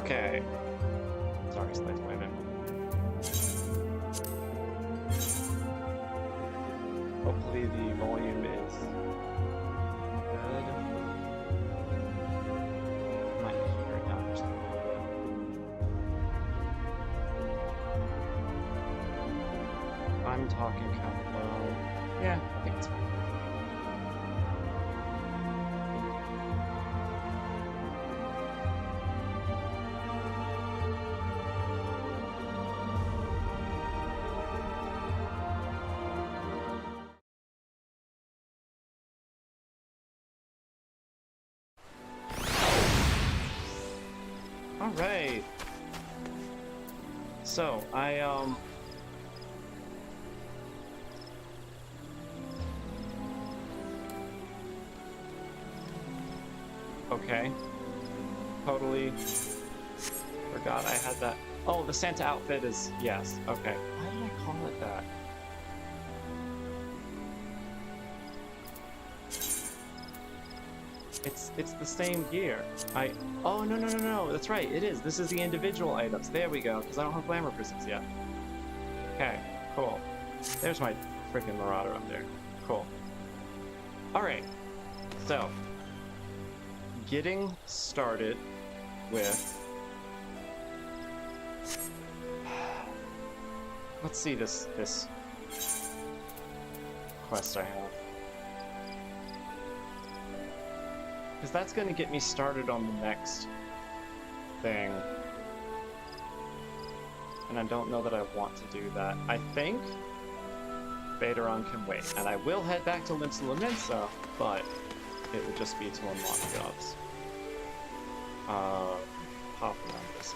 Okay. Sorry, Slade's landing. Hopefully the volume is good. Might need to hear it down or something. I'm talking kind of low. Yeah, I think it's fine. All right. So, okay. Totally forgot I had that. Oh, the Santa outfit is, yes, okay. Why did I call it that? It's the same gear. Oh, no, that's right, it is. This is the individual items. There we go, because I don't have glamour prisms yet. Okay, cool. There's my freaking Marauder up there. Cool. Alright, so, getting started with... Let's see this quest I have. Because that's going to get me started on the next thing. And I don't know that I want to do that. I think Baderon can wait. And I will head back to Limsa Laminsa, but it would just be to unlock jobs. Pop around this.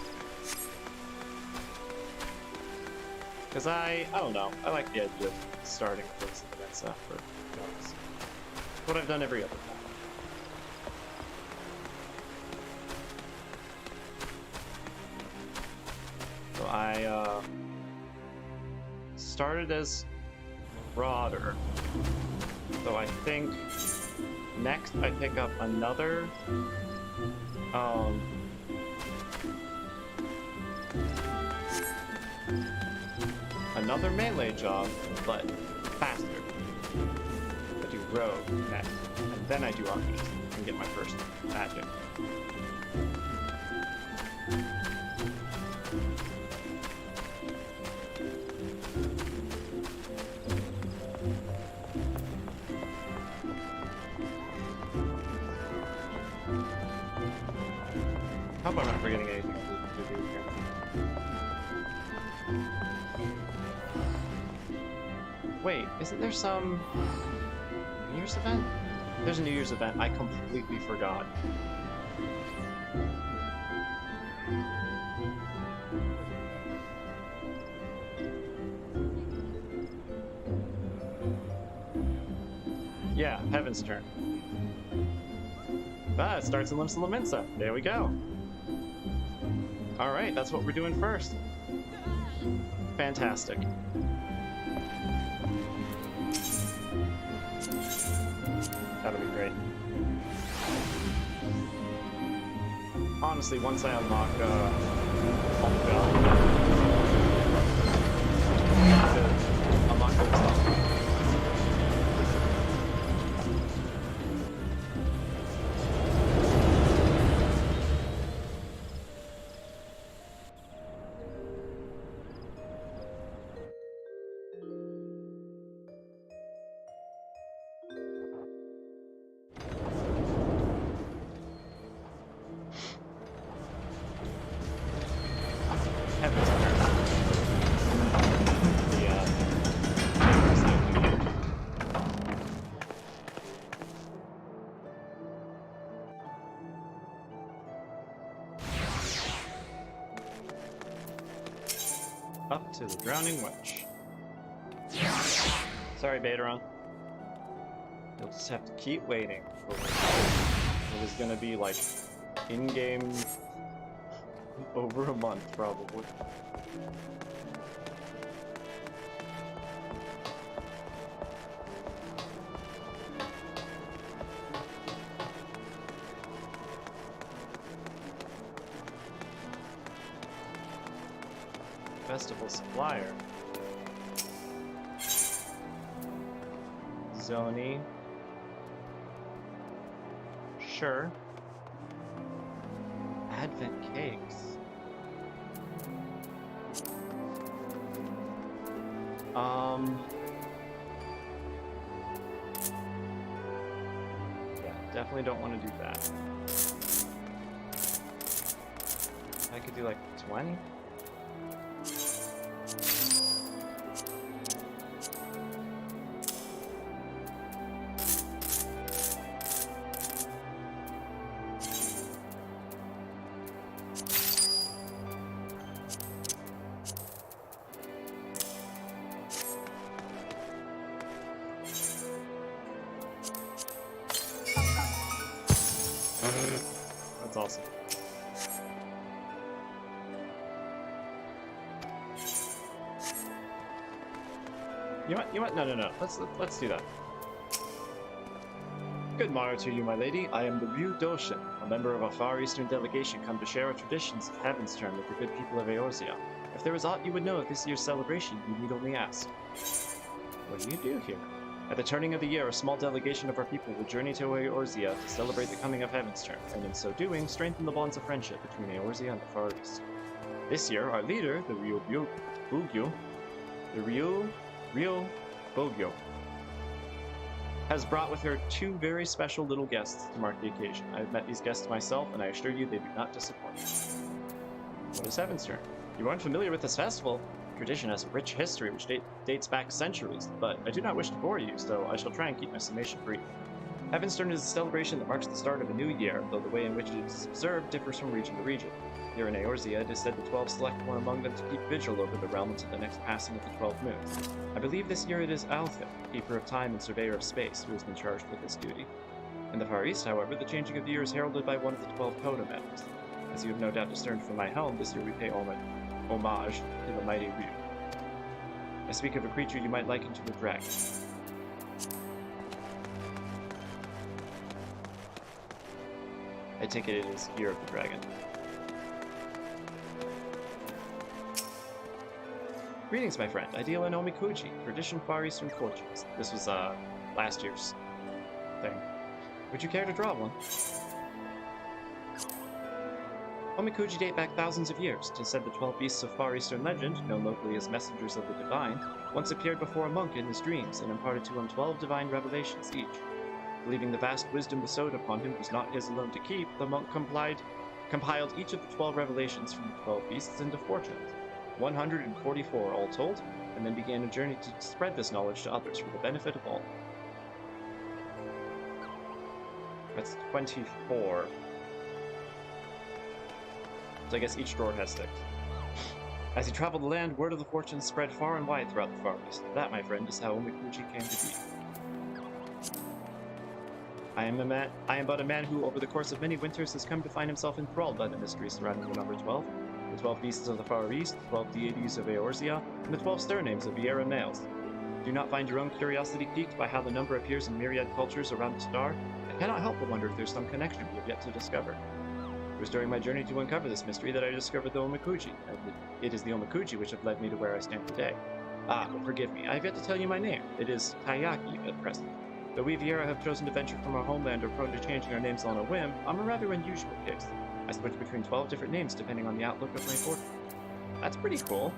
Because I don't know. I like the idea of starting with Limsa Laminsa for jobs. What I've done every other time. So I started as Marauder. So I think next I pick up another another melee job, but faster. I do Rogue next, and then I do Arcanist and get my first magic. I hope I'm not forgetting anything to do here. Wait, isn't there some New Year's event? There's a New Year's event. I completely forgot. Yeah, Heaven's Turn. Ah, it starts in Limsa Laminsa. There we go. Alright, that's what we're doing first. Fantastic. That'll be great. Honestly, once I unlock all the bells, unlock those stuff. Up to the Drowning Witch. Sorry, Baderon. You'll just have to keep waiting for it is gonna be like in-game over a month, probably. festival supplier. Zoni. Sure. Advent cakes. Yeah, definitely don't want to do that. I could do like 20. That's awesome. You want? No. Let's do that. Good morrow to you, my lady. I am the Ryu Doshin, a member of a Far Eastern delegation come to share our traditions of Heaven's Turn with the good people of Eorzea. If there is aught you would know of this year's celebration, you need only ask. What do you do here? At the turning of the year, a small delegation of our people will journey to Eorzea to celebrate the coming of Heaven's Turn, and in so doing, strengthen the bonds of friendship between Eorzea and the Far East. This year, our leader, the Ryu Bogyo, has brought with her two very special little guests to mark the occasion. I have met these guests myself, and I assure you they do not disappoint. What is Heaven's Turn? You aren't familiar with this festival? Tradition has a rich history which dates back centuries, but I do not wish to bore you, so I shall try and keep my summation brief. Heaven's Turn is a celebration that marks the start of a new year, though the way in which it is observed differs from region to region. Here in Eorzea, it is said the 12 select one among them to keep vigil over the realm until the next passing of the 12 moons. I believe this year it is Althim, keeper of time and surveyor of space, who has been charged with this duty. In the Far East, however, the changing of the year is heralded by one of the 12 totem animals. As you have no doubt discerned from my helm, this year we pay homage to the mighty Ryu. I speak of a creature you might liken to a dragon. I take it is Year of the Dragon. Greetings, my friend. I deal in Omikuji, tradition Far Eastern fortunes. This was, last year's thing. Would you care to draw one? Omikuji date back thousands of years. 'Tis said the 12 beasts of Far Eastern legend, known locally as messengers of the divine, once appeared before a monk in his dreams and imparted to him 12 divine revelations each. Believing the vast wisdom bestowed upon him was not his alone to keep, the monk compiled each of the 12 revelations from the 12 beasts into fortunes, 144 all told, and then began a journey to spread this knowledge to others for the benefit of all. That's 24. So I guess each drawer has 6. As he traveled the land, word of the fortunes spread far and wide throughout the Far East. That, my friend, is how Omikuji came to be. I am but a man who, over the course of many winters, has come to find himself enthralled by the mysteries surrounding the number 12, the 12 beasts of the Far East, the 12 deities of Eorzea, and the 12 surnames of Viera males. Do you not find your own curiosity piqued by how the number appears in myriad cultures around the star? I cannot help but wonder if there's some connection we have yet to discover. It was during my journey to uncover this mystery that I discovered the Omikuji, and it is the Omikuji which have led me to where I stand today. Ah, but forgive me, I have yet to tell you my name. It is Tayaki at present. Though we Viera have chosen to venture from our homeland or prone to changing our names on a whim, I'm a rather unusual case. I switch between 12 different names depending on the outlook of my fortune. That's pretty cool.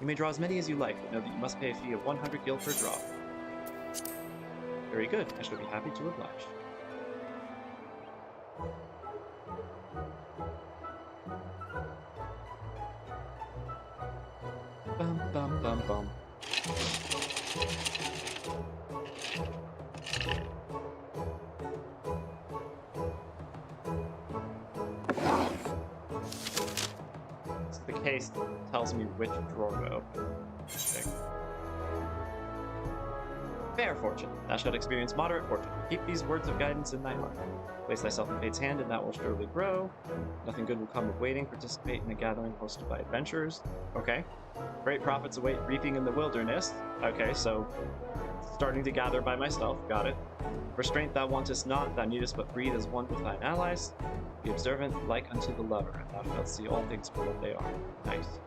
You may draw as many as you like, but know that you must pay a fee of 100 gil per draw. Very good, I shall be happy to oblige. Bum bum bum bum. The case tells me which drawer to open. Fair fortune, thou shalt experience moderate fortune. Keep these words of guidance in thy heart. Place thyself in fate's hand, and thou wilt surely grow. Nothing good will come of waiting. Participate in a gathering hosted by adventurers. Okay. Great profits await reaping in the wilderness. Okay, so starting to gather by myself. Got it. Restraint thou wantest not, thou needest but breathe as one with thine allies. Be observant like unto the lover, and thou shalt see all things for what they are. Nice.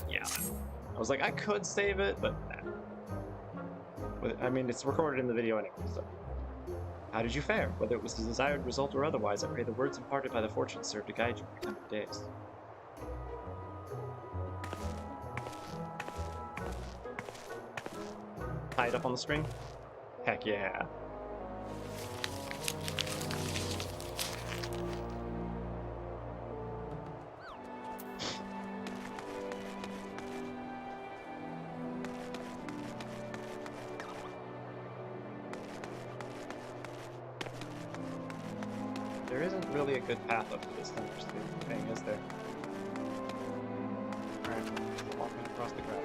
Yeah. I was like, I could save it, but nah. I mean, it's recorded in the video anyway, so. How did you fare? Whether it was the desired result or otherwise, I pray the words imparted by the fortune serve to guide you for coming days. Tied up on the string? Heck yeah. There isn't really a good path up to this thunderstorm thing, is there? Alright, walking across the grass.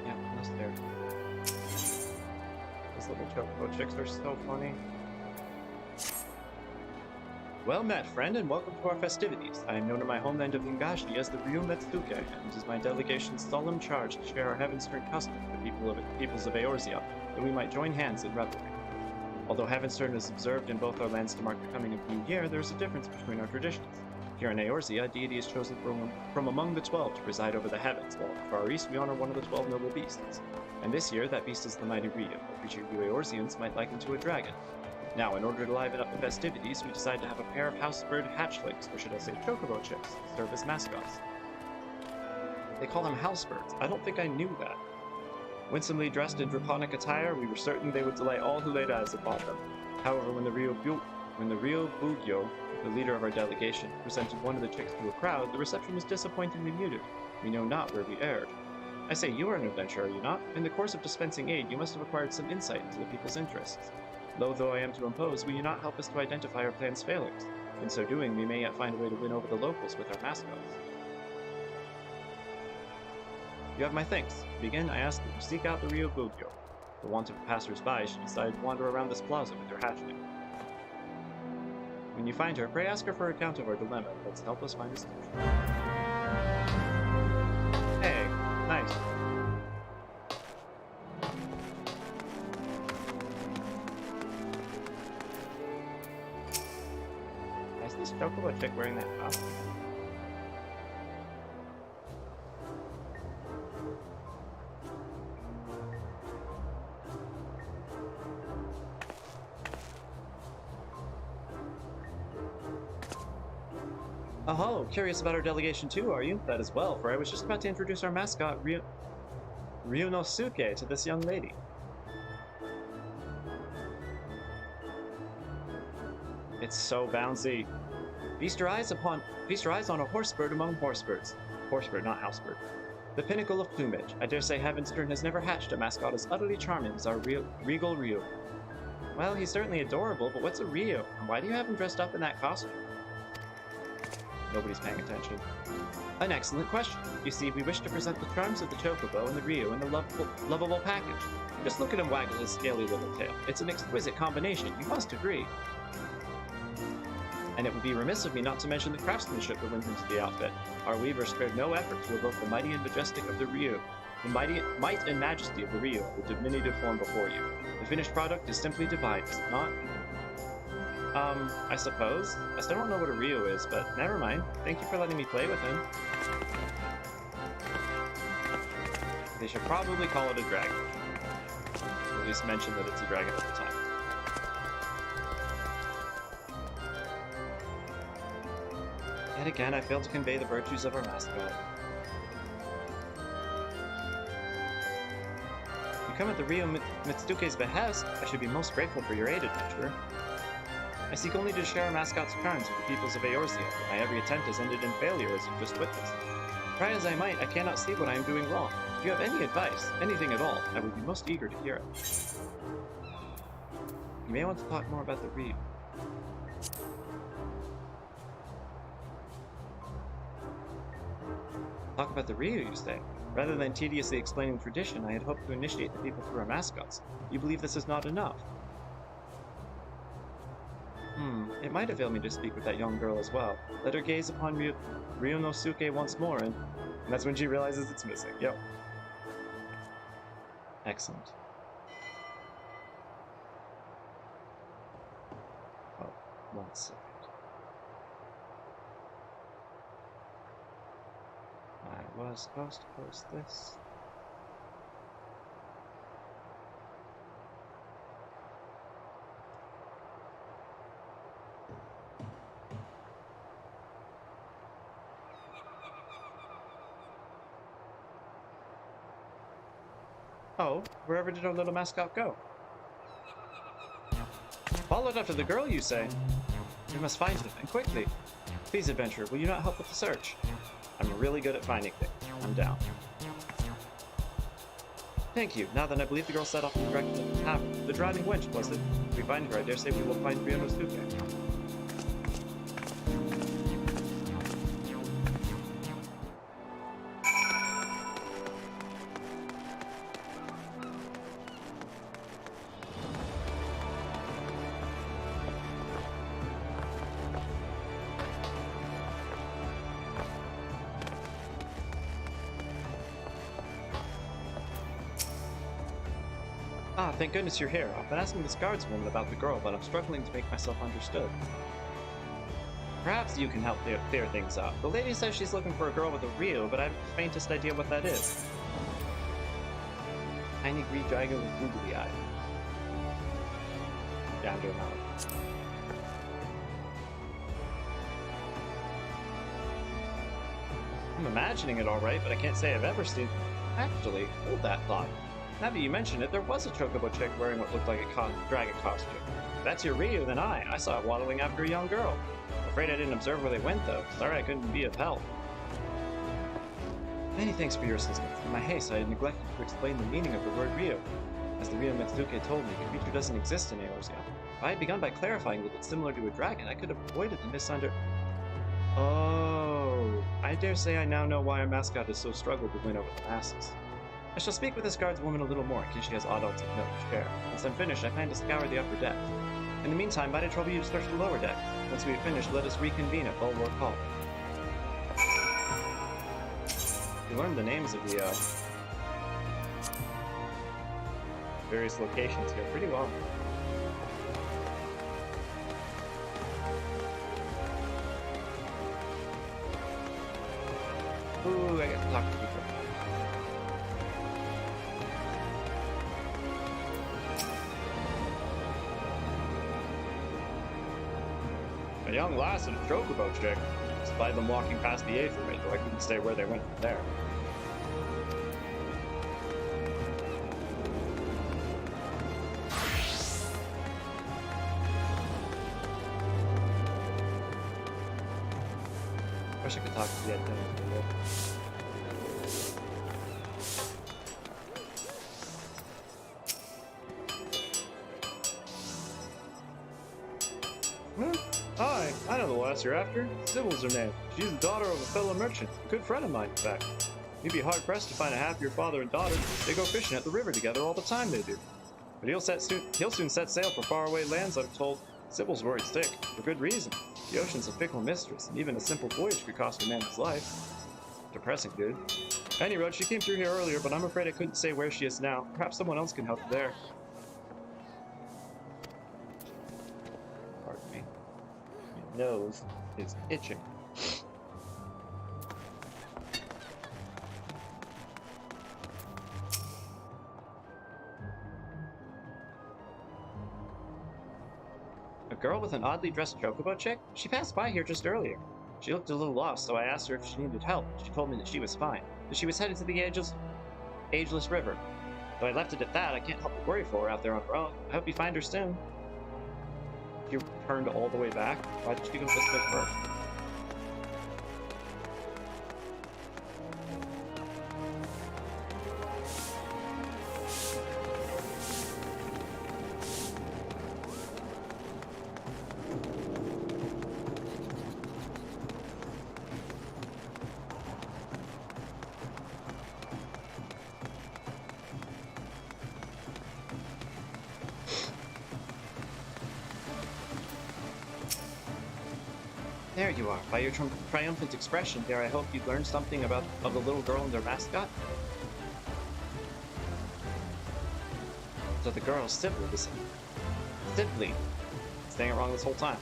Yeah, almost there. Those little chocobo chicks are so funny. Well met, friend, and welcome to our festivities. I am known in my homeland of Ingashi as the Ryu Metsuke, and it is my delegation's solemn charge to share our heaven-stern custom with the peoples of Eorzea, that we might join hands in revelry. Although Heavenstern is observed in both our lands to mark the coming of New Year, there is a difference between our traditions. Here in Eorzea, a deity is chosen from among the 12 to preside over the heavens, while in the Far East we honor one of the 12 noble beasts. And this year, that beast is the mighty Ryu, a creature you Eorzeans might liken to a dragon. Now, in order to liven up the festivities, we decided to have a pair of housebird hatchlings, or should I say chocobo chicks, serve as mascots. They call them housebirds. I don't think I knew that. Winsomely dressed in draconic attire, we were certain they would delight all who laid eyes upon them. However, when the Ryo Bugyo, the leader of our delegation, presented one of the chicks to a crowd, the reception was disappointingly muted. We know not where we erred. I say, you are an adventurer, are you not? In the course of dispensing aid, you must have acquired some insight into the people's interests. Loath though I am to impose, will you not help us to identify our plan's failings? In so doing, we may yet find a way to win over the locals with our mascots. You have my thanks. To begin, I ask that you seek out the Ryo Bugyo. For want of passers-by, she decided to wander around this plaza with her hatchling. When you find her, pray ask her for an account of our dilemma. Let's help us find a solution. Hey, nice. Is this chocobo chick wearing that costume? Oh, curious about our delegation too, are you? That is well, for I was just about to introduce our mascot, Ryunosuke, to this young lady. It's so bouncy. Feast your eyes on a horsebird among horsebirds. Horsebird, not housebird. The pinnacle of plumage. I dare say Heavenstern has never hatched a mascot as utterly charming as our regal Ryu. Well, he's certainly adorable, but what's a Ryu? And why do you have him dressed up in that costume? Nobody's paying attention. An excellent question. You see, we wish to present the charms of the chocobo and the Ryu in a lovable package. Just look at him waggle his scaly little tail. It's an exquisite combination, you must agree. And it would be remiss of me not to mention the craftsmanship that went into the outfit. Our weaver spared no effort to evoke the mighty and majestic of the Ryu, the might and majesty of the Ryu, the diminutive form before you. The finished product is simply divine, is it not? I suppose. I still don't know what a Ryu is, but never mind. Thank you for letting me play with him. They should probably call it a dragon. Or at least mention that it's a dragon at the time. Yet again, I failed to convey the virtues of our mascot. You come at the Ryo Mitsuke's behest. I should be most grateful for your aid, adventurer. I seek only to share our mascot's charms with the peoples of Eorzea, but my every attempt has ended in failure, as you've just witnessed. Try as I might, I cannot see what I am doing wrong. If you have any advice, anything at all, I would be most eager to hear it. You may want to talk more about the Ryu. Talk about the Ryu, you say? Rather than tediously explaining tradition, I had hoped to initiate the people through our mascots. You believe this is not enough? It might avail me to speak with that young girl as well. Let her gaze upon Ryonosuke once more, and that's when she realizes it's missing. Yep. Excellent. Oh, 1 second. I was supposed to post this. Oh, wherever did our little mascot go? Followed after the girl, you say? We must find him, and quickly. Please, adventurer, will you not help with the search? I'm really good at finding things. I'm down. Thank you. Now then, I believe the girl set off in the direction of the tavern. The driving wench, was it? If we find her, I dare say we will find Ryonosuke. Ah, thank goodness you're here. I've been asking this guardswoman about the girl, but I'm struggling to make myself understood. Perhaps you can help clear things up. The lady says she's looking for a girl with a Ryu, but I haven't the faintest idea what that is. Tiny green dragon with googly eye. Down to a mouth. I'm imagining it alright, but I can't say I've ever seen... Actually, hold that thought. Now that you mention it, there was a chocobo chick wearing what looked like a dragon costume. If that's your Ryu, then I saw it waddling after a young girl. Afraid I didn't observe where they went, though. Sorry I couldn't be of help. Many thanks for your assistance. In my haste, I had neglected to explain the meaning of the word Ryu. As the Ryonosuke told me, the creature doesn't exist in Eorzea. If I had begun by clarifying that it's similar to a dragon, I could have avoided the Oh, I dare say I now know why our mascot has so struggled to win over the masses. I shall speak with this guardswoman a little more in case she has odd odds of note to share. Once I'm finished, I plan to scour the upper deck. In the meantime, might I trouble you to search the lower deck? Once we have finished, let us reconvene at Bulwark Hall. We learned the names of the various locations here pretty well. Ooh, I got to talk to people. A young lass and a chocobo chick. Spied them walking past the aetherically, though I couldn't say where they went from there. Wish I could talk to the attendant. Hi, I know the lass you're after. Sybil's her name. She's the daughter of a fellow merchant, a good friend of mine, in fact. You'd be hard-pressed to find a happier father and daughter. They go fishing at the river together all the time, they do. But he'll soon set sail for faraway lands, I'm told. Sybil's worried sick, for good reason. The ocean's a fickle mistress, and even a simple voyage could cost a man his life. Depressing, dude. Any road, she came through here earlier, but I'm afraid I couldn't say where she is now. Perhaps someone else can help her there. Pardon me. My nose is itching. A girl with an oddly dressed chocobo chick? She passed by here just earlier. She looked a little lost, so I asked her if she needed help. She told me that she was fine, that she was headed to the ageless river. Though I left it at that, I can't help but worry for her out there on her own. I hope you find her soon. She turned all the way back? Why did she go this way first? There you are. By your triumphant expression, dare I hope you learned something of the little girl and their mascot? So the girl, Sibley, saying it wrong this whole time,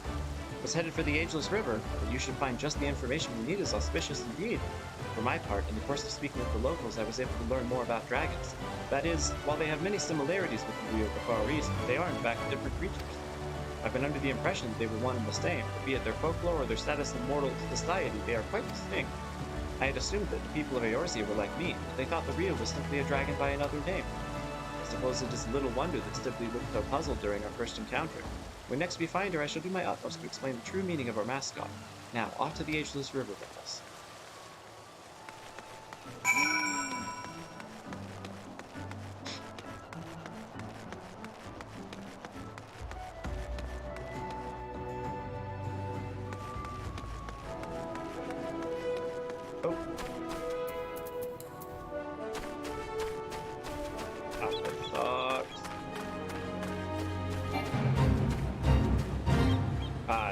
was headed for the Ageless River, but you should find just the information we need is auspicious indeed. For my part, in the course of speaking with the locals, I was able to learn more about dragons. That is, while they have many similarities with the Rio of the Far East, they are in fact different creatures. I've been under the impression that they were one and the same, but be it their folklore or their status in mortal society, they are quite distinct. I had assumed that the people of Eorzea were like me, but they thought the Rio was simply a dragon by another name. I suppose it is little wonder that Sibley looked so puzzled during our first encounter. When next we find her, I shall do my utmost to explain the true meaning of our mascot. Now, off to the Ageless River with us.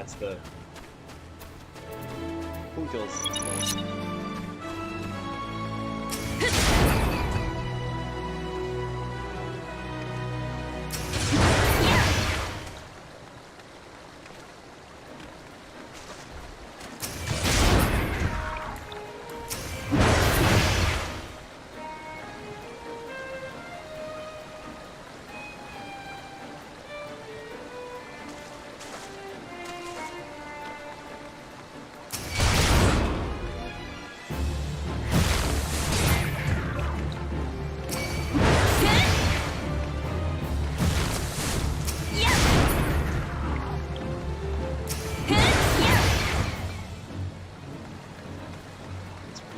It's the Poodles.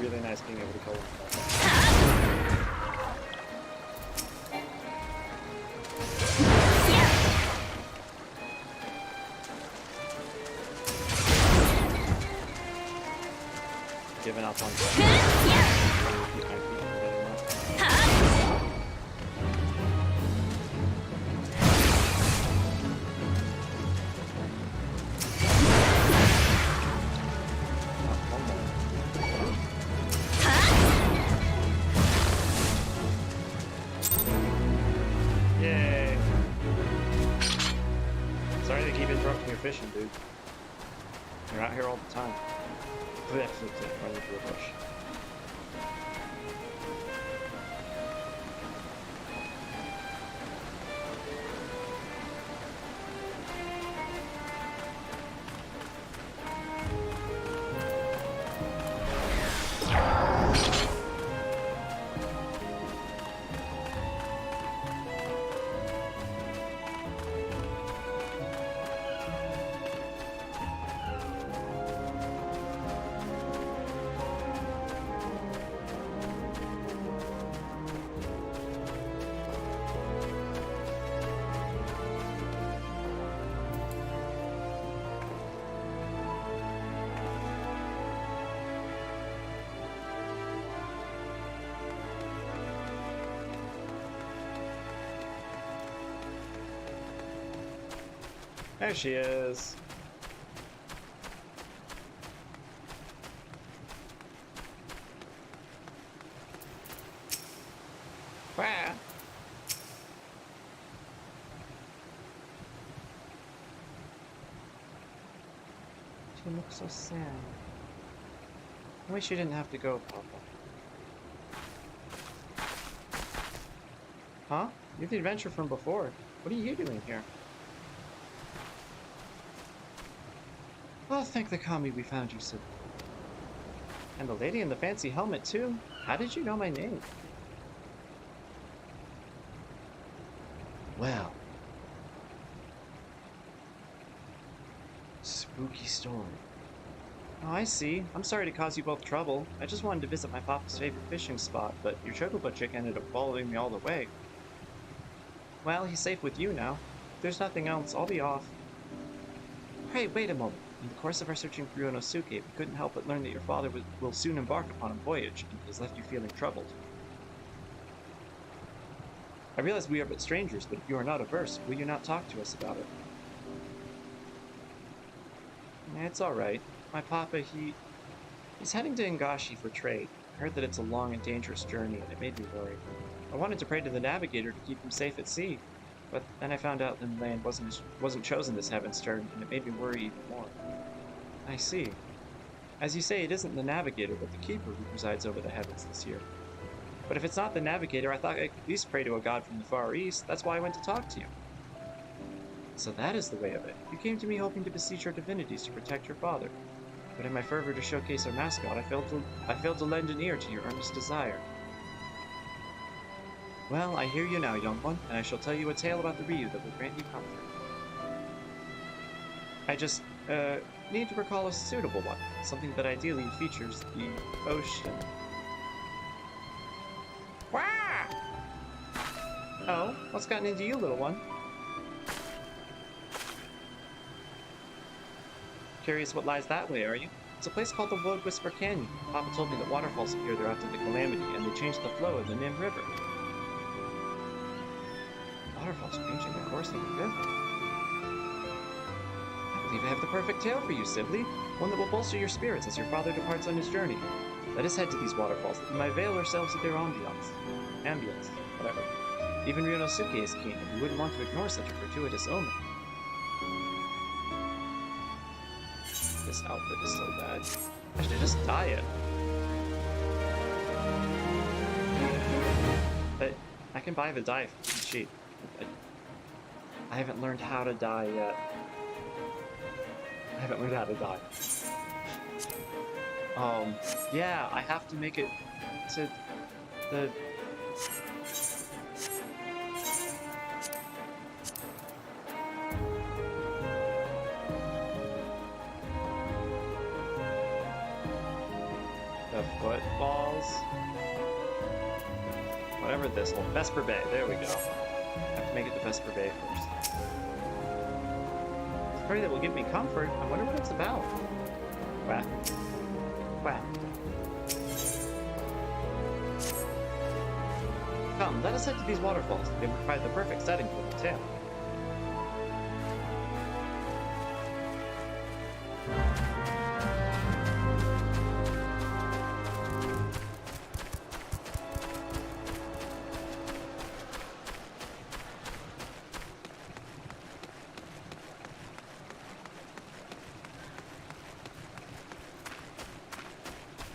Really nice being able to color giving up on Yay! Sorry to keep interrupting your fishing, dude. You're out here all the time. Run into a bush. There she is. Wow. She looks so sad. I wish you didn't have to go, Papa. Huh? You're the adventurer from before. What are you doing here? Oh, thank the kami we found you, Sid. And the lady in the fancy helmet, too. How did you know my name? Well. Spooky story. Oh, I see. I'm sorry to cause you both trouble. I just wanted to visit my papa's favorite fishing spot, but your chocobo chick ended up following me all the way. Well, he's safe with you now. If there's nothing else, I'll be off. Hey, wait a moment. In the course of our searching through Ionosuke, we couldn't help but learn that your father will soon embark upon a voyage, and has left you feeling troubled. I realize we are but strangers, but if you are not averse, will you not talk to us about it? It's alright. my papa, he's heading to Ngashi for trade. I heard that it's a long and dangerous journey, and it made me worried. I wanted to pray to the navigator to keep him safe at sea, but then I found out the land wasn't chosen as heaven's turn, and it made me worry even more. I see. As you say, it isn't the navigator, but the keeper who presides over the heavens this year. But if it's not the navigator, I thought I could at least pray to a god from the Far East. That's why I went to talk to you. So that is the way of it. You came to me hoping to beseech our divinities to protect your father. But in my fervor to showcase our mascot, I failed to lend an ear to your earnest desire. Well, I hear you now, young one, and I shall tell you a tale about the Ryu that will grant you comfort. I just, need to recall a suitable one, something that ideally features the ocean. Wah! Oh, what's gotten into you, little one? Curious what lies that way, are you? It's a place called the Wood Whisper Canyon. Papa told me that waterfalls appear there after the calamity, and they changed the flow of the Nim River. Waterfalls changing the course of the river? I believe I have the perfect tale for you, Sibley. One that will bolster your spirits as your father departs on his journey. Let us head to these waterfalls, that we might veil ourselves with their ambience, whatever. Even Ryunosuke is keen, and we wouldn't want to ignore such a fortuitous omen. This outfit is so bad. I should just dye it. But I can buy the dye cheap. I haven't learned how to dye yet. Yeah, I have to make it to the... footballs. Whatever this one. Vesper Bay. There we go. I have to make it to Vesper Bay first. Pray that will give me comfort. I wonder what it's about. Quack. Quack. Come, let us head to these waterfalls. They provide the perfect setting for the tale.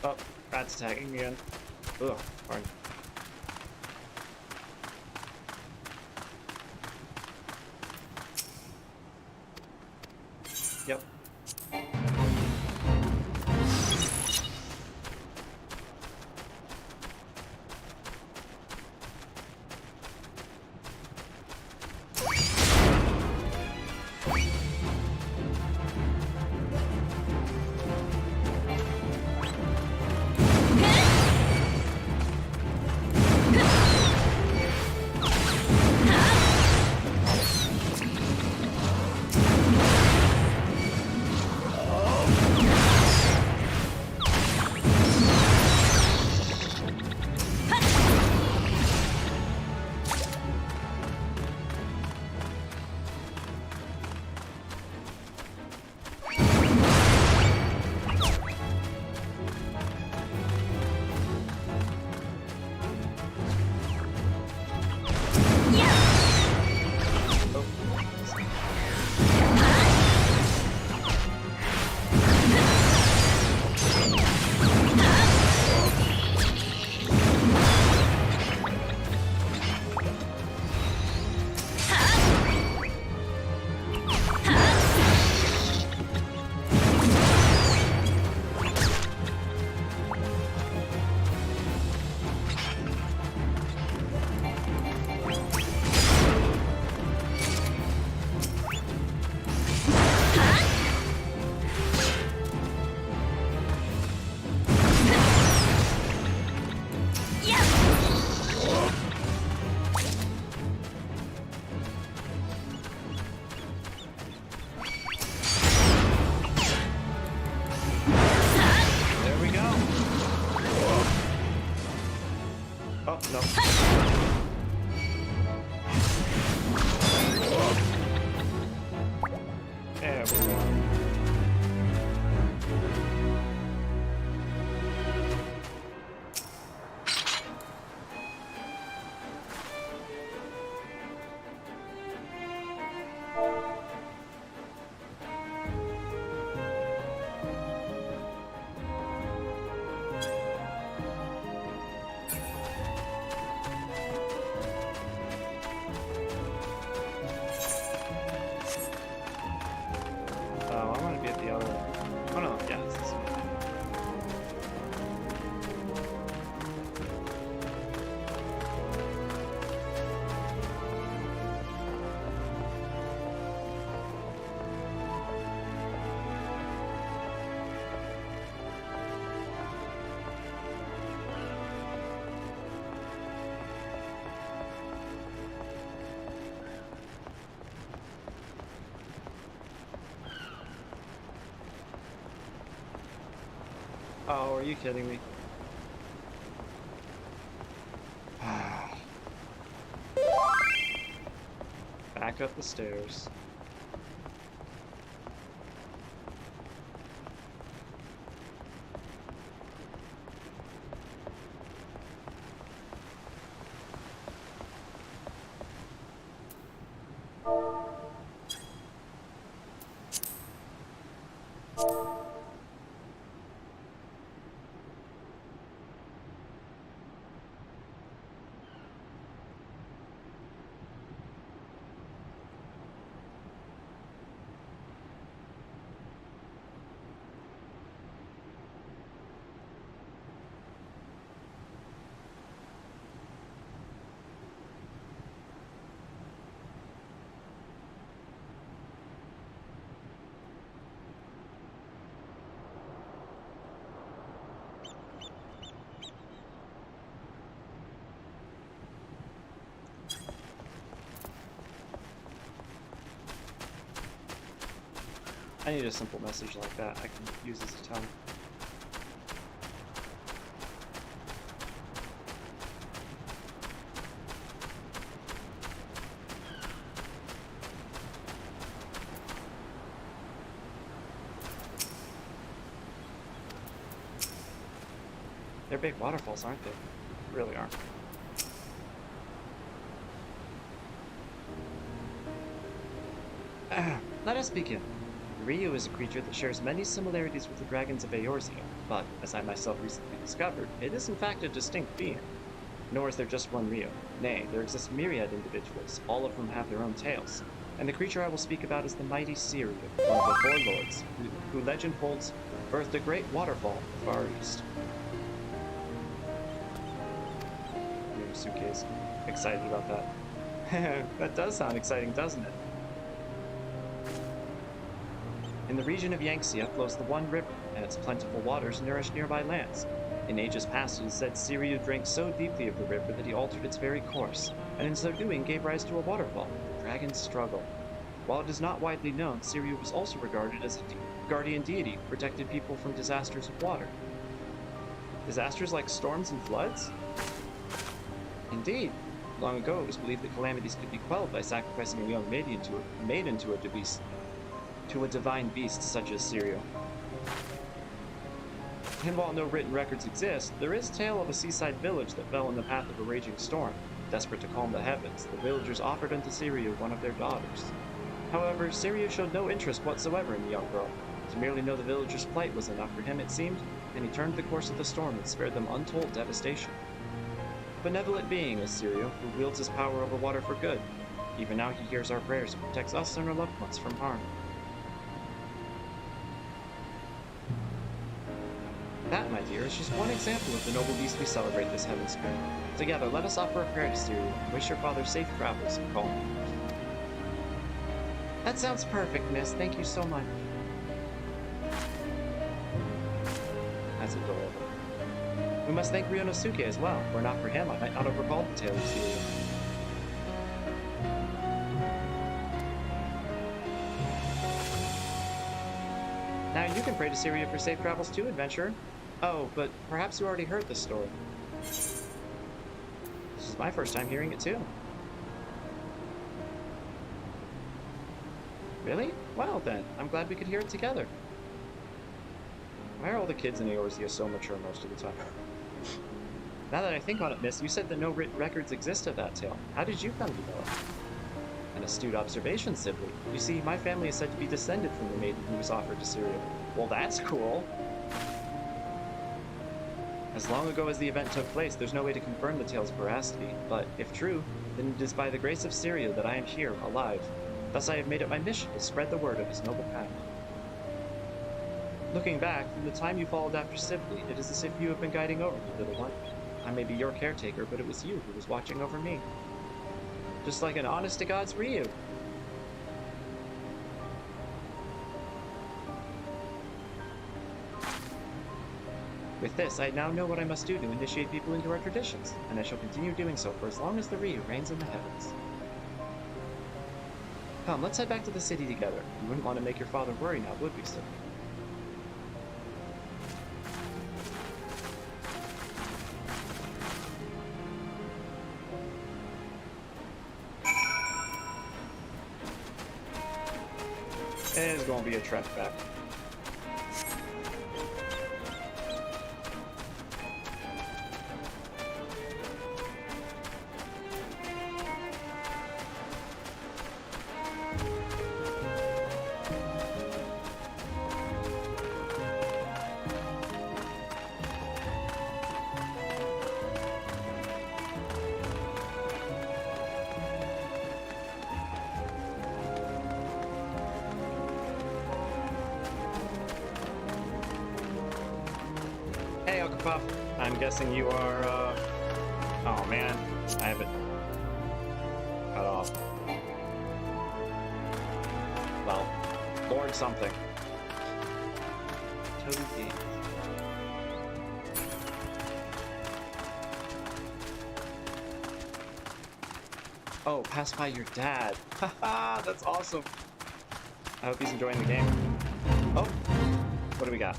Oh, rat's attacking again. Ugh, pardon. Yep. No. There we go. Oh, are you kidding me? Back up the stairs. I need a simple message like that I can use as a tongue. They're big waterfalls, aren't they? Really aren't. Let us begin. Ryu is a creature that shares many similarities with the dragons of Eorzea, but, as I myself recently discovered, it is in fact a distinct being. Nor is there just one Ryu. Nay, there exist myriad individuals, all of whom have their own tales. And the creature I will speak about is the mighty Siriu, one of the four lords, who legend holds birthed a great waterfall in the far east. Suke is excited about that. That does sound exciting, doesn't it? In the region of Yangtze flows the One River, and its plentiful waters nourish nearby lands. In ages past, it is said Siriu drank so deeply of the river that he altered its very course, and in so doing gave rise to a waterfall, the Dragon's Struggle. While it is not widely known, Siriu was also regarded as a guardian deity who protected people from disasters of water. Disasters like storms and floods? Indeed. Long ago, it was believed that calamities could be quelled by sacrificing a young maiden to a divine beast such as Siriu. And while no written records exist, there is tale of a seaside village that fell in the path of a raging storm. Desperate to calm the heavens, the villagers offered unto Siriu one of their daughters. However, Siriu showed no interest whatsoever in the young girl. To merely know the villagers' plight was enough for him, it seemed, and he turned the course of the storm and spared them untold devastation. A benevolent being is Siriu, who wields his power over water for good. Even now he hears our prayers and protects us and our loved ones from harm. That, my dear, is just one example of the noble beast we celebrate this heaven spring. Together, let us offer a prayer to Siriu and wish your father safe travels and calm. That sounds perfect, miss. Thank you so much. That's adorable. We must thank Ryunosuke as well. Were not for him, I might not have recalled the tale of Siriu. Now you can pray to Siriu for safe travels too, adventurer. Oh, but perhaps you already heard this story. This is my first time hearing it too. Really? Well then, I'm glad we could hear it together. Why are all the kids in Eorzea so mature most of the time? Now that I think on it, miss, you said that no written records exist of that tale. How did you come to know it? An astute observation, Sibley. You see, my family is said to be descended from the maiden who was offered to Siriu. Well, that's cool. As long ago as the event took place, there's no way to confirm the tale's veracity, but if true, then it is by the grace of Siriu that I am here, alive. Thus I have made it my mission to spread the word of his noble path. Looking back, from the time you followed after Sibley, it is as if you have been guiding over me, little one. I may be your caretaker, but it was you who was watching over me. Just like an honest-to-God's Ryu. With this, I now know what I must do to initiate people into our traditions, and I shall continue doing so for as long as the Ryu reigns in the heavens. Come, let's head back to the city together. You wouldn't want to make your father worry now, would we, sir? be a trek back. Hey, Uncle Puff. I'm guessing you are, oh man, I have it cut off. Well, Lord something. Toby B. Oh, pass by your dad. Haha, that's awesome. I hope he's enjoying the game. Oh, what do we got?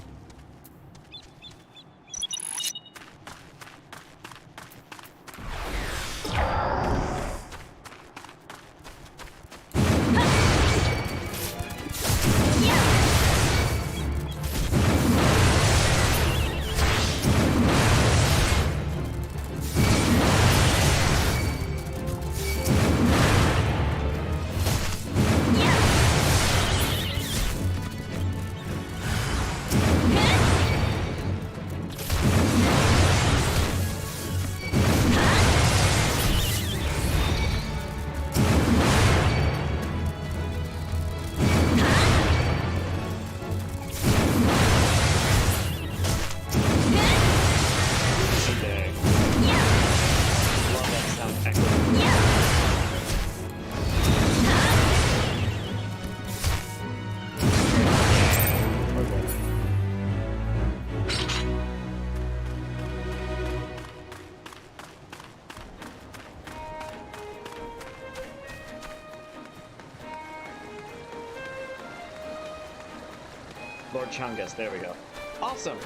Lord Chungus, there we go. Awesome!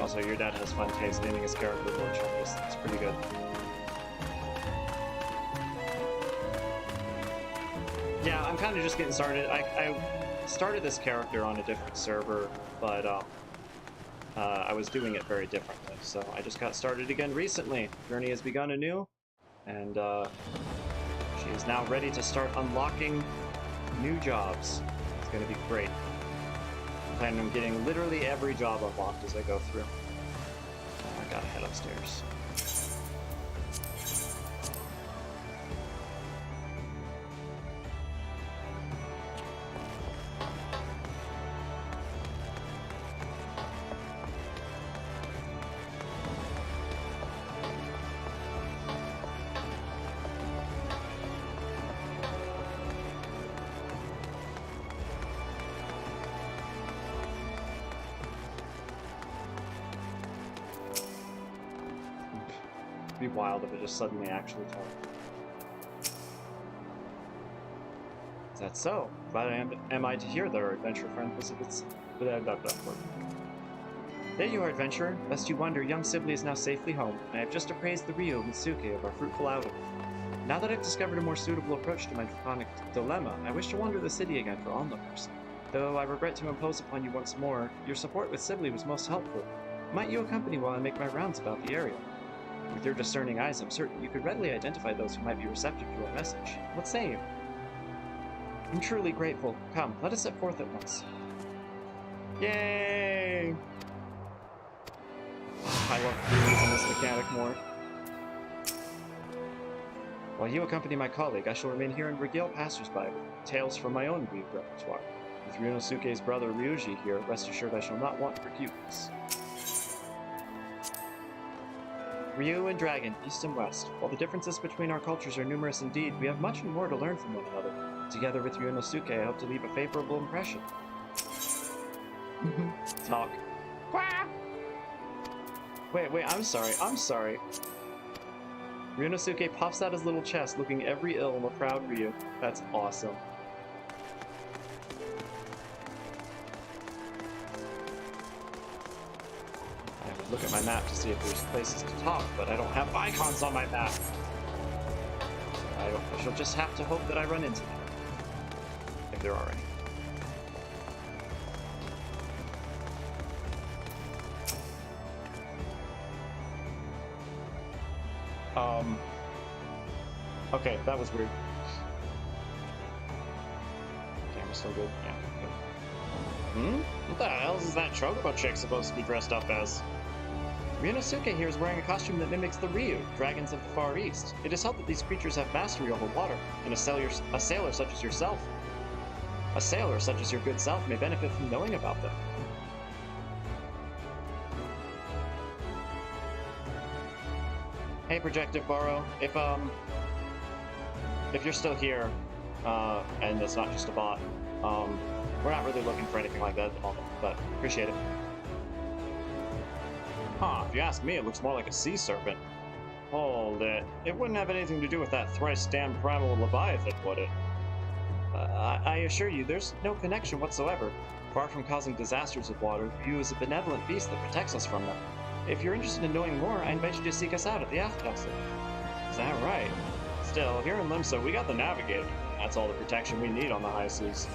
Also, your dad has fun taste naming his character Lord Chungus. That's pretty good. Yeah, I'm kind of just getting started. I started this character on a different server, but I was doing it very differently. So I just got started again recently. Journey has begun anew. And she is now ready to start unlocking new jobs. It's going to be great. I'm planning on getting literally every job unlocked as I go through. I gotta head upstairs. Be wild if it just suddenly actually told me. Is that so? Glad am I to hear that our adventure friend was There you are, adventurer. Lest you wonder, young Sibley is now safely home, and I have just appraised the Ryu and Suke of our fruitful outing. Now that I've discovered a more suitable approach to my draconic dilemma, I wish to wander the city again for onlookers. Though I regret to impose upon you once more, your support with Sibley was most helpful. Might you accompany while I make my rounds about the area? With your discerning eyes, I'm certain you could readily identify those who might be receptive to our message. What say you? I'm truly grateful. Come, let us set forth at once. Yay! I love using this mechanic more. While you accompany my colleague, I shall remain here and regale passersby with tales from my own Ryu repertoire. With Ryunosuke's brother Ryuji here, rest assured I shall not want for cuteness. Ryu and Dragon, East and West. While the differences between our cultures are numerous indeed, we have much more to learn from one another. Together with Ryunosuke, I hope to leave a favorable impression. Talk. Quack! Wait, I'm sorry. Ryunosuke pops out his little chest, looking every ill in the proud Ryu. That's awesome. I have look at my map to see if there's places to talk, but I don't have icons on my map. I shall just have to hope that I run into them, if there are any. Okay, that was weird. Camera's still good? Yeah, good. What the hell is that chocobo chick supposed to be dressed up as? Ryunosuke here is wearing a costume that mimics the Ryu, dragons of the Far East. It is held that these creatures have mastery over water, and a sailor such as yourself, a sailor such as your good self, may benefit from knowing about them. Hey, Projective Borrow, if you're still here, and it's not just a bot, we're not really looking for anything like that at the moment, but appreciate it. Huh, if you ask me, it looks more like a sea serpent. Hold it. It wouldn't have anything to do with that thrice-damned primal Leviathan, would it? I assure you, there's no connection whatsoever. Far from causing disasters with water, Ryu is a benevolent beast that protects us from them. If you're interested in knowing more, I invite you to seek us out at the Aft Castle. Is that right? Still, here in Limsa, we got the Navigator. That's all the protection we need on the high seas.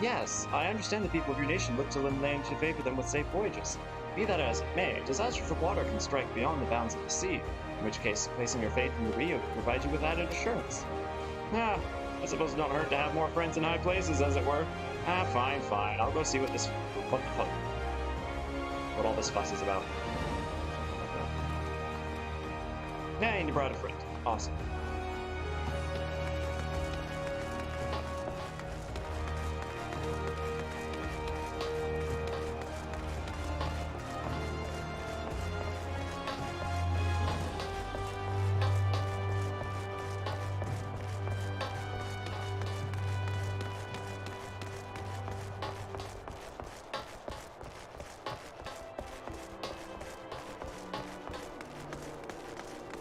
Yes, I understand the people of your nation look to Limlane to favor them with safe voyages. Be that as it may, disasters of water can strike beyond the bounds of the sea, in which case, placing your faith in the Ryu can provide you with added assurance. I suppose it don't hurt to have more friends in high places, as it were. Fine. I'll go see what all this fuss is about. And you brought a friend. Awesome.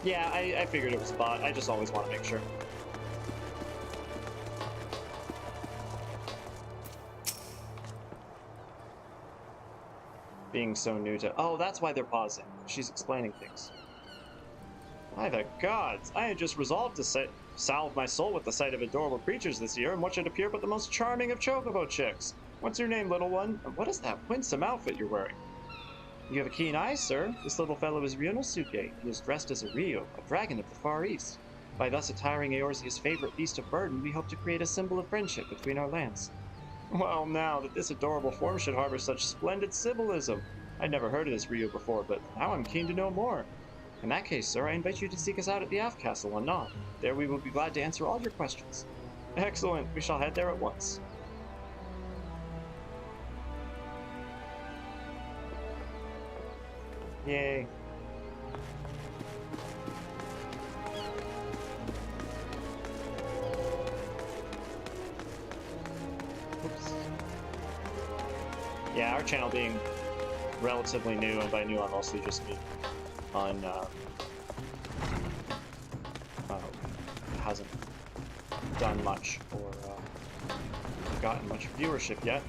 Yeah, I figured it was a bot. I just always want to make sure. Being so new to... Oh, that's why they're pausing. She's explaining things. By the gods, I had just resolved to salve my soul with the sight of adorable creatures this year, and what should appear but the most charming of chocobo chicks. What's your name, little one? And what is that winsome outfit you're wearing? You have a keen eye, sir. This little fellow is Ryunosuke. He is dressed as a Ryu, a dragon of the Far East. By thus attiring Eorzea's favorite beast of burden, we hope to create a symbol of friendship between our lands. Well, now that this adorable form should harbor such splendid symbolism. I'd never heard of this Ryu before, but now I'm keen to know more. In that case, sir, I invite you to seek us out at the Aft Castle on Nod. There we will be glad to answer all your questions. Excellent. We shall head there at once. Yay. Oops. Yeah, our channel being relatively new, and by new I mostly just mean hasn't done much or gotten much viewership yet.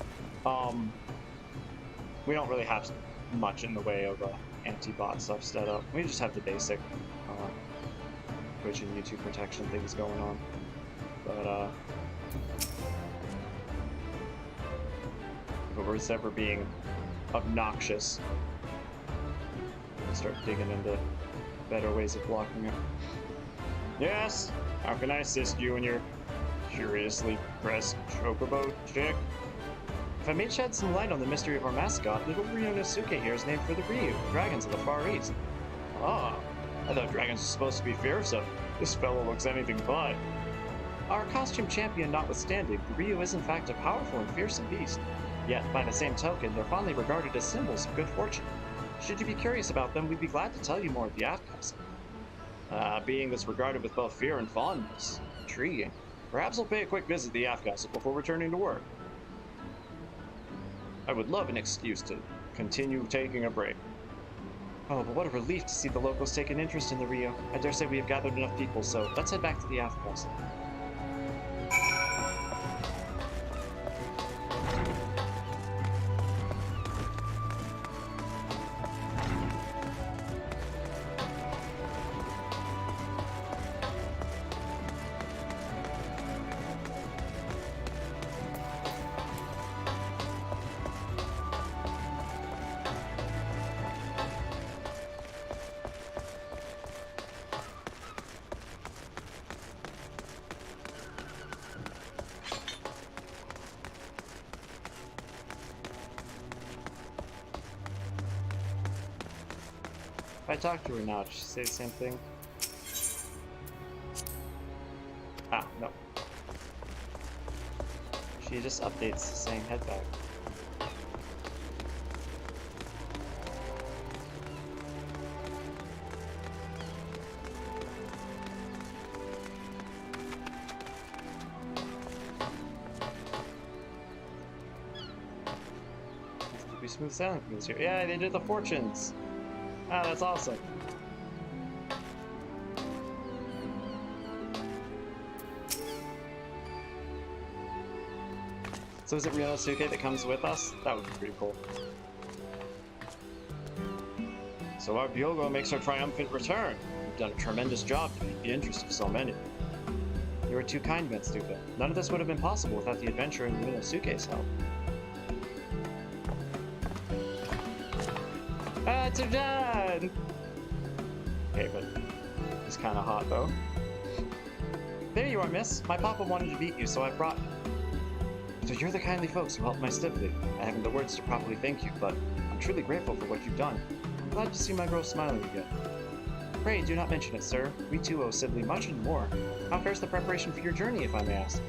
We don't really have much in the way of anti-bot stuff set up. We just have the basic Twitch and YouTube protection things going on. But if it was ever being obnoxious, I'll start digging into better ways of blocking it. Yes? How can I assist you and your curiously pressed chocobo chick? If I may shed some light on the mystery of our mascot, little Ryunosuke here is named for the Ryu, dragons of the Far East. Ah, I thought dragons were supposed to be fearsome. This fellow looks anything but. Our costume champion notwithstanding, the Ryu is in fact a powerful and fearsome beast. Yet, by the same token, they're fondly regarded as symbols of good fortune. Should you be curious about them, we'd be glad to tell you more at the Aft Castle. Being this regarded with both fear and fondness. Intriguing. Perhaps I'll pay a quick visit to the Aft Castle before returning to work. I would love an excuse to continue taking a break. Oh, but what a relief to see the locals take an interest in the Ryu. I dare say we have gathered enough people, so let's head back to the Aft Castle. I talk to her now, did she say the same thing? Ah, no. She just updates saying head back. Smooth sailing for this year. Yeah, they did the fortunes. Ah, that's awesome. So is it Ryunosuke that comes with us? That would be pretty cool. So our Byogo makes our triumphant return. You've done a tremendous job to pique the interest of so many. You were too kind, Mitsuka. None of this would have been possible without the adventure and Ryunosuke's help. Ah, it's done! Okay, but he's kind of hot, though. There you are, miss. My papa wanted to meet you, so I brought you. So you're the kindly folks who helped my sibling. I haven't the words to properly thank you, but I'm truly grateful for what you've done. I'm glad to see my girl smiling again. Pray, do not mention it, sir. We too owe Sibley much and more. How fares the preparation for your journey, if I may ask?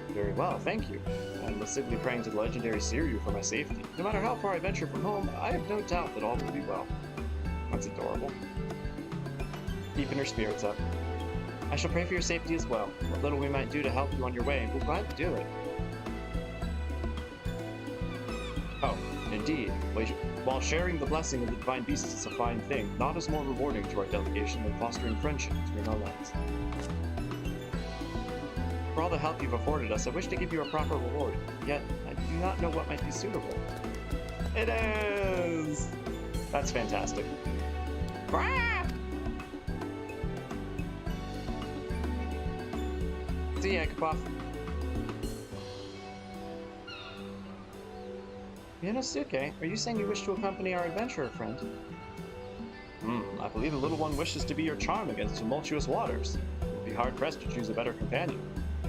Very well, thank you. I'm the Sibley praying to the legendary Siryu for my safety. No matter how far I venture from home, I have no doubt that all will be well. That's adorable. Keeping her spirits up. I shall pray for your safety as well. What little we might do to help you on your way, we'll gladly do it. Oh, indeed. While sharing the blessing of the divine beasts is a fine thing, naught is more rewarding to our delegation than fostering friendship between our lands. For all the help you've afforded us, I wish to give you a proper reward, yet I do not know what might be suitable. It is! That's fantastic. Ah! See ya, Kapoff. Ryunosuke, are you saying you wish to accompany our adventurer friend? I believe the little one wishes to be your charm against tumultuous waters. You'd be hard-pressed to choose a better companion.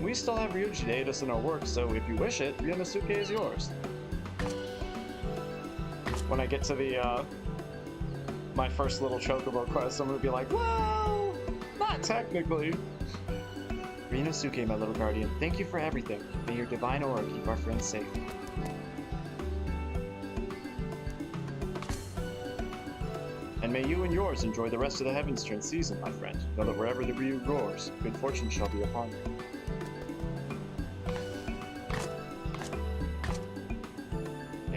We still have Ryuji to aid us in our work, so if you wish it, Ryunosuke is yours. When I get to the, my first little chocobo quest, I'm gonna be like, well, not technically. Ryunosuke, my little guardian, thank you for everything. May your divine aura keep our friends safe. And may you and yours enjoy the rest of the Heaven's Turn season, my friend. Know that wherever the Ryu roars, good fortune shall be upon you.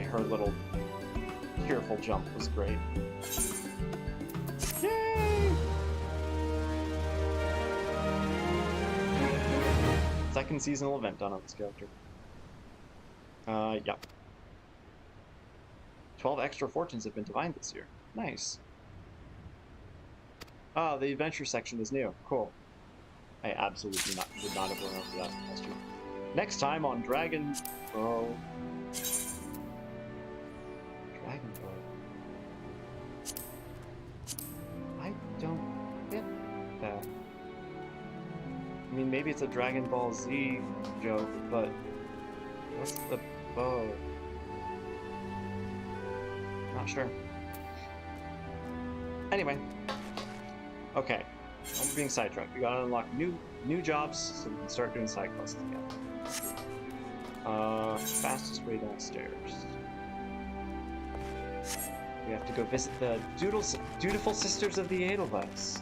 Her little tearful jump was great. Yay! Second seasonal event done on this character. Yeah. 12 extra fortunes have been divined this year. Nice. Oh, the adventure section is new. Cool. I absolutely would not have run over that question. Next time on Dragon Ball. Dragon Ball. I don't get that. I mean, maybe it's a Dragon Ball Z joke, but what's the bow? Not sure. Anyway. Okay. We're being sidetracked. We gotta unlock new jobs so we can start doing side quests again. Fastest way downstairs. We have to go visit the dutiful sisters of the Edelweiss.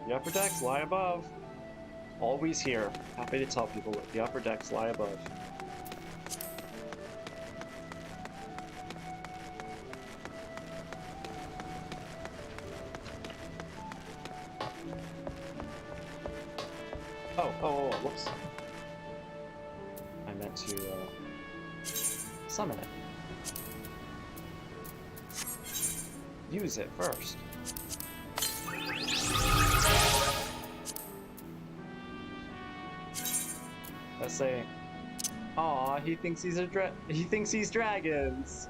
The upper decks lie above. Always here. Happy to tell people that the upper decks lie above. Oh, whoops. I meant to, summon it. Use it first. Let's say, aw, he thinks he's dragons.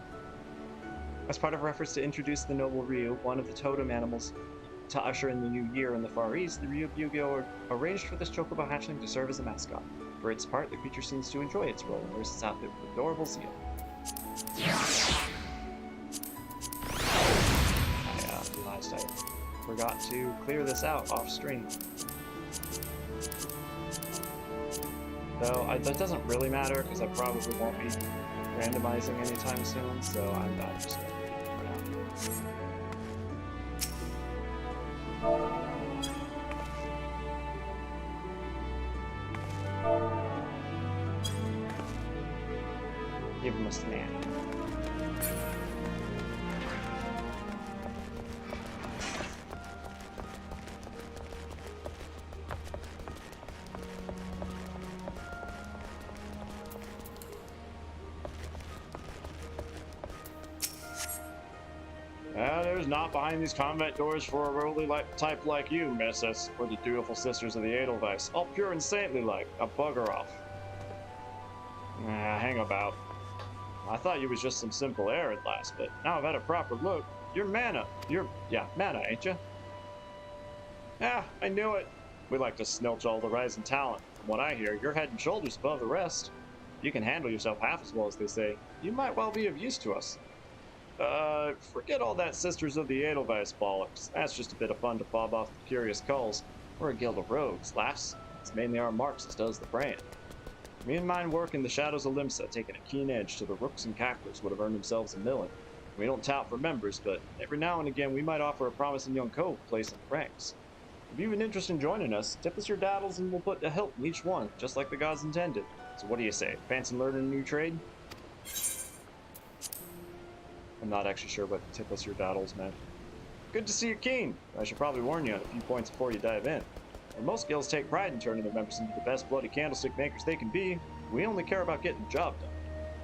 As part of a reference to introduce the noble Ryu, one of the totem animals, to usher in the new year in the Far East, the Ryu Yu-Gi-Oh! Arranged for this chocobo hatchling to serve as a mascot. For its part, the creature seems to enjoy its role and wears its outfit with adorable zeal. I realized I forgot to clear this out off stream. Though, that doesn't really matter because I probably won't be randomizing anytime soon, so I'm not just going to keep it for now. Give him a snack. There's not behind these convent doors for a worldly type like you, missus. We're the dutiful sisters of the Edelweiss, all pure and saintly-like. Now bugger off. Hang about. I thought you was just some simple air at last, but now I've had a proper look. You're M'aana. M'aana, ain't you? Yeah, I knew it. We like to snilch all the rising talent. From what I hear, you're head and shoulders above the rest. You can handle yourself half as well as they say. You might well be of use to us. Forget all that Sisters of the Edelweiss bollocks. That's just a bit of fun to fob off the curious culls. We're a guild of rogues, lass. It's mainly our marks as does the brand. Me and mine work in the shadows of Limsa, taking a keen edge to the rooks and cacklers would have earned themselves a million. We don't tout for members, but every now and again we might offer a promising young cove a place in the ranks. If you've an interest in joining us, tip us your daddles and we'll put a hilt in each one, just like the gods intended. So what do you say? Fancy learning a new trade? I'm not actually sure what tip us your daddles meant. Good to see you're keen. I should probably warn you on a few points before you dive in. While most guilds take pride in turning their members into the best bloody candlestick makers they can be, we only care about getting the job done.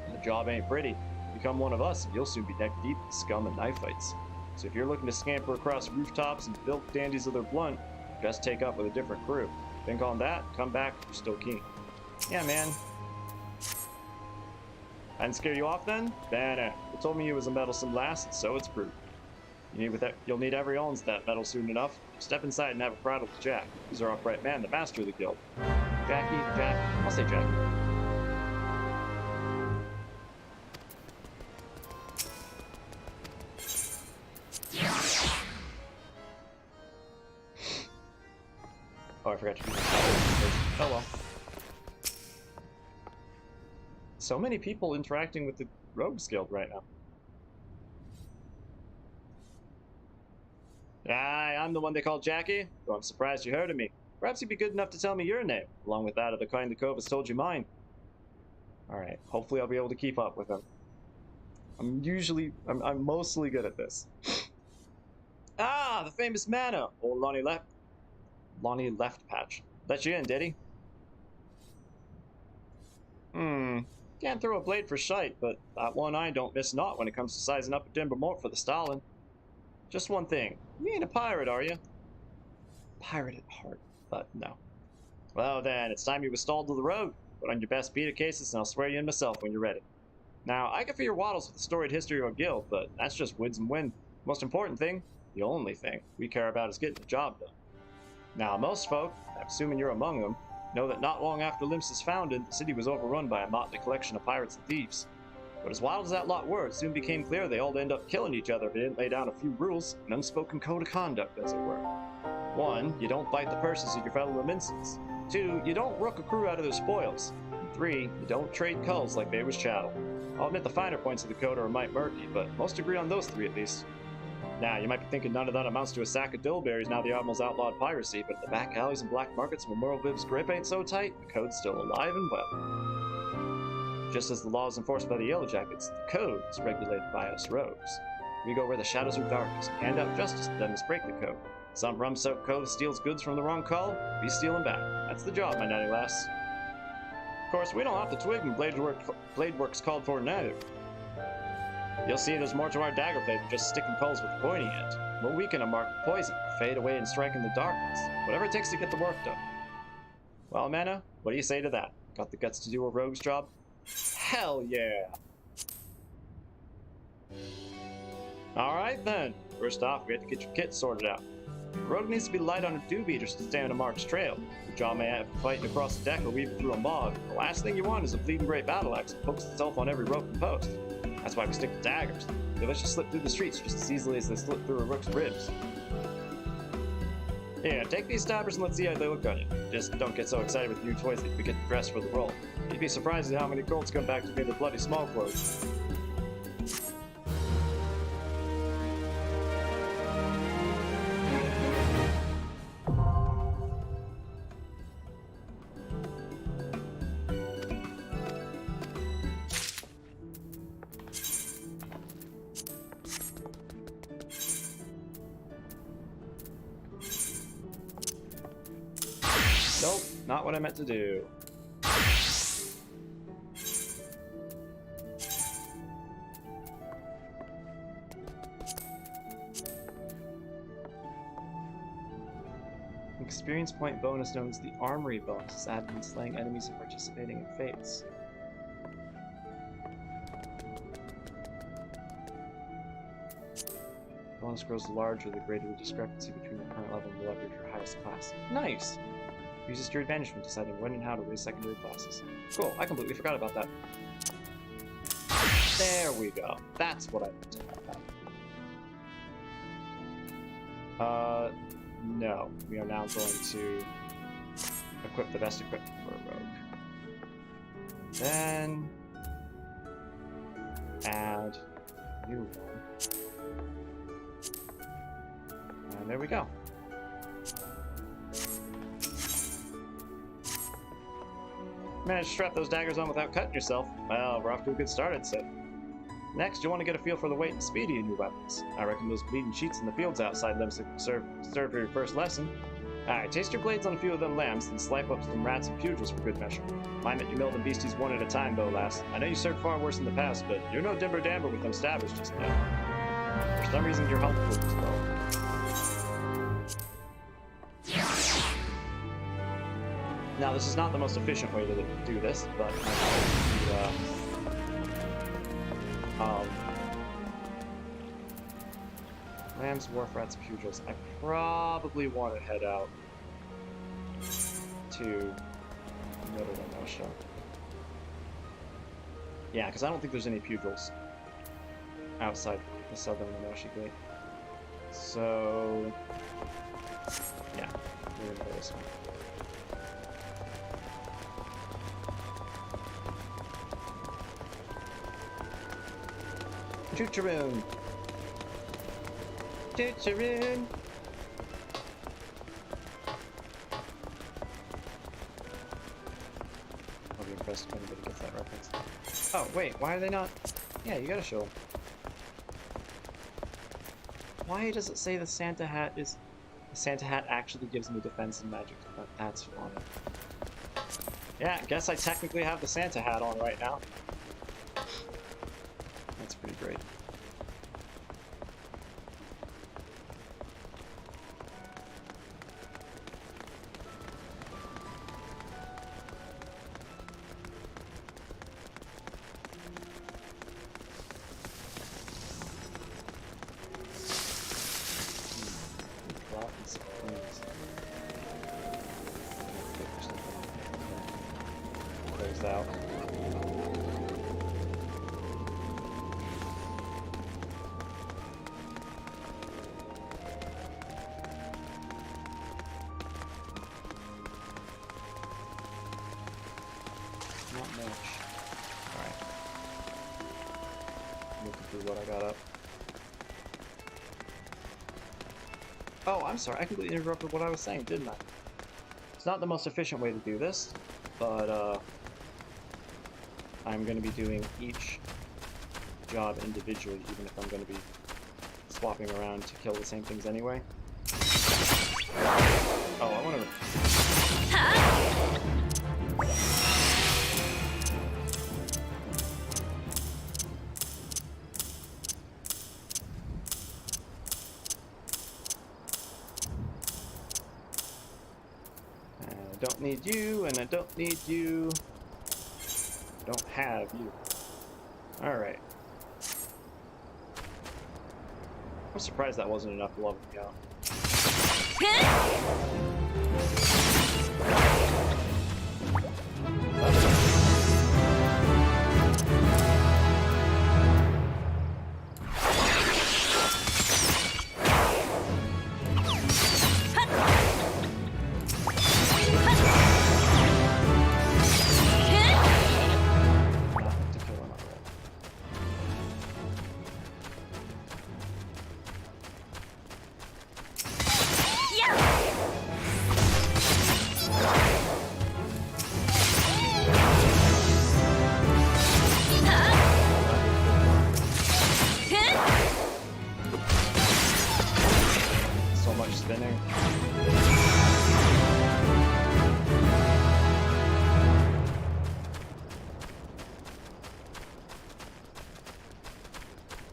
And the job ain't pretty. Become one of us and you'll soon be neck deep in scum and knife fights. So if you're looking to scamper across rooftops and bilk dandies of their blunt, best take up with a different crew. Think on that, come back if you're still keen. Yeah, man. I didn't scare you off then? Nah. You told me you was a meddlesome lass, and so it's proved. You'll need every ounce of that metal soon enough. Step inside and have a prattle with Jack. He's our upright man, the master of the guild. Jack. I'll say Jackie. Oh, I forgot to do that. Oh well. So many people interacting with the Rogues Guild right now. Aye, I'm the one they call Jackie, though I'm surprised you heard of me. Perhaps you'd be good enough to tell me your name, along with that of the kind the cove has told you mine. Alright, hopefully I'll be able to keep up with him. I'm mostly good at this. Ah, the famous M'aana! Old Lonnie Left Patch. Let you in, did he? Can't throw a blade for shite, but that one eye don't miss naught when it comes to sizing up a timber mort for the Stalin. Just one thing, you ain't a pirate, are you? Pirate at heart, but no. Well then, it's time you was stalled to the road. Put on your best beat cases and I'll swear you in myself when you're ready. Now, I can fill your waddles with the storied history of our guild, but that's just woods and wind. Most important thing, the only thing we care about is getting the job done. Now, most folk, I'm assuming you're among them, know that not long after Limsa's founded, the city was overrun by a motley collection of pirates and thieves. But as wild as that lot were, it soon became clear they all end up killing each other if they didn't lay down a few rules, an unspoken code of conduct, as it were. 1, you don't bite the purses of your fellow Laminsons. 2, you don't rook a crew out of their spoils. And 3, you don't trade culls like they was chattel. I'll admit the finer points of the code are a mite murky, but most agree on those 3 at least. Now, you might be thinking none of that amounts to a sack of dillberries now the Admiral's outlawed piracy, but the back alleys and black markets where Merle Viv's grip ain't so tight, the code's still alive and well. Just as the law is enforced by the Yellow Jackets, the code is regulated by us rogues. We go where the shadows are darkest, hand out justice to them as break the code. Some rum-soaked cove steals goods from the wrong cull, we steal them back. That's the job, my natty lass. Of course, we don't have to twig when blade work's called for neither. You'll see there's more to our dagger blade than just sticking culls with the pointy end. We'll weaken a mark with poison, fade away and strike in the darkness. Whatever it takes to get the work done. Well, M'aana, what do you say to that? Got the guts to do a rogue's job? Hell yeah! Alright then. First off, we have to get your kit sorted out. The rogue needs to be light on a dew beaters to stay on a marked trail. Your jaw may have to fighting across the deck or weaving through a bog. The last thing you want is a bleeding great battle axe that pokes itself on every rope and post. That's why we stick to daggers. They let you slip through the streets just as easily as they slip through a rook's ribs. Yeah, take these stabbers and let's see how they look on you. Just don't get so excited with new toys that you forget to dress for the role. You'd be surprised at how many colts come back to me in their bloody small clothes. Nope, not what I meant to do. Experience point bonus known as the Armory bonus is added when slaying enemies and participating in fates. Bonus grows larger the greater the discrepancy between the current level and the level of your highest class. Nice! Uses to your advantage when deciding when and how to raise secondary classes. Cool, I completely forgot about that. There we go. That's what I meant to talk about. No. We are now going to equip the best equipment for a rogue. Then add a new one. And there we go. Managed to strap those daggers on without cutting yourself. Well, we're off to a good start, I'd say. Next, you want to get a feel for the weight and speed of your new weapons. I reckon those bleeding sheets in the fields outside them serve for your first lesson. Alright, taste your blades on a few of them lambs, then slice up some rats and pugils for good measure. Mind that you mill them beasties one at a time, though, lass. I know you served far worse in the past, but you're no dimber damber with them stabbers just now. For some reason, your health looks low. Now, this is not the most efficient way to do this, but I thought lambs, wharf rats, pugils. I probably want to head out to Middle Russia. Yeah, because I don't think there's any pugils outside the southern Russia gate. So, yeah, we're gonna go this one. Choo-choo-roon! Choo-choo-roon! I'll be impressed if anybody gets that reference. Oh, wait, why are they not? Yeah, you gotta show them. Why does it say the Santa hat is... The Santa hat actually gives me defense and magic defense? That's funny. Yeah, I guess I technically have the Santa hat on right now. That's pretty great. Close out. Not much. Alright. Looking through what I got up. Oh, I'm sorry. I completely interrupted what I was saying, didn't I? It's not the most efficient way to do this, but I'm going to be doing each job individually, even if I'm going to be swapping around to kill the same things anyway. Oh, I want to... I don't need you, and I don't need you. don't have you. Alright. I'm surprised that wasn't enough to level me out.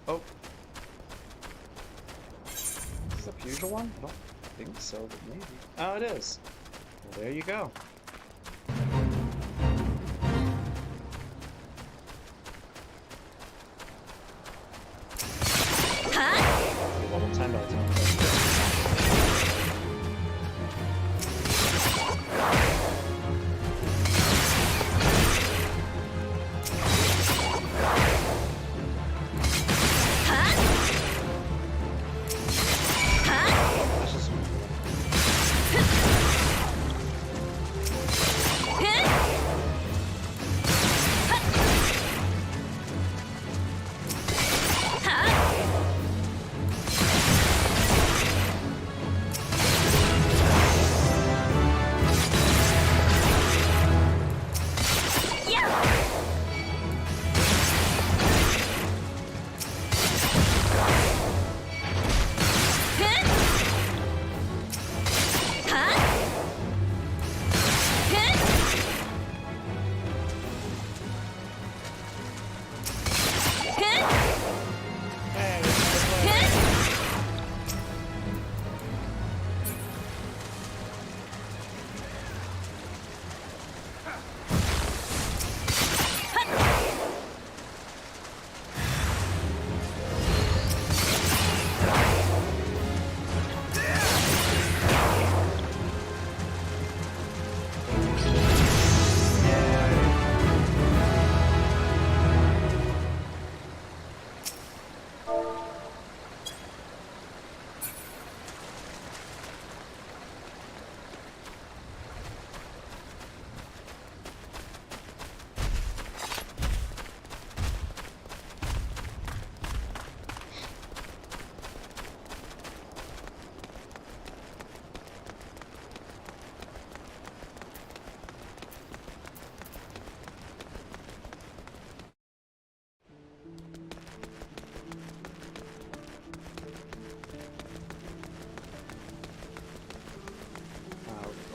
Oh. Is this a fusion one? I don't think so, but maybe. Oh, it is. Well, there you go. Huh? Level 10 by the time.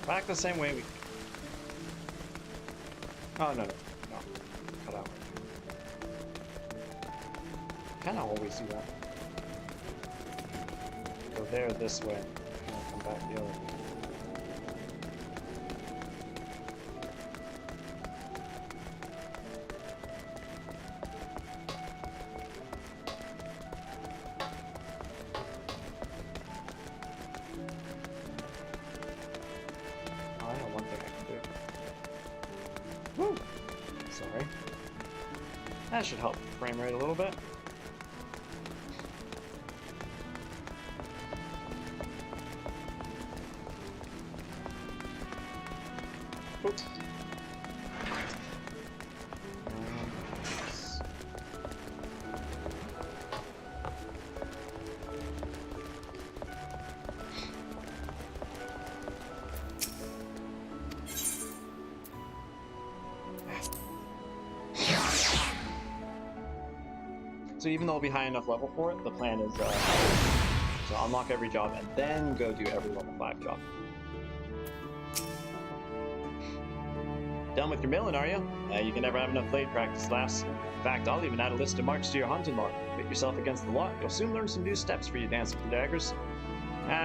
Back the same way we... Oh, no. Cut out. Kinda always do that. Go there this way, and I'll come back the other way. That should help frame rate a little bit. Oops. So even though it'll be high enough level for it, the plan is to unlock every job and then go do every level 5 job. Done with your milling, are you? You can never have enough blade practice, lass. In fact, I'll even add a list of marks to your hunting log. Pit yourself against the lot, you'll soon learn some new steps for you dancing with the daggers.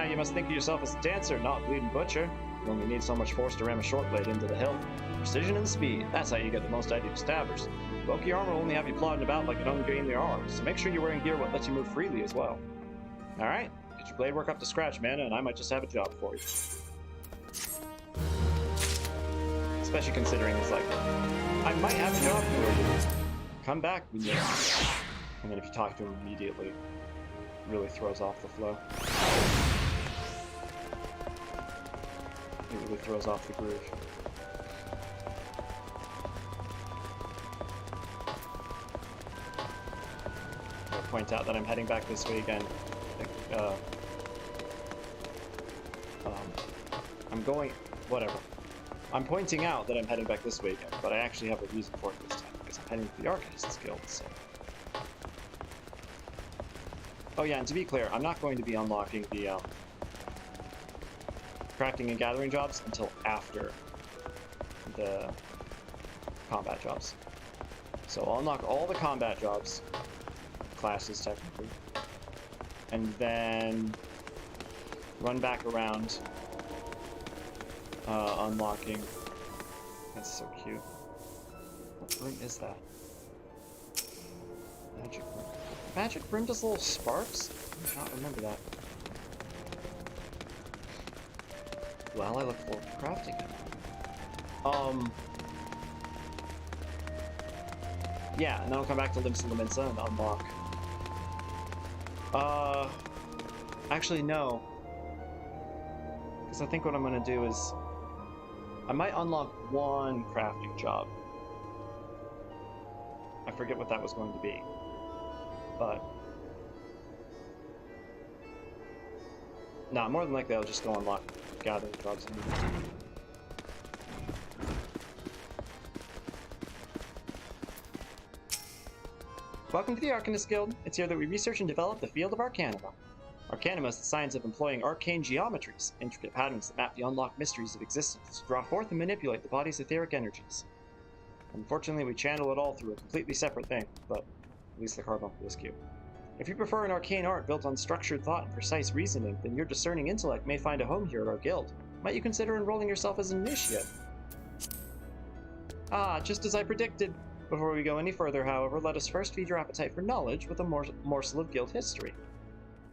You must think of yourself as a dancer, not a bleeding butcher. You only need so much force to ram a short blade into the hilt. Precision and speed, that's how you get the most out of your stabbers. Bulky armor will only have you plodding about like an ungainly arm, so make sure you're wearing gear what lets you move freely as well. Alright, get your blade work up to scratch, M'aana, and I might just have a job for you. Especially considering it's like, I might have a job for you. Come back when you... And then if you talk to him immediately, it really throws off the flow. It really throws off the groove. I'll point out that I'm heading back this weekend. I'm going... whatever. I'm pointing out that I'm heading back this weekend, but I actually have a reason for it this time, because I'm heading to the Arcanist's Guild, so... Oh yeah, and to be clear, I'm not going to be unlocking the, crafting and gathering jobs until after the combat jobs. So I'll unlock all the combat jobs, classes technically, and then run back around unlocking... That's so cute. What room is that? Magic room. Magic room does little sparks? I do not remember that. Well, I look forward to crafting it. Yeah, and then I'll come back to Limsa Lominsa and unlock. Actually, no. Because I think what I'm gonna do is... I might unlock one crafting job. I forget what that was going to be. But... Nah, more than likely I'll just go unlock gathering jobs. Welcome to the Arcanist Guild. It's here that we research and develop the field of Arcanima. Arcanima is the science of employing arcane geometries, intricate patterns that map the unlocked mysteries of existence to draw forth and manipulate the body's etheric energies. Unfortunately, we channel it all through a completely separate thing, but at least the carbuncle is cute. If you prefer an arcane art built on structured thought and precise reasoning, then your discerning intellect may find a home here at our guild. Might you consider enrolling yourself as an initiate? Ah, just as I predicted. Before we go any further, however, let us first feed your appetite for knowledge with a morsel of guild history.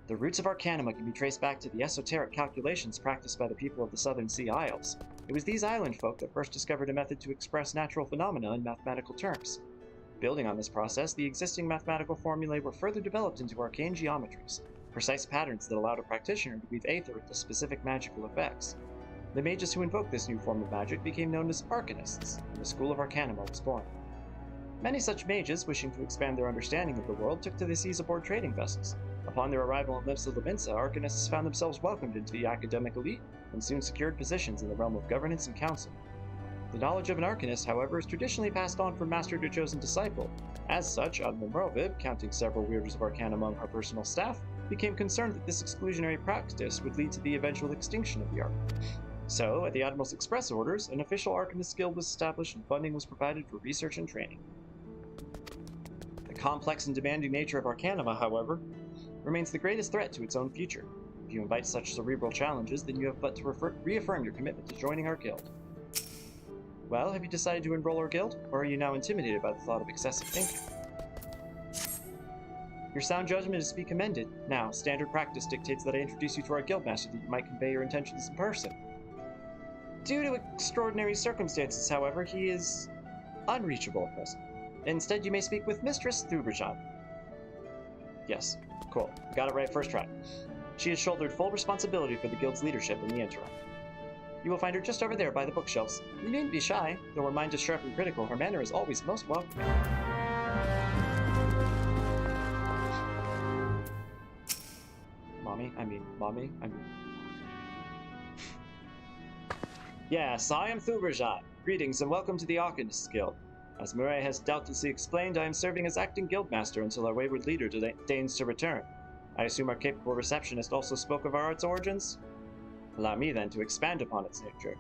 The roots of Arcanima can be traced back to the esoteric calculations practiced by the people of the Southern Sea Isles. It was these island folk that first discovered a method to express natural phenomena in mathematical terms. Building on this process, the existing mathematical formulae were further developed into arcane geometries, precise patterns that allowed a practitioner to weave aether into specific magical effects. The mages who invoked this new form of magic became known as Arcanists, and the School of Arcanima was born. Many such mages, wishing to expand their understanding of the world, took to the seas aboard trading vessels. Upon their arrival in Limsa Lominsa, Arcanists found themselves welcomed into the academic elite, and soon secured positions in the realm of governance and council. The knowledge of an Arcanist, however, is traditionally passed on from master to chosen disciple. As such, Admiral Merlvib, counting several wielders of Arcana among her personal staff, became concerned that this exclusionary practice would lead to the eventual extinction of the art. So, at the Admiral's express orders, an official Arcanist guild was established and funding was provided for research and training. The complex and demanding nature of Arcanima, however, remains the greatest threat to its own future. If you invite such cerebral challenges, then you have but to reaffirm your commitment to joining our guild. Well, have you decided to enroll our guild, or are you now intimidated by the thought of excessive thinking? Your sound judgment is to be commended. Now, standard practice dictates that I introduce you to our guildmaster that you might convey your intentions in person. Due to extraordinary circumstances, however, he is unreachable at present. Instead, you may speak with Mistress Thuberjan. Yes, cool. Got it right first try. She has shouldered full responsibility for the guild's leadership in the interim. You will find her just over there by the bookshelves. You needn't be shy. Though her mind is sharp and critical, her manner is always most welcoming. Mommy? Yes, I am Thuberjan. Greetings and welcome to the Arcanist's Guild. As Murray has doubtlessly explained, I am serving as acting guildmaster until our wayward leader deigns to return. I assume our capable receptionist also spoke of our art's origins? Allow me, then, to expand upon its nature.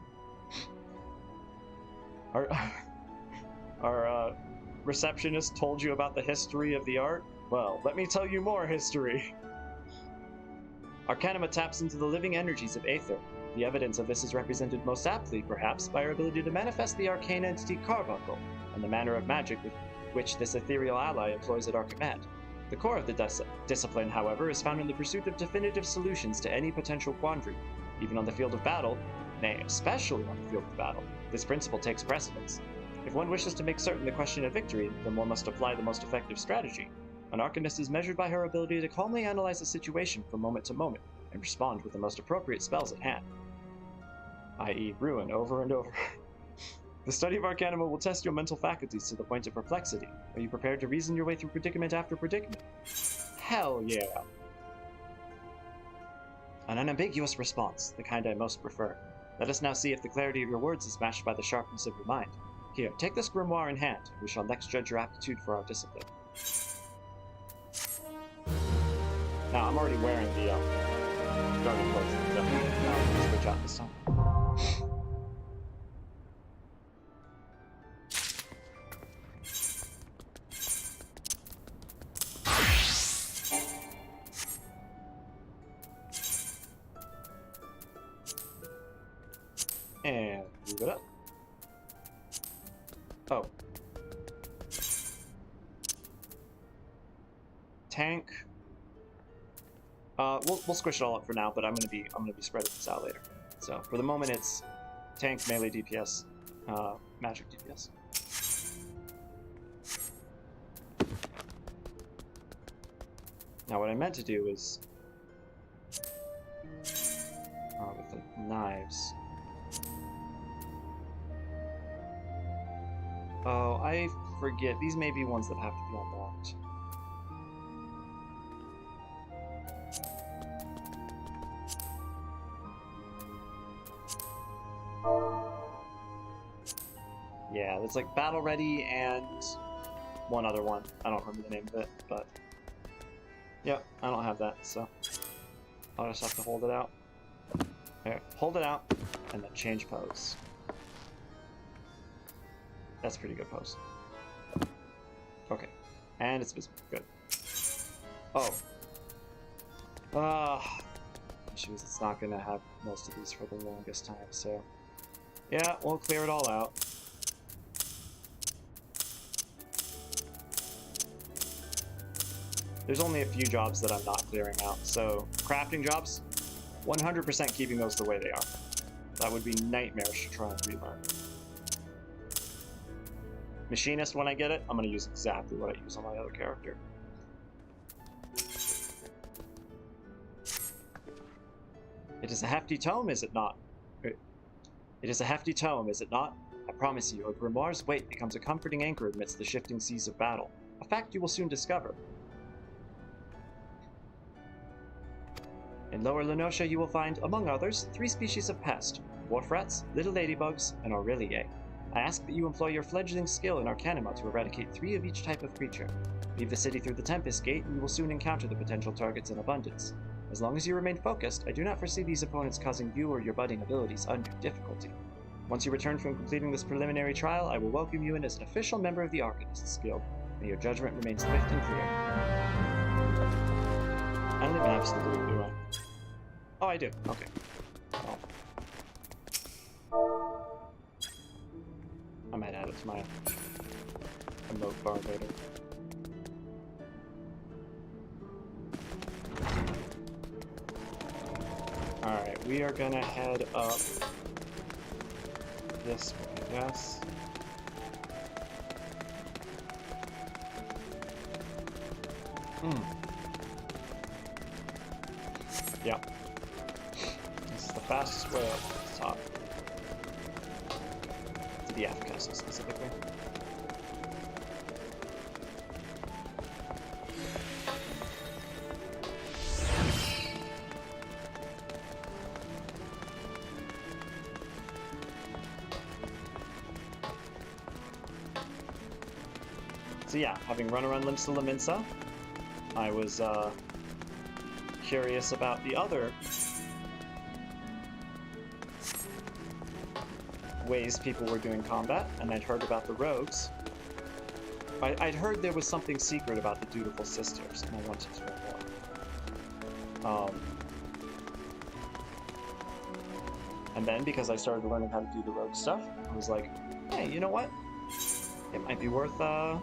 Our receptionist told you about the history of the art? Well, let me tell you more history. Arcanima taps into the living energies of aether. The evidence of this is represented most aptly, perhaps, by her ability to manifest the arcane entity Carbuncle, and the manner of magic with which this ethereal ally employs at our command. The core of the discipline, however, is found in the pursuit of definitive solutions to any potential quandary. Even on the field of battle, nay, especially on the field of battle, this principle takes precedence. If one wishes to make certain the question of victory, then one must apply the most effective strategy. An arcanist is measured by her ability to calmly analyze a situation from moment to moment, and respond with the most appropriate spells at hand, i.e. ruin over and over. The study of Arcanima will test your mental faculties to the point of perplexity. Are you prepared to reason your way through predicament after predicament? Hell yeah. An unambiguous response, the kind I most prefer. Let us now see if the clarity of your words is matched by the sharpness of your mind. Here, take this grimoire in hand. We shall next judge your aptitude for our discipline. Now, I'm already wearing the garden clothes, so I'll switch out this time. And move it up. Oh. Tank. We'll squish it all up for now, but I'm gonna be spreading this out later. So for the moment, it's tank, melee DPS, magic DPS. Now what I meant to do is with the knives. Oh, I forget. These may be ones that have to be unlocked. Yeah, it's like Battle Ready and one other one. I don't remember the name of it, but yep, I don't have that, so I'll just have to hold it out. There, hold it out, and then change pose. That's a pretty good pose. Okay, and it's visible. Good. Oh. Issues. It's not gonna have most of these for the longest time, so yeah, we'll clear it all out. There's only a few jobs that I'm not clearing out, so crafting jobs, 100% keeping those the way they are. That would be nightmarish to try and relearn. Machinist, when I get it, I'm going to use exactly what I use on my other character. It is a hefty tome, is it not? It is a hefty tome, is it not? I promise you, a grimoire's weight becomes a comforting anchor amidst the shifting seas of battle. A fact you will soon discover. In Lower Lenosha you will find, among others, 3 species of pest: wharf rats, little ladybugs, and Aureliae. I ask that you employ your fledgling skill in Arcanima to eradicate 3 of each type of creature. Leave the city through the Tempest Gate, and you will soon encounter the potential targets in abundance. As long as you remain focused, I do not foresee these opponents causing you or your budding abilities undue difficulty. Once you return from completing this preliminary trial, I will welcome you in as an official member of the Arcanists Guild. May your judgment remain swift and clear. I don't even have Salute, do I? Oh, I do. Okay. Oh. I might add it to my emote bar later. Alright, we are gonna head up this way, yes. Yeah. This is the fastest way up to the top. To the F castle specifically. So yeah, having run around Limsa Laminsa, I was curious about the other ways people were doing combat, and I'd heard about the rogues. I'd heard there was something secret about the Dutiful Sisters, and I wanted to know more. And then, because I started learning how to do the rogue stuff, I was like, hey, you know what? It might be worth, nope,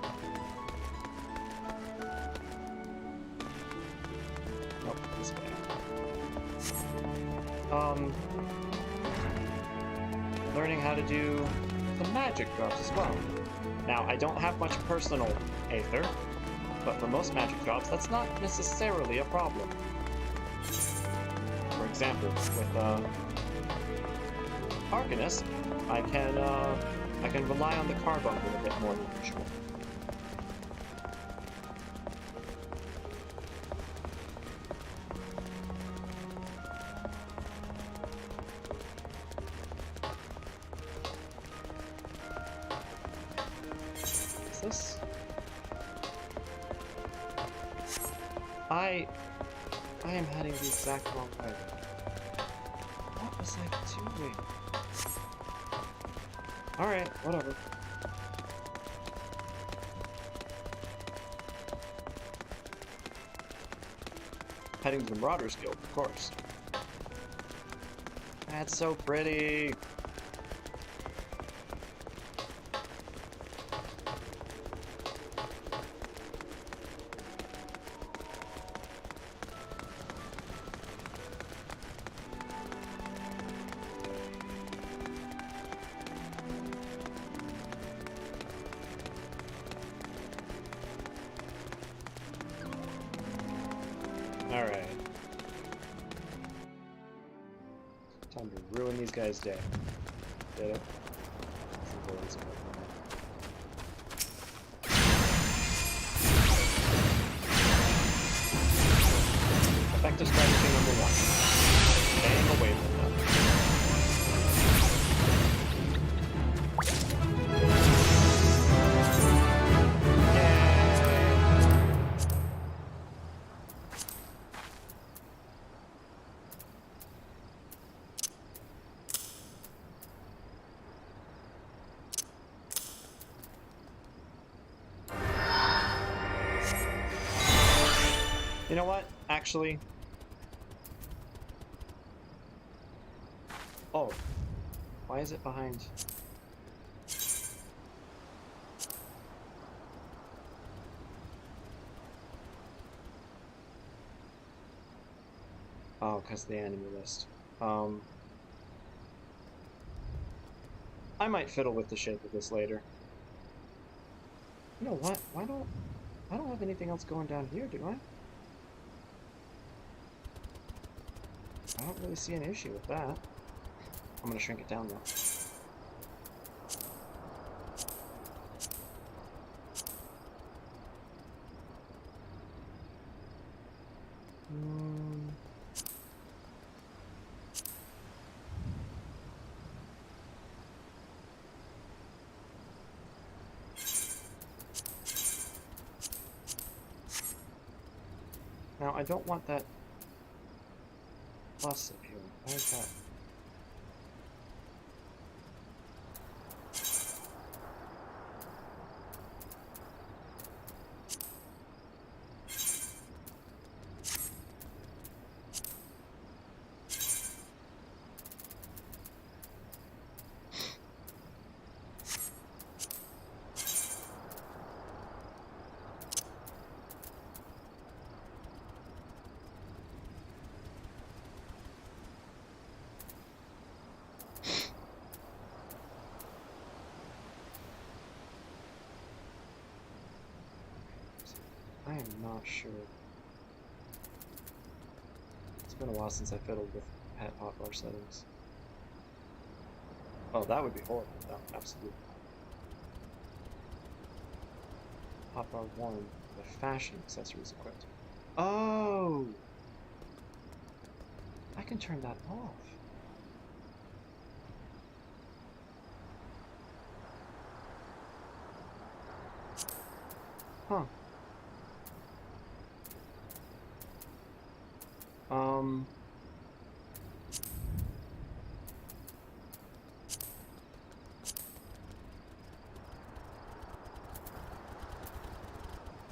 this way. Learning how to do some magic drops as well. Now, I don't have much personal aether, but for most magic drops, that's not necessarily a problem. For example, with Arcanist, I can rely on the carbuncle a bit more than usual. Is this? I am heading the exact wrong way. What was I doing? Alright, whatever. Heading to the Marauders Guild, of course. That's so pretty! Alright. Time to ruin these guys' day. Get it? Effective strategy number 1. Staying away from them. You know what? Actually... Oh. Why is it behind... Oh, because the enemy list. I might fiddle with the shape of this later. You know what? I don't have anything else going down here, do I? I don't really see an issue with that. I'm gonna shrink it down though. Now, I don't want that plus up here. Why is that? I am not sure. It's been a while since I fiddled with pet hotbar settings. Oh, that would be horrible. No, absolutely. Hotbar 1, the fashion accessories equipped. Oh! I can turn that off. Huh.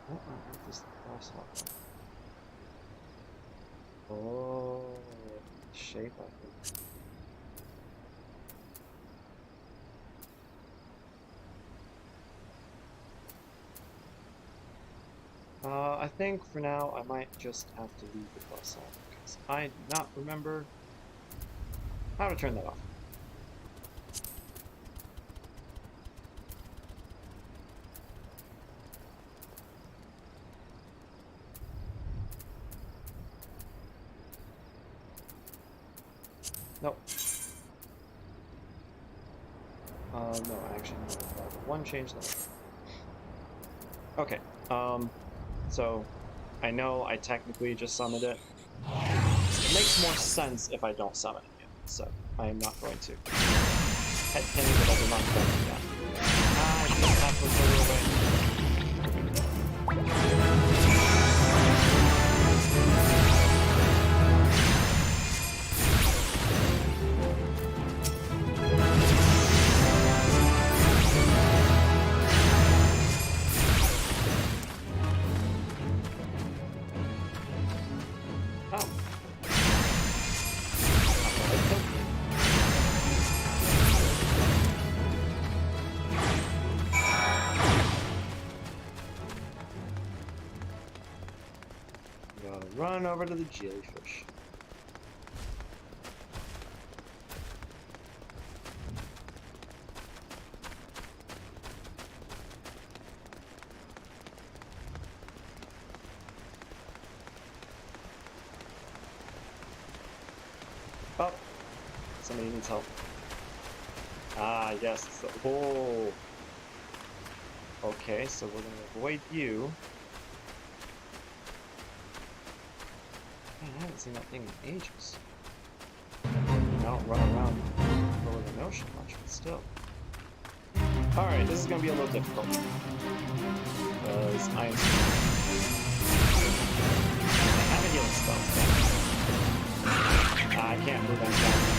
What on earth is the cross hotbar? Oh, shape, I think. I think for now I might just have to leave the bus on because I do not remember how to turn that off. Nope. No, actually, no. One change that. Okay. So I know I technically just summoned it. It makes more sense if I don't summon it yet, so I am not going to. Head penny, but I do not go do that. Ah, I just have to throw away. Run over to the jellyfish. Oh, somebody needs help. Ah, yes. Oh. Okay, so we're gonna avoid you. Man, I haven't seen that thing in ages. I don't run around over the ocean much, but still. Alright, this is gonna be a little difficult. Because I have a healing spell. I can't move any faster.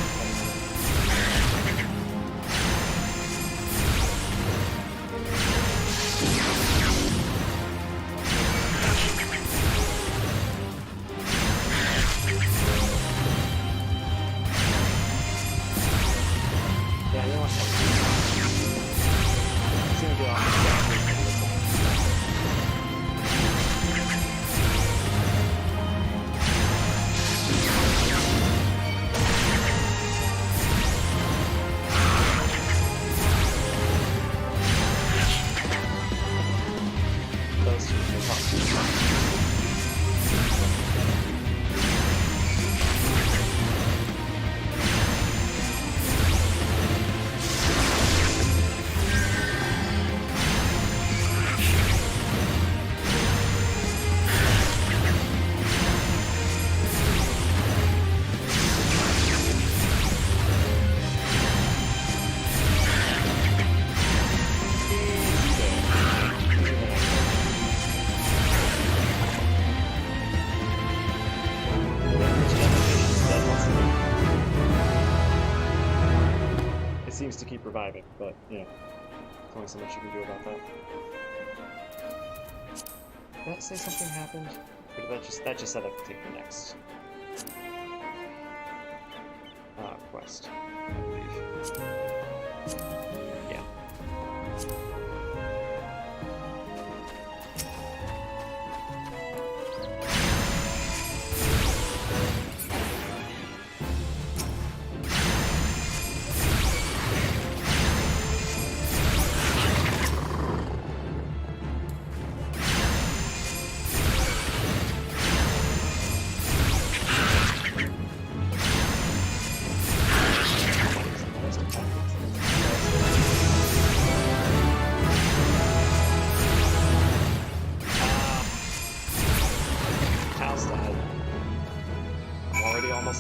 Seems to keep reviving, but yeah, there's only so much you can do about that. Did that say something happened? Or did that just said I could take the next quest, I believe. Yeah.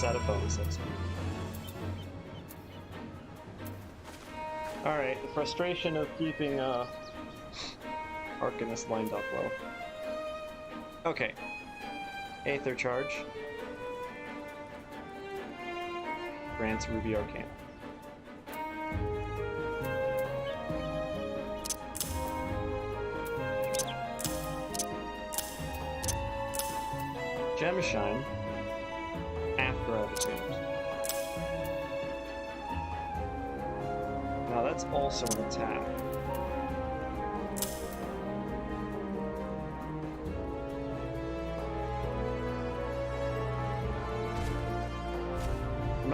Out of bonuses. Alright, the frustration of keeping Arcanist lined up well. Okay. Aether Charge. Grants Ruby Arcana. Gem Shine. Now that's also an attack.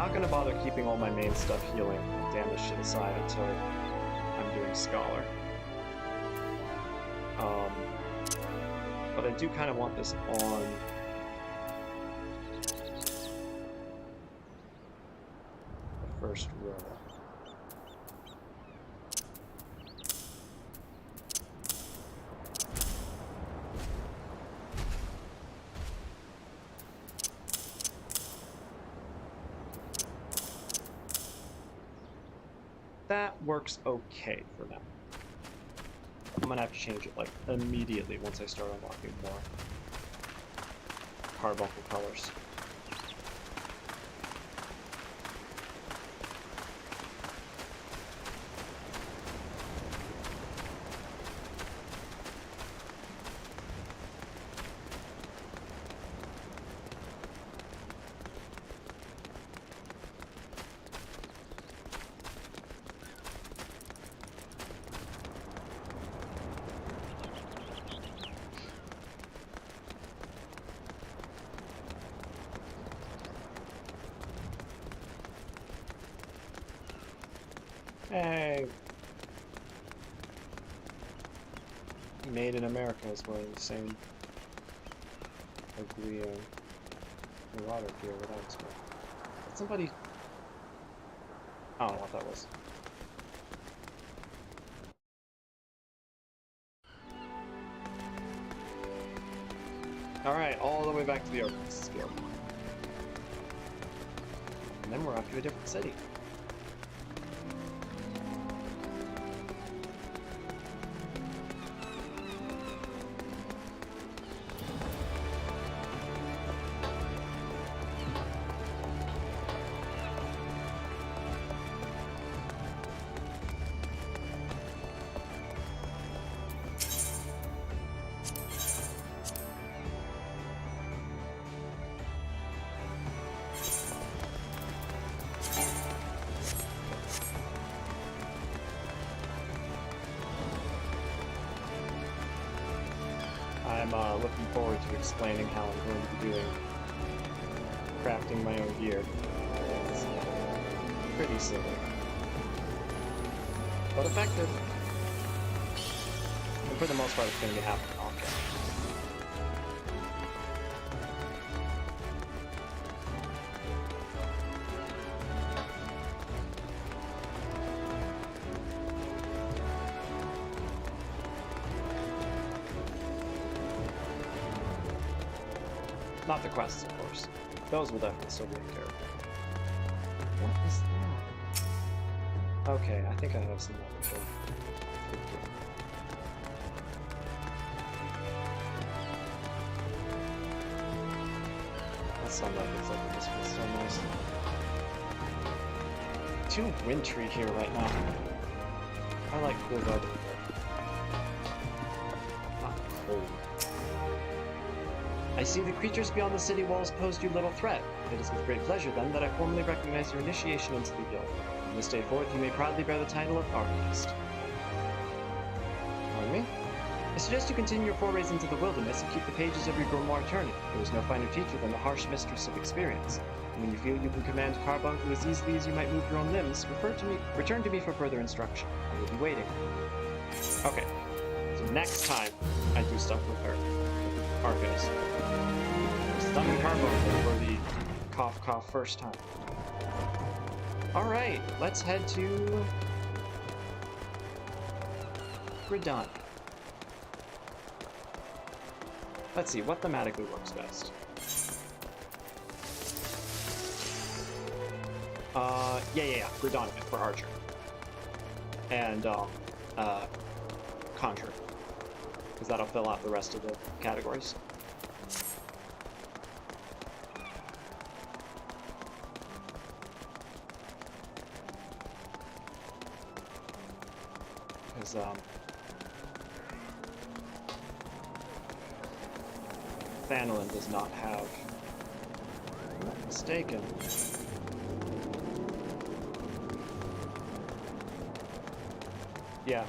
not gonna bother keeping all my main stuff healing. Damn this shit aside until I'm doing Scholar. But I do kind of want this on the first row. That works okay for now. I'm gonna have to change it like immediately once I start unlocking more carbuncle colors. Hey! Made in America is wearing the same ugly Marauder gear that I was wearing. Did somebody... I don't know what that was. Alright, all the way back to the Arcus Guild. And then we're off to a different city. I'm looking forward to explaining how I'm going to be doing crafting my own gear. It's pretty silly, but effective. And for the most part, it's going to be happening off camera. Not the quests, of course. Those will definitely still be in character. What is that? Okay, I think I have some other That sunlight looks like this feels so nice. Too wintry here right now. I like cool weather. Not cold. I see the creatures beyond the city walls posed you little threat. It is with great pleasure, then, that I formally recognize your initiation into the guild. From this day forth, you may proudly bear the title of Arcanist. Pardon me? I suggest you continue your forays into the wilderness and keep the pages of your grimoire turning. There is no finer teacher than the harsh mistress of experience. And when you feel you can command carbuncle as easily as you might move your own limbs, return to me for further instruction. I will be waiting. Okay, so next time I do stuff with her, Arcanist. Stunning carbuncle for the cough first time. Alright, let's head to Gridani. Let's see, what thematically works best? Yeah, Gridani for Archer. And, Conjure. Because that'll fill out the rest of the categories. Because, Thanolin does not have, if I'm not mistaken, yeah,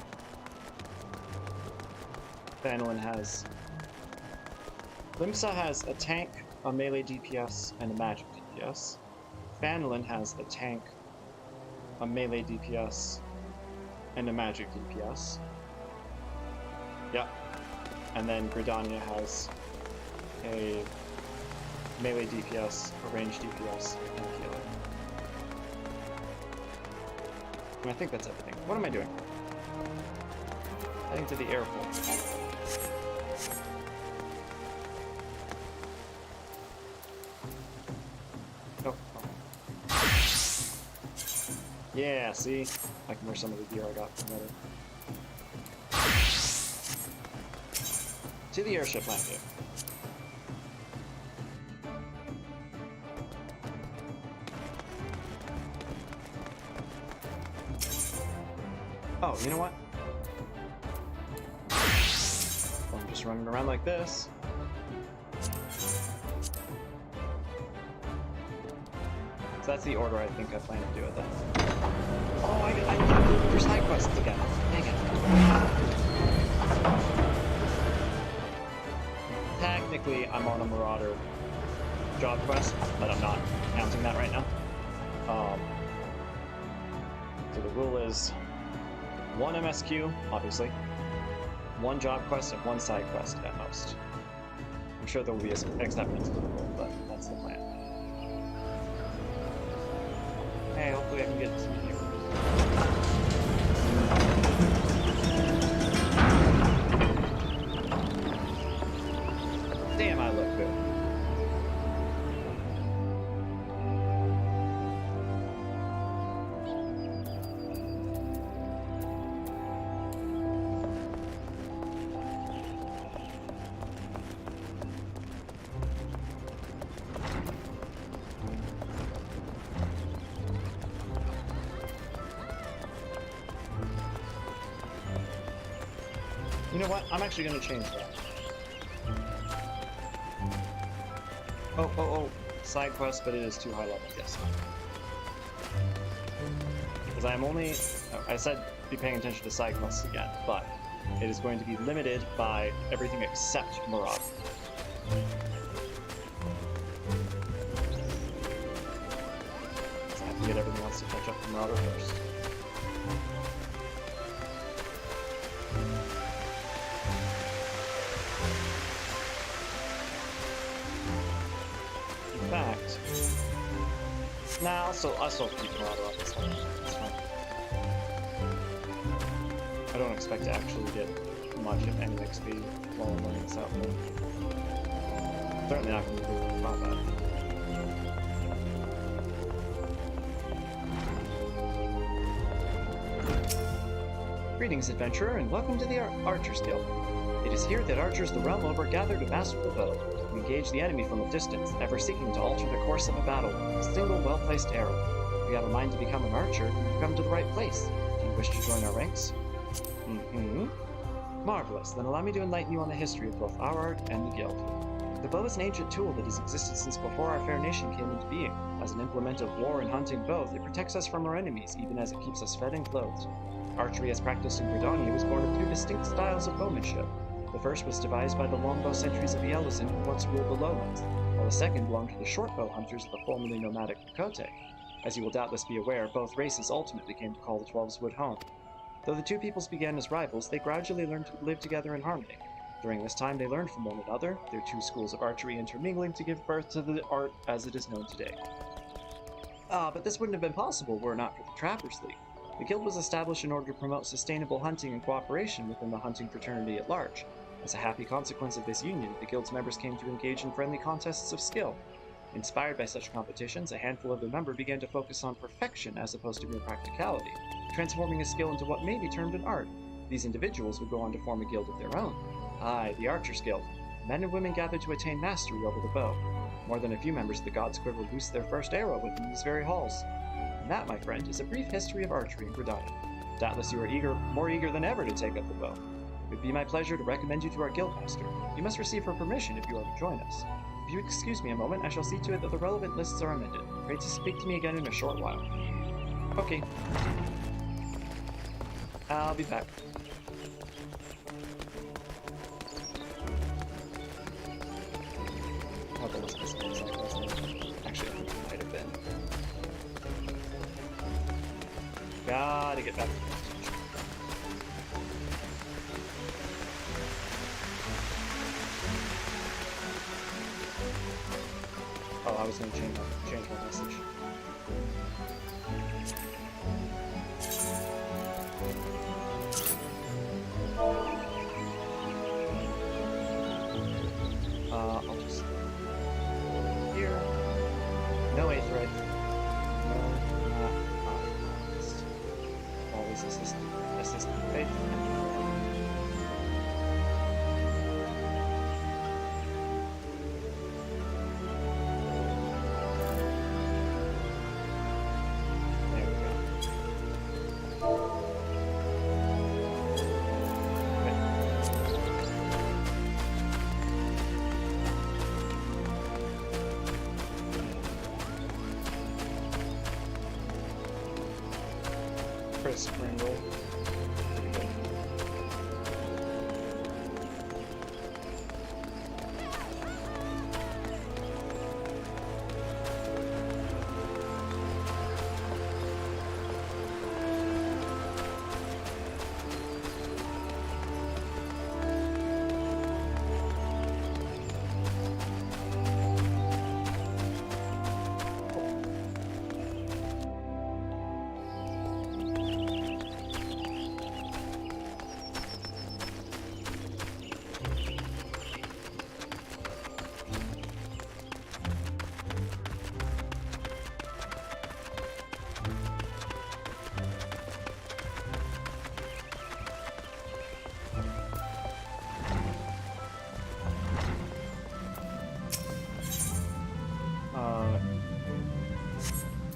Thanolin has, Limsa has a tank, a melee DPS, and a magic DPS. M'aana Nunh has a tank, a melee DPS, and a magic DPS. Yep. And then Gridania has a melee DPS, a range DPS, and a healer. And I think that's everything. What am I doing? Heading to the airport. Oh. Yeah, see? I can wear some of the gear I got from Reddit. To the airship landing. Oh, you know what? Well, I'm just running around like this. So that's the order I think I plan to do it then. Oh, I can't do your side quests again. Dang it. Technically, I'm on a Marauder job quest, but I'm not counting that right now. So the rule is 1 MSQ, obviously, 1 job quest, and 1 side quest at most. I'm sure there will be exceptions to the rule, but that's the plan. Hey, hopefully I can get some heroes. Damn, I look good. You know what? I'm actually going to change that. Oh. Side quest, but it is too high level, yes. Because I am only... I said be paying attention to side quests again, but it is going to be limited by everything except Marauder. So I have to get everything else to catch up to Marauder first. Nah, I'll still keep Marauder up this time. That's fine. I don't expect to actually get much, if any, XP while I'm learning this out, but certainly not going to be good in combat. Greetings, adventurer, and welcome to the Archers Guild. It is here that archers the realm over gather to master the bow. We engage the enemy from a distance, ever seeking to alter the course of a battle with a single well-placed arrow. If you have a mind to become an archer, you've come to the right place. Do you wish to join our ranks? Marvelous. Then allow me to enlighten you on the history of both our art and the guild. The bow is an ancient tool that has existed since before our fair nation came into being. As an implement of war and hunting both, it protects us from our enemies, even as it keeps us fed and clothed. Archery as practiced in Gridania was born of 2 distinct styles of bowmanship. The first was devised by the longbow sentries of Yellowson, who once ruled the lowlands, while the second belonged to the shortbow hunters of the formerly nomadic Lakota. As you will doubtless be aware, both races ultimately came to call the Twelves Wood home. Though the 2 peoples began as rivals, they gradually learned to live together in harmony. During this time, they learned from one another, their 2 schools of archery intermingling to give birth to the art as it is known today. But this wouldn't have been possible were it not for the Trappers League. The guild was established in order to promote sustainable hunting and cooperation within the hunting fraternity at large. As a happy consequence of this union, the guild's members came to engage in friendly contests of skill. Inspired by such competitions, a handful of the members began to focus on perfection as opposed to mere practicality, transforming a skill into what may be termed an art. These individuals would go on to form a guild of their own. Aye, the Archers Guild. Men and women gathered to attain mastery over the bow. More than a few members of the God's Quiver loosed their first arrow within these very halls. And that, my friend, is a brief history of archery in Gridania. Doubtless you are more eager than ever to take up the bow. It would be my pleasure to recommend you to our guildmaster. You must receive her permission if you are to join us. If you excuse me a moment, I shall see to it that the relevant lists are amended. Pray to speak to me again in a short while. Okay. I'll be back. Actually, I think it might have been. get back to the station. Oh, I was gonna change my message. I'll just here. No aetherite. No, always assist faith. Springle. Pretty good.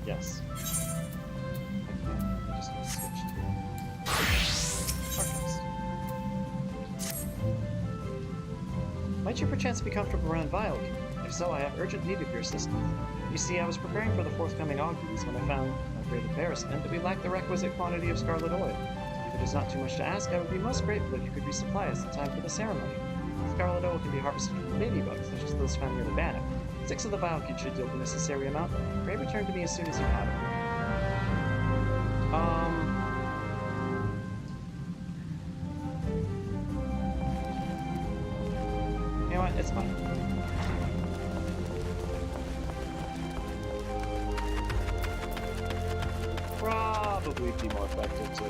Yes. I just need to switch to Archers. Might you perchance be comfortable around Vile? If so, I have urgent need of your assistance. You see, I was preparing for the forthcoming auguries when I found, my great embarrassment, that we lack the requisite quantity of scarlet oil. If it is not too much to ask, I would be most grateful if you could resupply us in time for the ceremony. Scarlet oil can be harvested from ladybugs, such as those found near the bannock. 6 of the Biokin should yield the necessary amount. Pray return to me as soon as you have it. You know what? It's fine. Probably be more effective to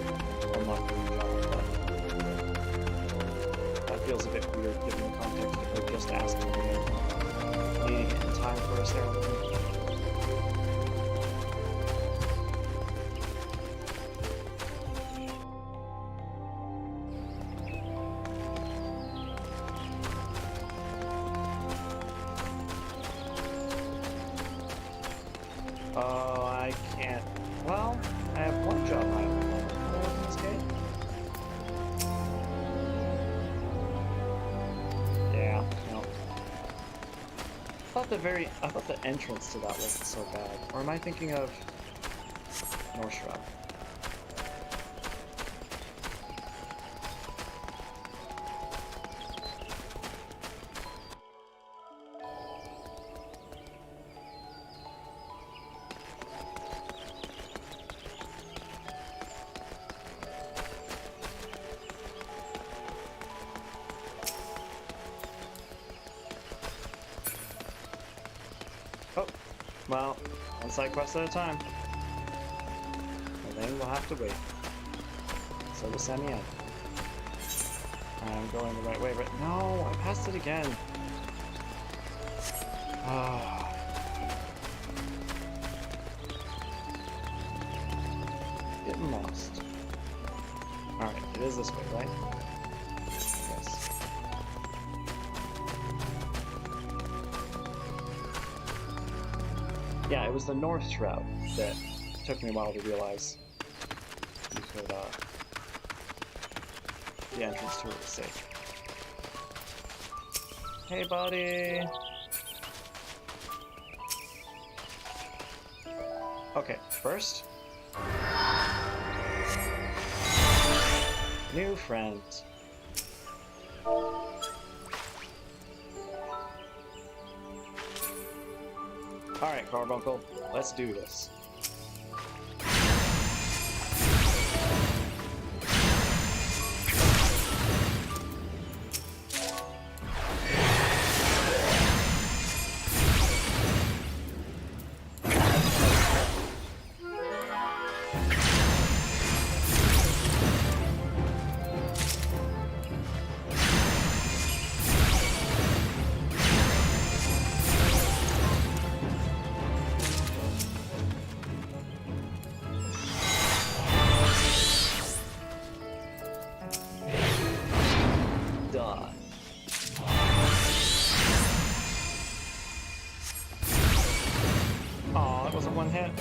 unlock the job, but that feels a bit weird given the context of her just asking me and needing it in time for a ceremony. Oh, I can't. Well, I have one job I have in this game. Yeah, no. I thought the entrance to that wasn't so bad. Or am I thinking of North Shroud? Oh, well, one side quest at a time. And then we'll have to wait. So the semi-end. I'm going the right way, but no, I passed it again. Ah. Getting lost. Alright, it is this way, right? Yes. Yeah, it was the North Shroud that took me a while to realize you could, the entrance to it was safe. Hey, buddy! Okay, first... new friend. Alright, Carbuncle, let's do this. can't.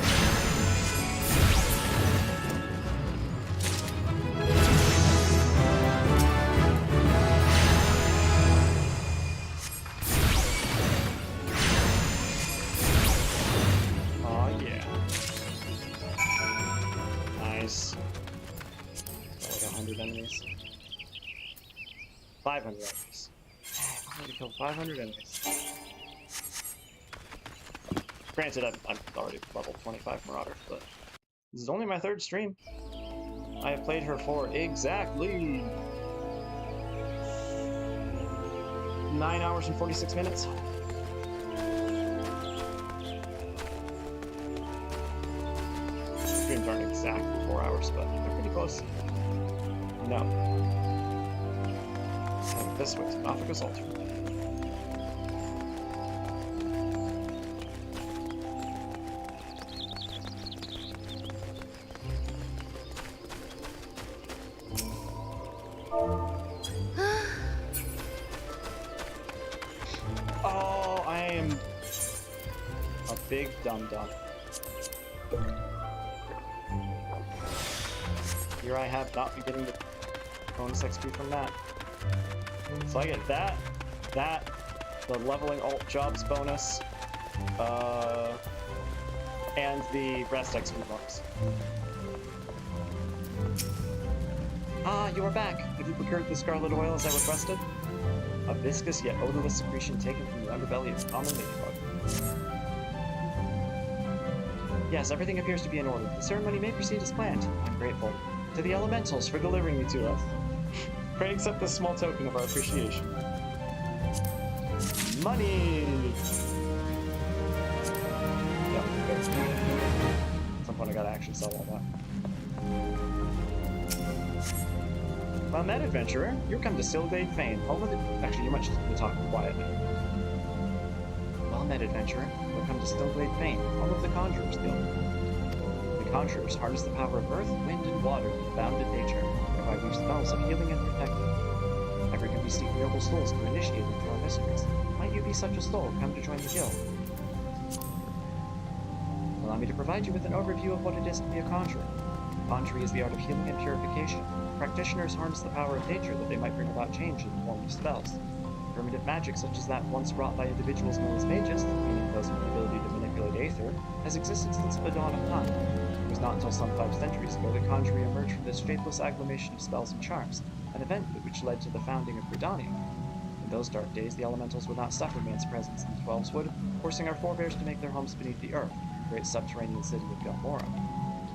Oh yeah. Nice. Like 100 enemies. 500 enemies. I need to kill 500 enemies. Granted, I'm already level 25 Marauder, but this is only my 3rd stream. I have played her for exactly 9 hours and 46 minutes. Streams aren't exactly 4 hours, but they're pretty close. No. And this way to Nothica's Altar. Oh, I am a big dum-dum. Here I have not been getting the bonus XP from that. So I get that, the leveling alt jobs bonus, and the rest XP bonus. Ah, you are back! Have you procured the scarlet oil as I requested? A viscous yet odorless secretion taken from the underbelly of a common ladybug. Yes, everything appears to be in order. The ceremony may proceed as planned. I'm grateful to the elementals for delivering me to us. Pray accept this small token of our appreciation. Money! Yeah, okay. At some point I gotta actually sell all that. Well met, adventurer. You're come to Silglade Fane, home of the... Actually, you might just be talking quietly. Well met, adventurer. You're come to Silglade Fane, home of the Conjurers Guild. The Conjurers harness the power of earth, wind, and water with bounded nature, provide you spells of healing and protecting. Ever can we seek noble souls to initiate into our mysteries? Might you be such a soul, come to join the guild? Allow me to provide you with an overview of what it is to be a conjurer. Conjuring is the art of healing and purification. Practitioners harness the power of nature that they might bring about change in the form of spells. Primitive magic such as that once wrought by individuals known as mages, meaning those with the ability to manipulate aether, has existed since the dawn of time. It was not until some 5 centuries ago that conjuring emerged from this faithless agglomeration of spells and charms, an event which led to the founding of Gridania. In those dark days, the elementals would not suffer man's presence in the Twelveswood, forcing our forebears to make their homes beneath the earth, the great subterranean city of Galmora.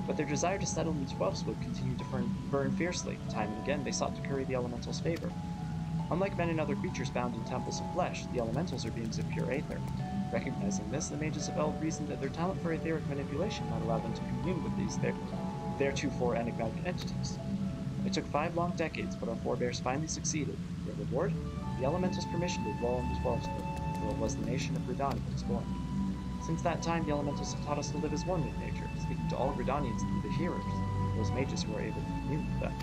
But their desire to settle in the Twelveswood continued to burn fiercely. Time and again, they sought to curry the elementals' favor. Unlike men and other creatures bound in temples of flesh, the elementals are beings of pure aether. Recognizing this, the mages of Eld reasoned that their talent for etheric manipulation might allow them to commune with these theretofore enigmatic entities. It took 5 long decades, but our forebears finally succeeded. Their reward? The elementals' permission to dwell in the Twelveswood, for it was the nation of Gridania that was born. Since that time, the elementals have taught us to live as one with nature, speaking to all Gridanians through the hearers, those mages who are able to commune with them.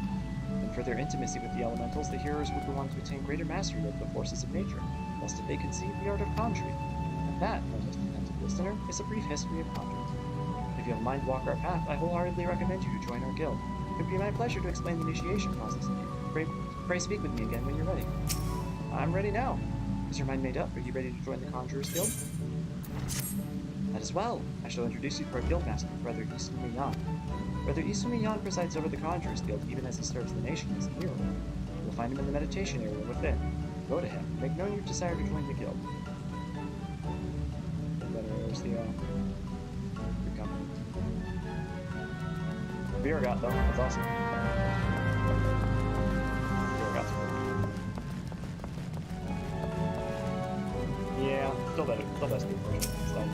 And for their intimacy with the elementals, the hearers would go on to attain greater mastery over the forces of nature, thus did they conceive the art of conjuring. And that, my most attentive listener, is a brief history of conjuring. If you have a mind to walk our path, I wholeheartedly recommend you to join our guild. It would be my pleasure to explain the initiation process to you. Pray speak with me again when you're ready. I'm ready now. Is your mind made up? Are you ready to join the Conjurers Guild? That is well. I shall introduce you to our guildmaster, Brother M'aana. Brother M'aana presides over the Conjurers Guild even as he serves the nation as a hero. You will find him in the meditation area within. Go to him. Make known your desire to join the guild. And then there's the company. Beer got though. That's awesome. Beer got some. Yeah, still better. Still best good version of stuff.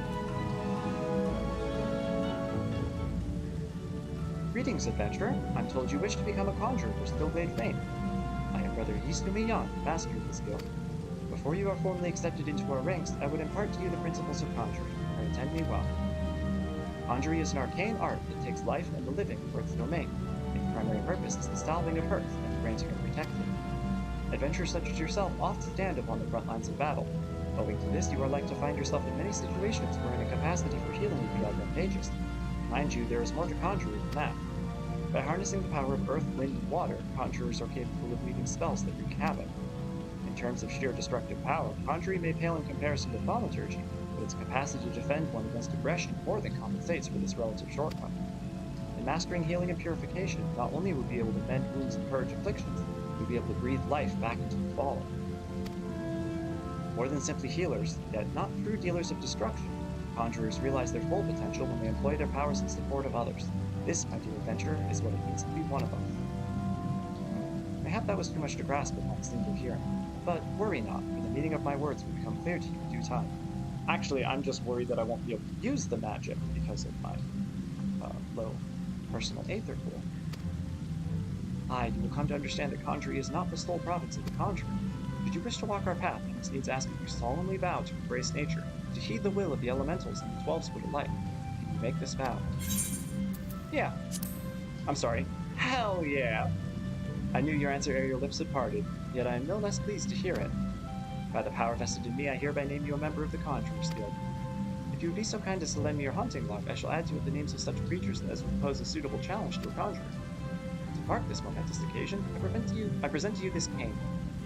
Greetings, adventurer. I'm told you wish to become a conjurer for Silglade Fane. I am Brother M'aana, master of this guild. Before you are formally accepted into our ranks, I would impart to you the principles of conjuring. Attend me well. Conjuring is an arcane art that takes life and the living for its domain. Its primary purpose is the salving of hearths and granting of protection. Adventurers such as yourself often stand upon the front lines of battle. Owing to this, you are like to find yourself in many situations wherein a capacity for healing would be advantageous. Mind you, there is more to conjurer than that. By harnessing the power of earth, wind, and water, conjurers are capable of weaving spells that wreak havoc. In terms of sheer destructive power, conjuring may pale in comparison to thaumaturgy, but its capacity to defend one against aggression more than compensates for this relative shortcut. In mastering healing and purification, not only will we be able to mend wounds and purge afflictions, we'll be able to breathe life back into the fallen. More than simply healers, yet not true dealers of destruction, conjurers realize their full potential when they employ their powers in support of others. This, my dear adventurer, is what it means to be one of us. Mayhap that was too much to grasp upon a single hearing, but worry not, for the meaning of my words will become clear to you in due time. Actually, I'm just worried that I won't be able to use the magic because of my low personal aether pool. You will come to understand that conjuring is not the sole province of the conjurer. Should you wish to walk our path, I must needs ask that you solemnly vow to embrace nature, to heed the will of the elementals and the 12 split alike. Can you make this vow? Yeah. I'm sorry. Hell yeah! I knew your answer ere your lips had parted, yet I am no less pleased to hear it. By the power vested in me, I hereby name you a member of the Conjurers Guild. If you would be so kind as to lend me your hunting log, I shall add to it the names of such creatures as would pose a suitable challenge to a conjurer. To mark this momentous occasion, I present to you this cane.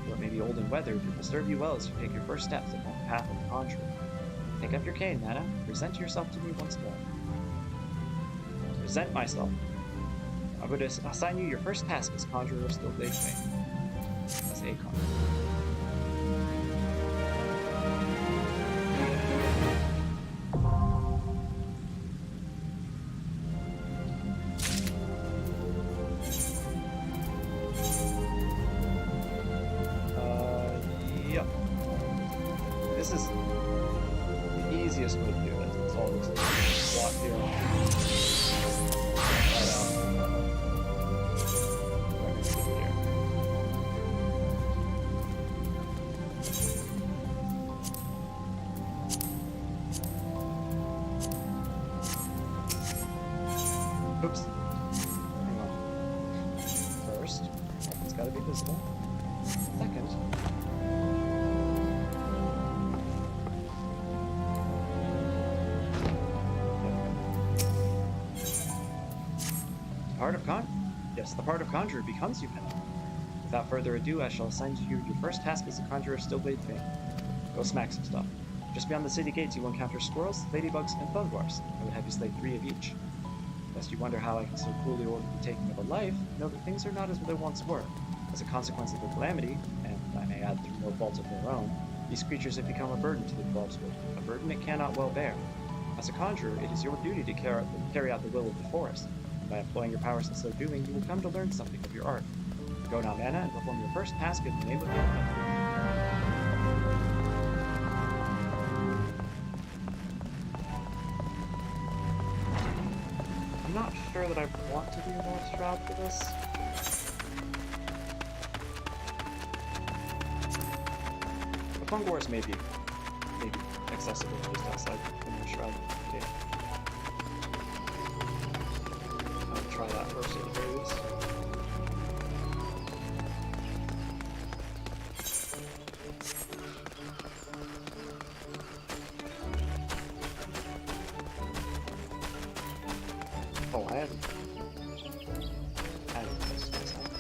Though it may be old and weathered, it will serve you well as you take your first steps upon the path of the conjurer. Take up your cane, M'aana, and present yourself to me once more. Present myself. I would assign you your first task as Conjurer of Still-Blade Fame. As a conjurer. Yep. This is the easiest way to do it. It's all this block here. Oops. Hang on. First, it's gotta be visible. Second, the part of Conjurer becomes you, M'aana. Without further ado, I shall assign to you your first task as a Conjurer of Still-Blade Fame. Go smack some stuff. Just beyond the city gates, you will encounter squirrels, ladybugs, and thungwars. I would have you slay 3 of each. Lest you wonder how I can so cruelly order the taking of a life, know that things are not as they once were. As a consequence of the calamity, and I may add through no fault of their own, these creatures have become a burden to the 12 split, a burden it cannot well bear. As a conjurer, it is your duty to carry out the will of the forest. By employing your powers in so doing, you will come to learn something of your art. Go now, M'aana, and perform your first task in the name of the elemental. I'm not sure that I want to do North Shroud for this. The Fung Wars may be accessible just outside the North Shroud. Okay. Try that first at the very least. Oh, I haven't tested this out.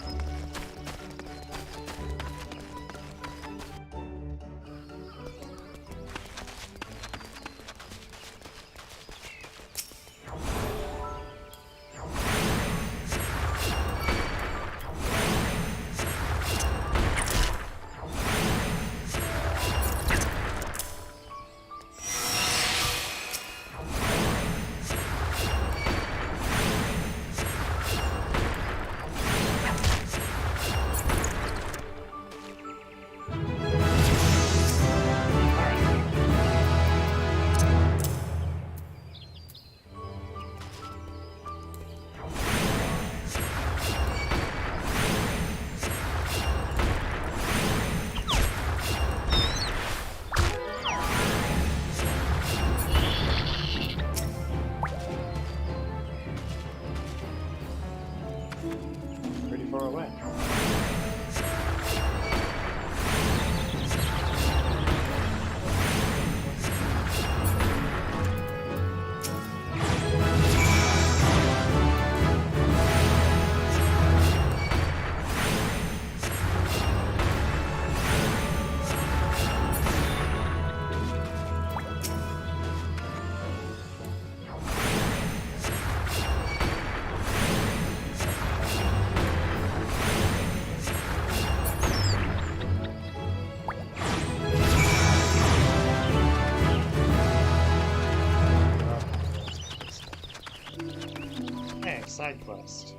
side quest.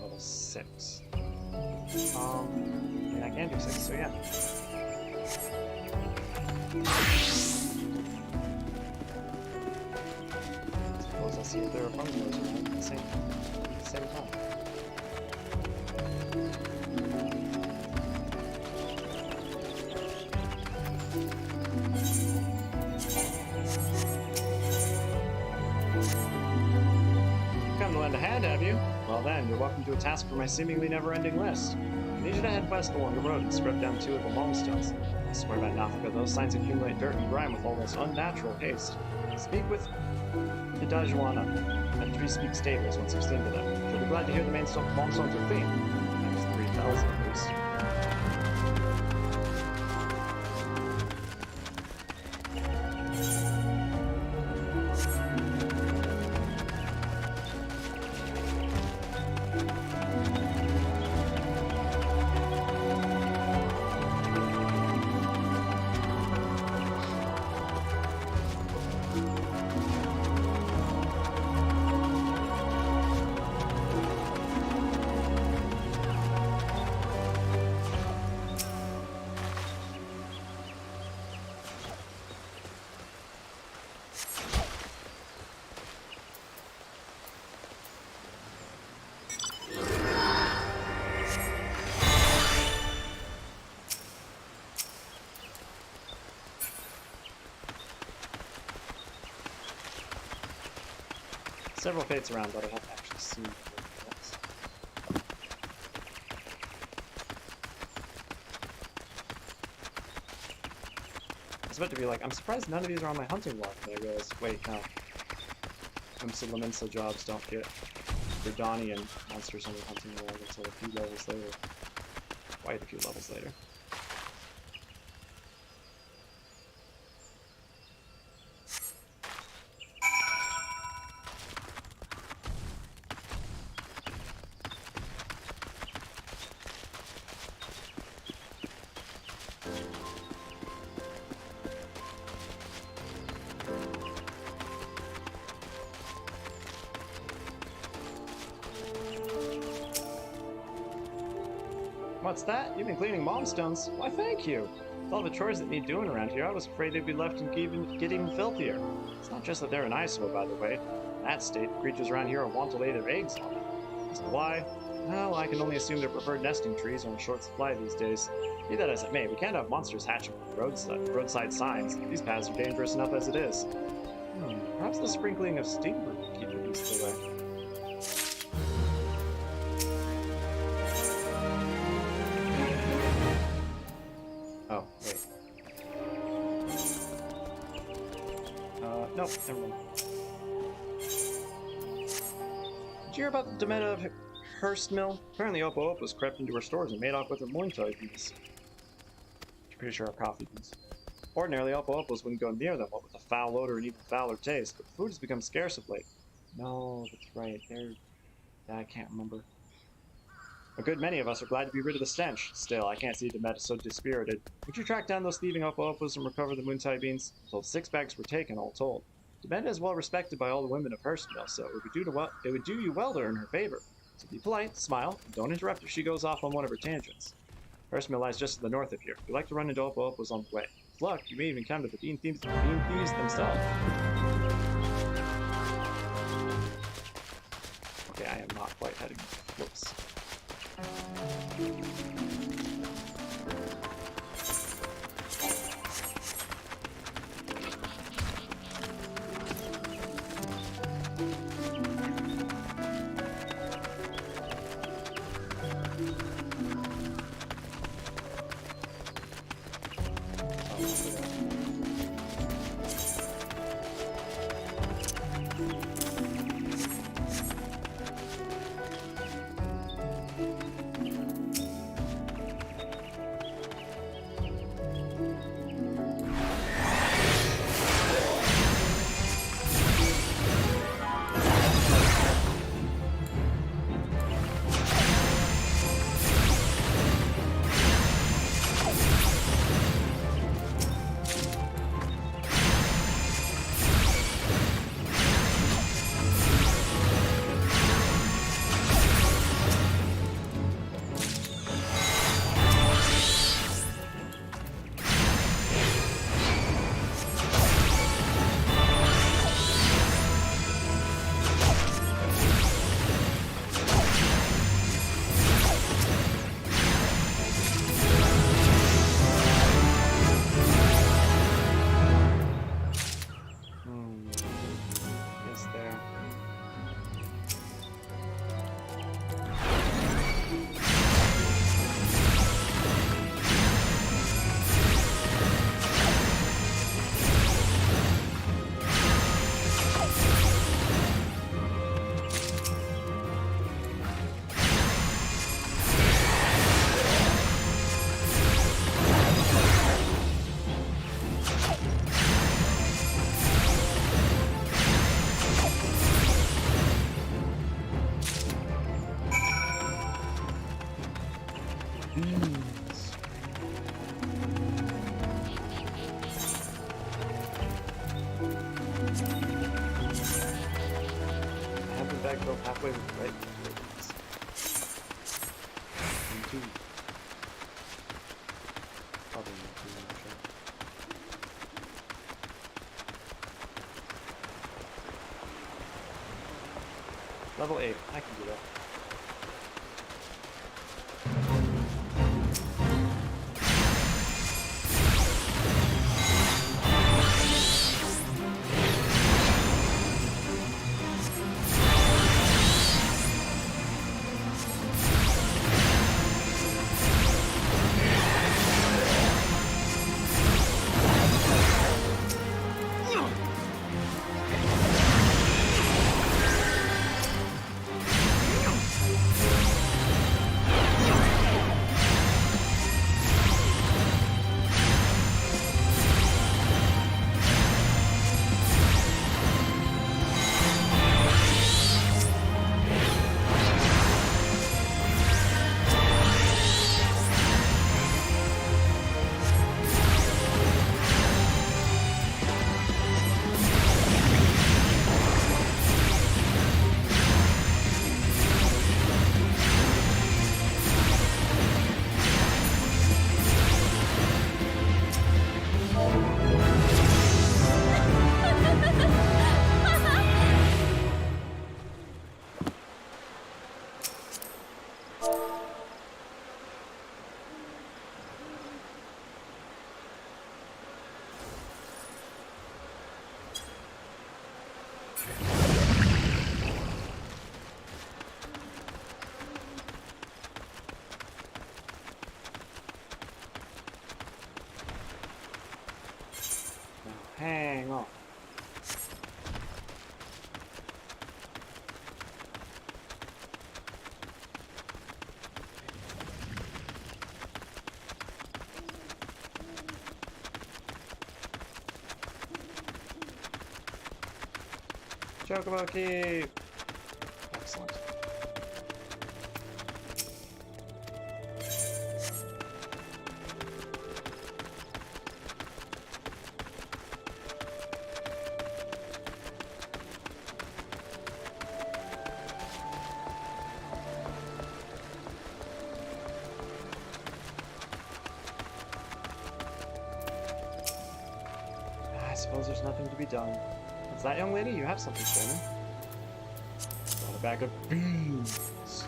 Level 6. I mean, I can do 6, so yeah. Suppose I'll see if there are bungalows around at the same time. Come to lend a hand, have you? Well then, you're welcome to a task for my seemingly never-ending list. I need you to head west along the road and scrub down 2 of the molestones. I swear by Nafka, those signs accumulate dirt and grime with almost unnatural haste. Speak with Idajuana at 3 Speak Stables once you've seen to them. She'll be glad to hear the main molestones are clean. That's 3,000 at least. Several fates around, but I haven't actually seen them. I was about to be like, I'm surprised none of these are on my hunting log, but I realized, wait, no. Laminsa jobs don't get Verdanian monsters on the hunting log until a few levels later. Quite a few levels later. What's that? You've been cleaning molestones? Why, thank you. With all the chores that need doing around here, I was afraid they'd be left and get even filthier. It's not just that they're an eyesore, by the way. In that state, the creatures around here want to lay their eggs on them. As to why? Well, I can only assume their preferred nesting trees are in short supply these days. Be that as it may, we can't have monsters hatching from roadside signs. These paths are dangerous enough as it is. Perhaps the sprinkling of steam will keep the beasts away. Oh, wait. Nope, never mind. Did you hear about the Demeta of Hurst Mill? Apparently Opo Opo's crept into her stores and made off with her Muay beans. Pretty sure our coffee beans. Ordinarily, Opo Opos wouldn't go near them, what with a foul odor and even fouler taste, but food has become scarce of late. No, that's right, I can't remember. A good many of us are glad to be rid of the stench. Still, I can't see Demeta so dispirited. Would you track down those thieving Opo Opos and recover the Muay beans? Until 6 bags were taken, all told. Demeta is well respected by all the women of Hurst Mill, so it would do you well to earn her favor. So be polite, smile, and don't interrupt if she goes off on one of her tangents. Hurst Mill lies just to the north of here. If you like to run into Opo Opos on the way. With luck, you may even come to the bean thieves themselves. Okay, I am not quite heading. Whoops. filled halfway with the right ingredients. And two. Probably not two, I'm not sure. Level 8, I can do that. Hang on. Chocobo key! Excellent. I suppose there's nothing to be done. Is that young lady? You have something for me. Got a bag of beans.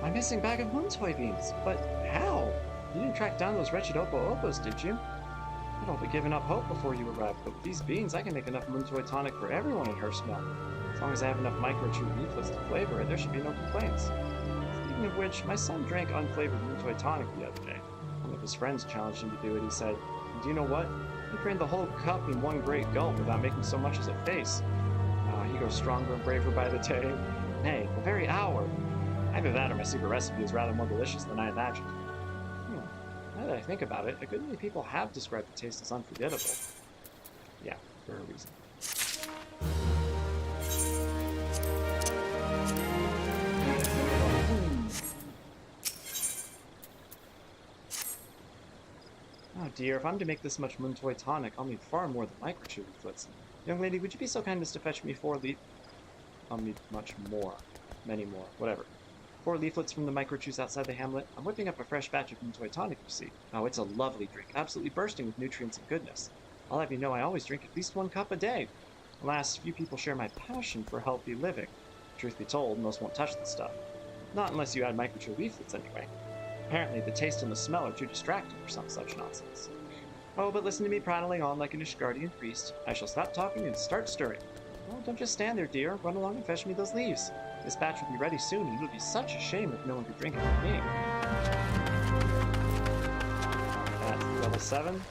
My missing bag of moon toy beans. But how? You didn't track down those wretched Opo-Opos, did you? I'd all but given up hope before you arrived, but with these beans, I can make enough moon toy tonic for everyone in Hirschmel. As long as I have enough micro-chew leaflets to flavor it, there should be no complaints. Speaking of which, my son drank unflavored moon toy tonic the other day. One of his friends challenged him to do it. He said, "And do you know what? He drained the whole cup in one great gulp without making so much as a face. He grows stronger and braver by the day. Nay, the very hour. Either that or my secret recipe is rather more delicious than I imagined." Now that I think about it, a good many people have described the taste as unforgettable. Yeah, for a reason. Oh dear, if I'm to make this much moon toy tonic, I'll need far more than microchew leaflets. Young lady, would you be so kind as to fetch me 4 I'll need much more. Many more. Whatever. 4 leaflets from the microchews outside the hamlet. I'm whipping up a fresh batch of moon toy tonic, you see. Oh, it's a lovely drink, absolutely bursting with nutrients and goodness. I'll have you know I always drink at least 1 cup a day. Alas, few people share my passion for healthy living. Truth be told, most won't touch the stuff. Not unless you add microchew leaflets, anyway. Apparently, the taste and the smell are too distracting for some such nonsense. Oh, but listen to me prattling on like an Ishgardian priest. I shall stop talking and start stirring. Well, don't just stand there, dear. Run along and fetch me those leaves. This batch will be ready soon, and it would be such a shame if no one could drink it with me. That's level 7.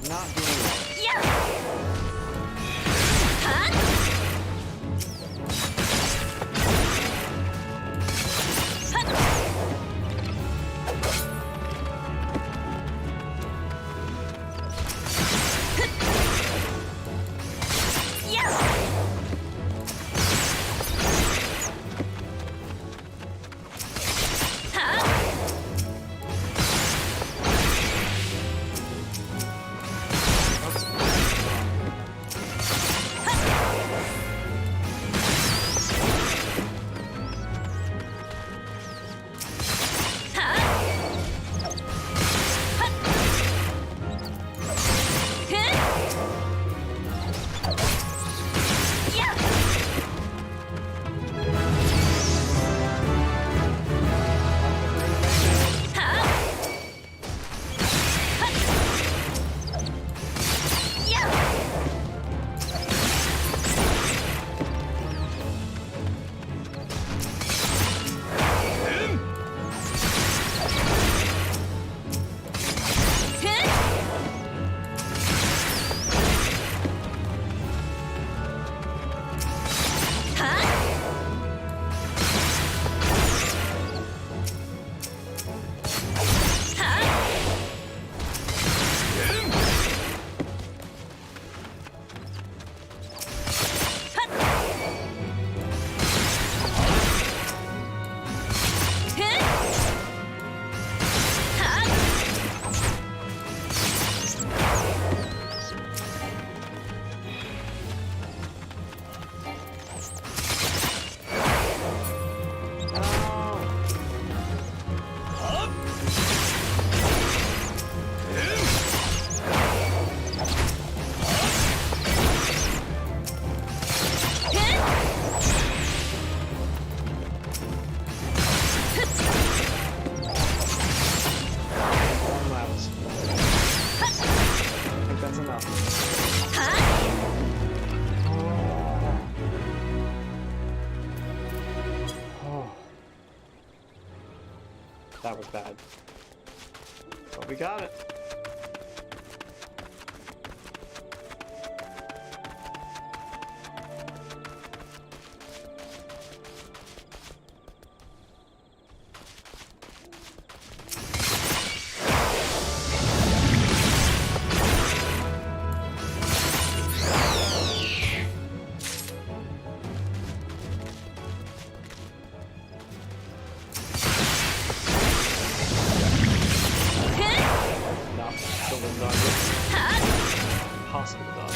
not doing well. Yeah! That was bad. But we got it. Impossible to dodge.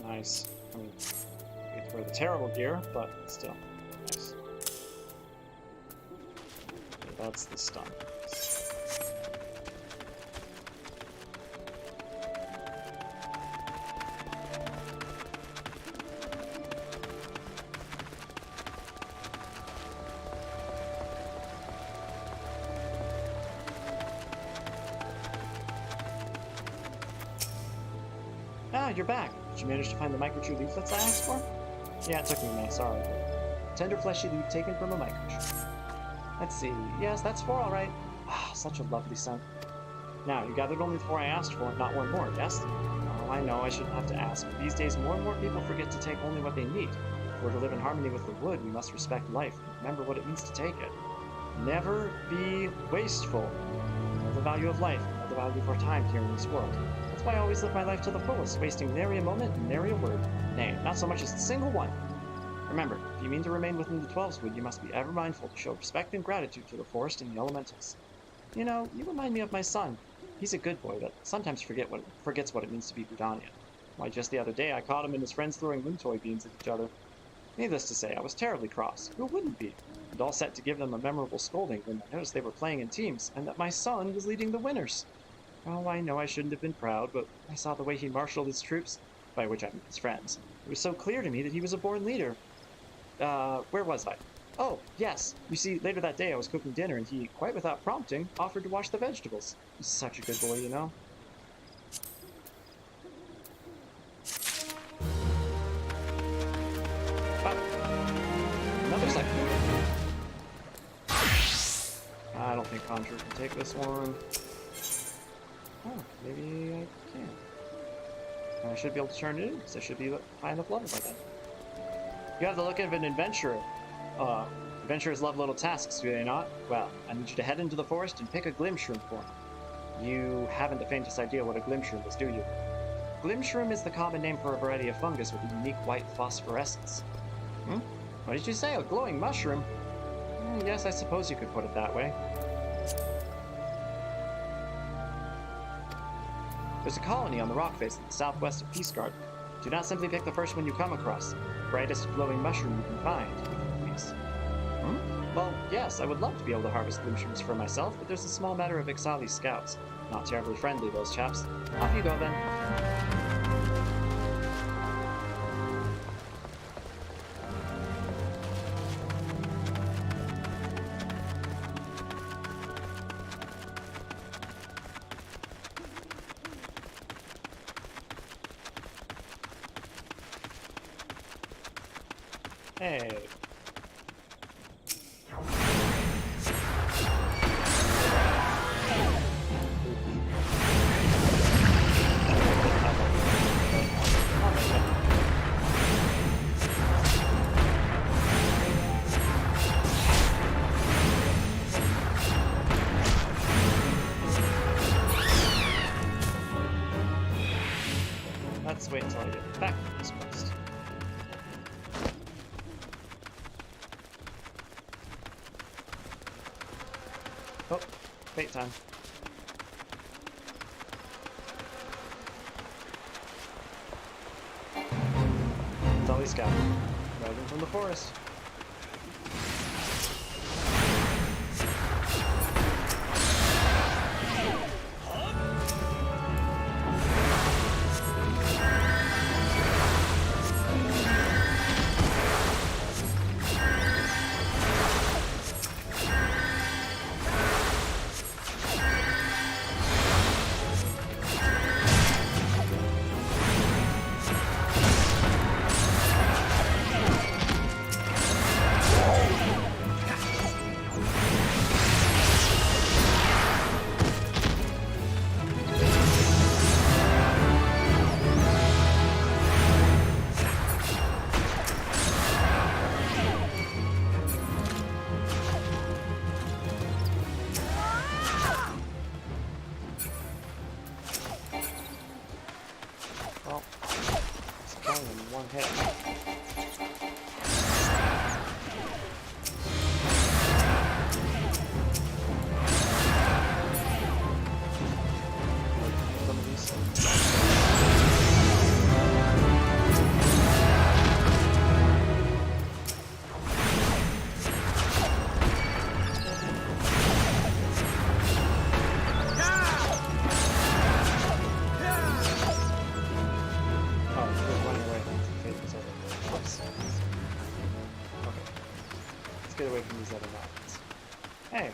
Nice. I mean, it's for the terrible gear, but still. Nice. Okay, that's the stun. Ah, you're back. Did you manage to find the microtree leaflets I asked for? Yeah, it took me a minute, sorry. Tender fleshy leaf taken from a microtree. Let's see. Yes, that's 4 all right. Ah, such a lovely scent. Now, you gathered only the 4 I asked for, not one more, yes? Oh, I know, I shouldn't have to ask, but these days more and more people forget to take only what they need. If we're to live in harmony with the wood, we must respect life and remember what it means to take it. Never be wasteful. Know the value of life, know the value of our time here in this world. That's why I always live my life to the fullest, wasting nary a moment and nary a word. Nay, not so much as a single one. Remember, if you mean to remain within the 12's wood, you must be ever mindful to show respect and gratitude to the forest and the elementals. You know, you remind me of my son. He's a good boy, but sometimes forgets what it means to be Budanian. Why, just the other day I caught him and his friends throwing Muntoy beans at each other. Needless to say, I was terribly cross. Who wouldn't be? And all set to give them a memorable scolding when I noticed they were playing in teams, and that my son was leading the winners. Oh, I know I shouldn't have been proud, but I saw the way he marshaled his troops, by which I mean his friends. It was so clear to me that he was a born leader. Where was I? Oh, yes. You see, later that day I was cooking dinner and he, quite without prompting, offered to wash the vegetables. He's such a good boy, you know? But, another second. I don't think Conjurer can take this one. Oh, maybe I can. I should be able to turn it in, because I should be high enough level by then. You have the look of an adventurer. Adventurers love little tasks, do they not? Well, I need you to head into the forest and pick a glimshroom for me. You haven't the faintest idea what a glimshroom is, do you? Glimshroom is the common name for a variety of fungus with a unique white phosphorescence. What did you say? A glowing mushroom? Yes, I suppose you could put it that way. There's a colony on the rock face in the southwest of Peace Garden. Do not simply pick the first one you come across. The brightest glowing mushroom you can find, please. Well, yes, I would love to be able to harvest glimshrooms for myself, but there's a small matter of Ixali's scouts. Not terribly friendly, those chaps. Off you go, then. Hey. Let's wait until I get back to this quest. Oh, fate time. Dolly Scout, riding from the forest. Well, it's going in one hit. Some of these get away from these other mountains. Hey.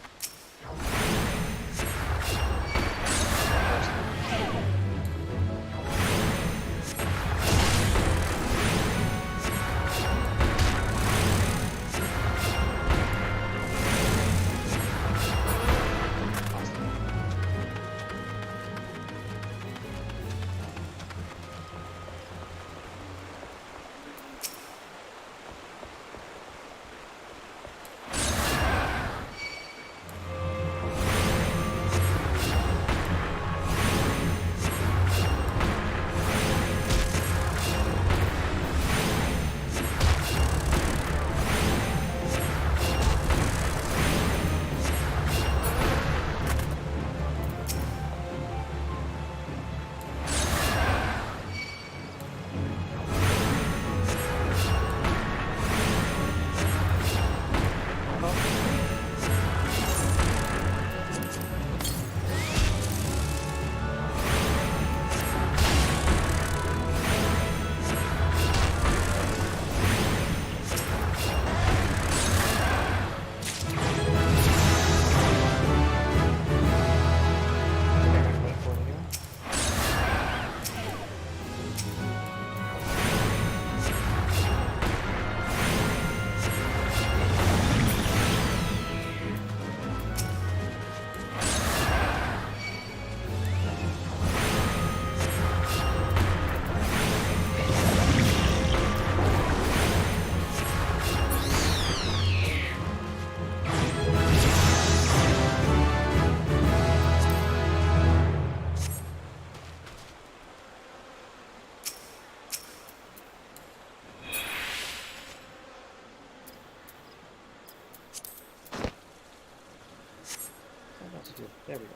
There we go.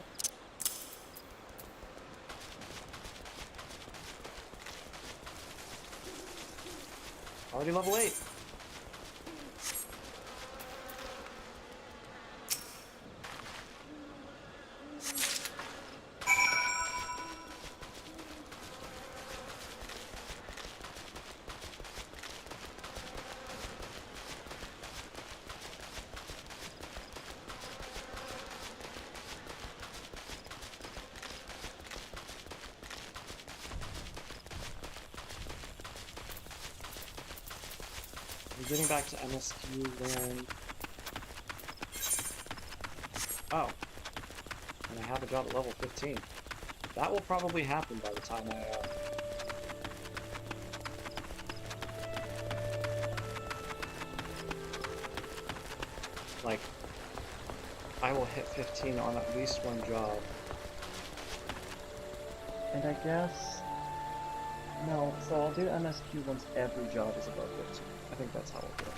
Already level 8. We're getting back to MSQ when... Oh. And I have a job at level 15. That will probably happen by the time I, like, I will hit 15 on at least one job. And I guess... No, so I'll do MSQ once every job is above 15. I think that's how I'll do it.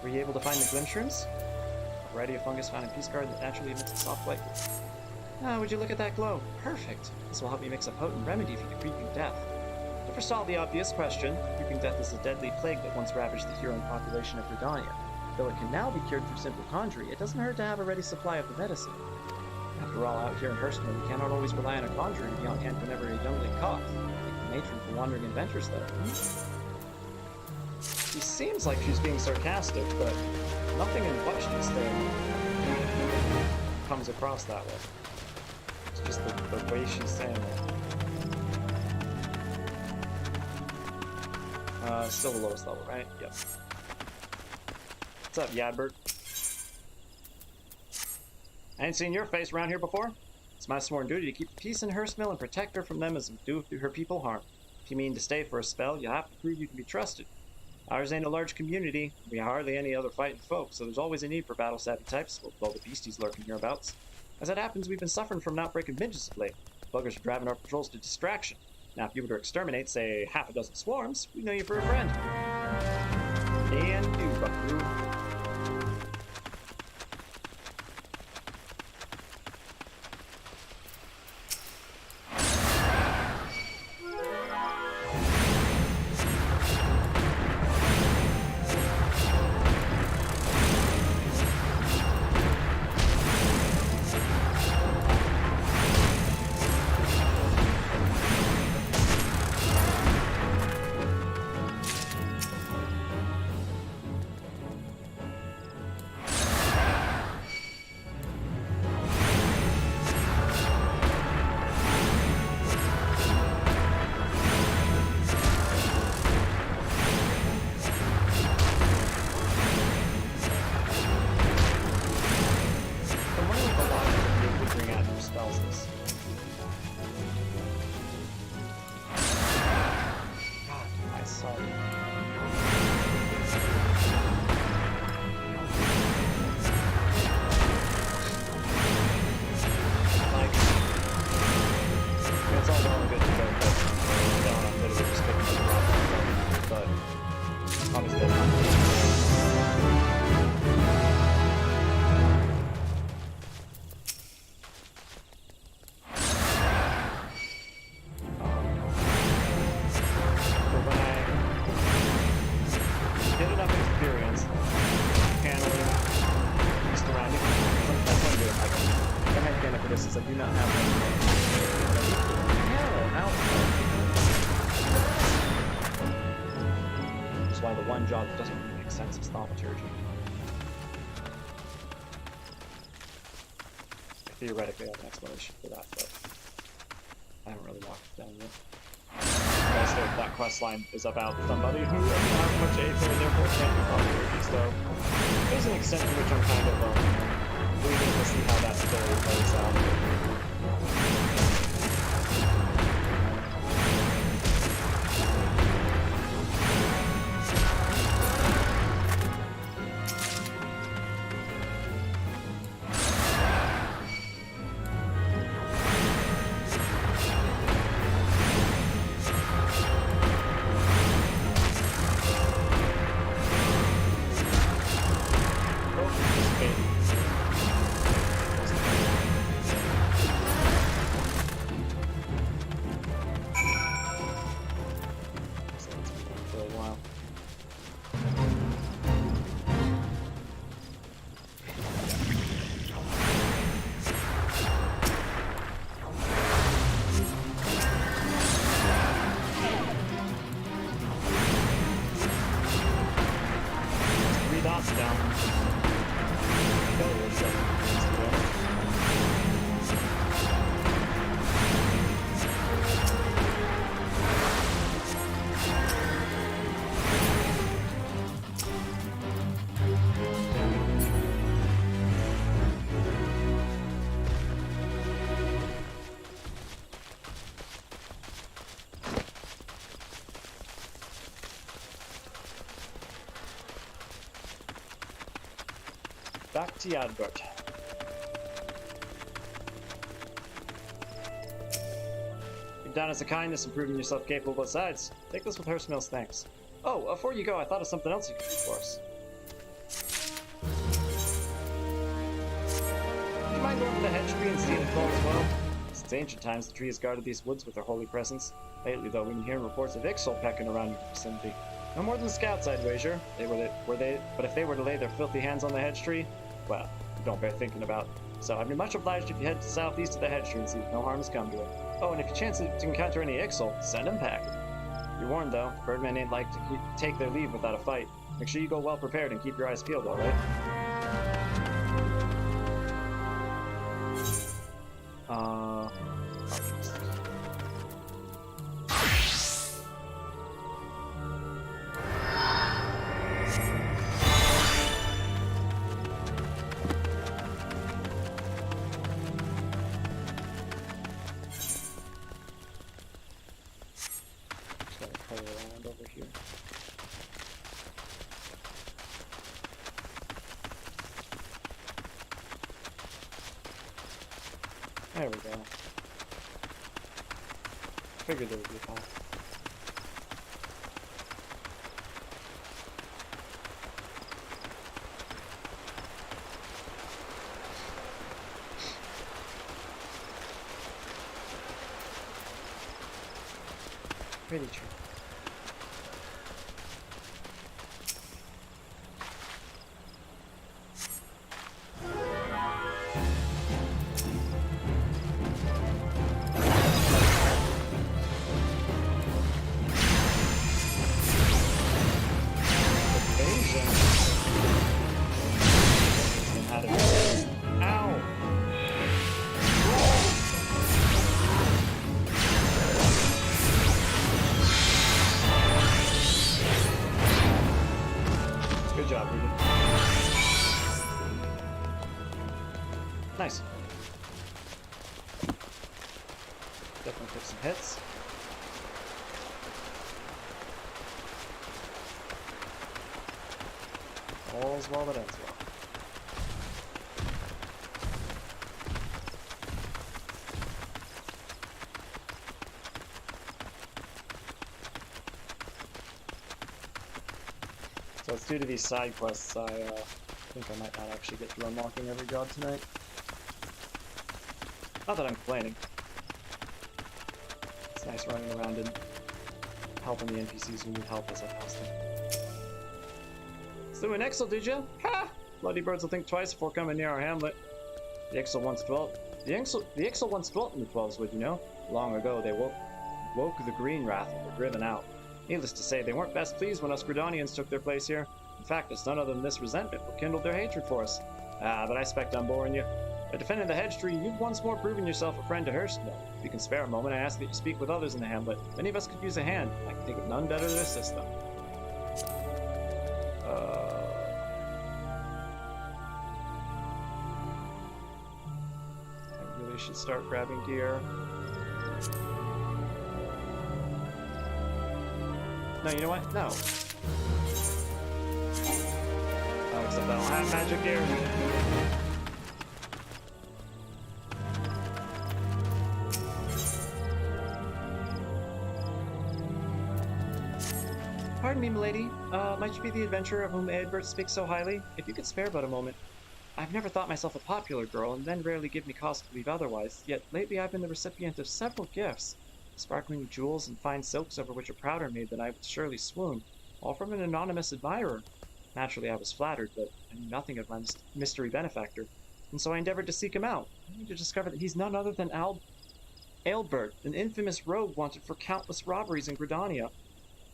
Were you able to find the glim shrooms? A variety of fungus found in Peace Guard that naturally emits a soft light. Ah, would you look at that glow? Perfect! This will help me mix a potent remedy for the creeping death. To forestall the obvious question, creeping death is a deadly plague that once ravaged the Huron population of Verdania. Though it can now be cured through simple conjuring, it doesn't hurt to have a ready supply of the medicine. After all, out here in Hurstman, we cannot always rely on a conjurer to be on hand whenever a youngling coughs. Like the matron for Wandering Adventures, though. She seems like she's being sarcastic, but nothing in what she's saying comes across that way. It's just the way she's saying it. Still the lowest level, right? Yep. What's up, Yadbert? I ain't seen your face around here before. It's my sworn duty to keep the peace in Hurstmill and protect her from them as do her people harm. If you mean to stay for a spell, you have to prove you can be trusted. Ours ain't a large community. We have hardly any other fighting folk, so there's always a need for battle-savvy types, with all the beasties lurking hereabouts. As it happens, we've been suffering from an outbreak of midges of late. Buggers are driving our patrols to distraction. Now, if you were to exterminate, say, half a dozen swarms, we'd know you for a friend. And you, buckaroo. Job that doesn't really make sense is thaumaturgy. I theoretically have an explanation for that, but I haven't really locked it down yet. Also, that quest line is about somebody who doesn't have much aether and therefore can't do thaumaturgy, so there's an extent to which I'm kind of waiting to see how that story plays out. back to Yadbert. You've done us a kindness and proven yourself capable both sides. Take this with Hurstmill's thanks. Oh, before you go, I thought of something else you could do for us. Would you mind going to the hedge tree and seeing it fall as well? Since ancient times, the tree has guarded these woods with their holy presence. Lately, though, we've been hearing reports of Ixal pecking around in the vicinity. No more than scouts, I'd wager. But if they were to lay their filthy hands on the hedge tree, well, don't bear thinking about. So I'd be much obliged if you head southeast to the hedge tree and see if no harm has come to it. Oh, and if you chance to encounter any Ixal, send them packing. Be warned, though, birdmen ain't like to take their leave without a fight. Make sure you go well prepared and keep your eyes peeled, all right? Around over here. There we go. Figured there would be a path. Pretty true. Good job, Ruben. Nice. Definitely took some hits. All's well that ends well. So it's due to these side quests, I think I might not actually get through unlocking every god tonight. Not that I'm complaining. It's nice running around and helping the NPCs who need help as I pass them. So an Ixal, did you? Ha! Bloody birds will think twice before coming near our hamlet. The Ixal once dwelt in the 12's wood, you know. Long ago they woke the Green Wrath and were driven out. Needless to say, they weren't best pleased when us Gridanians took their place here. In fact, it's none other than this resentment what kindled their hatred for us. But I expect I'm boring you. By defending the hedge tree, you've once more proven yourself a friend to Hurstmill. If you can spare a moment, I ask that you speak with others in the hamlet. Many of us could use a hand. I can think of none better to assist them. I really should start grabbing gear. No, you know what? No. Oh, except I don't have magic gear. Pardon me, milady. Might you be the adventurer of whom Eadbert speaks so highly? If you could spare but a moment. I've never thought myself a popular girl, and men rarely give me cause to believe otherwise, yet lately I've been the recipient of several gifts. Sparkling jewels and fine silks over which a prouder maid than I would surely swoon, all from an anonymous admirer. Naturally, I was flattered, but I knew nothing of my mystery benefactor, and so I endeavored to seek him out, only to discover that he's none other than Eadbert, an infamous rogue wanted for countless robberies in Gridania. I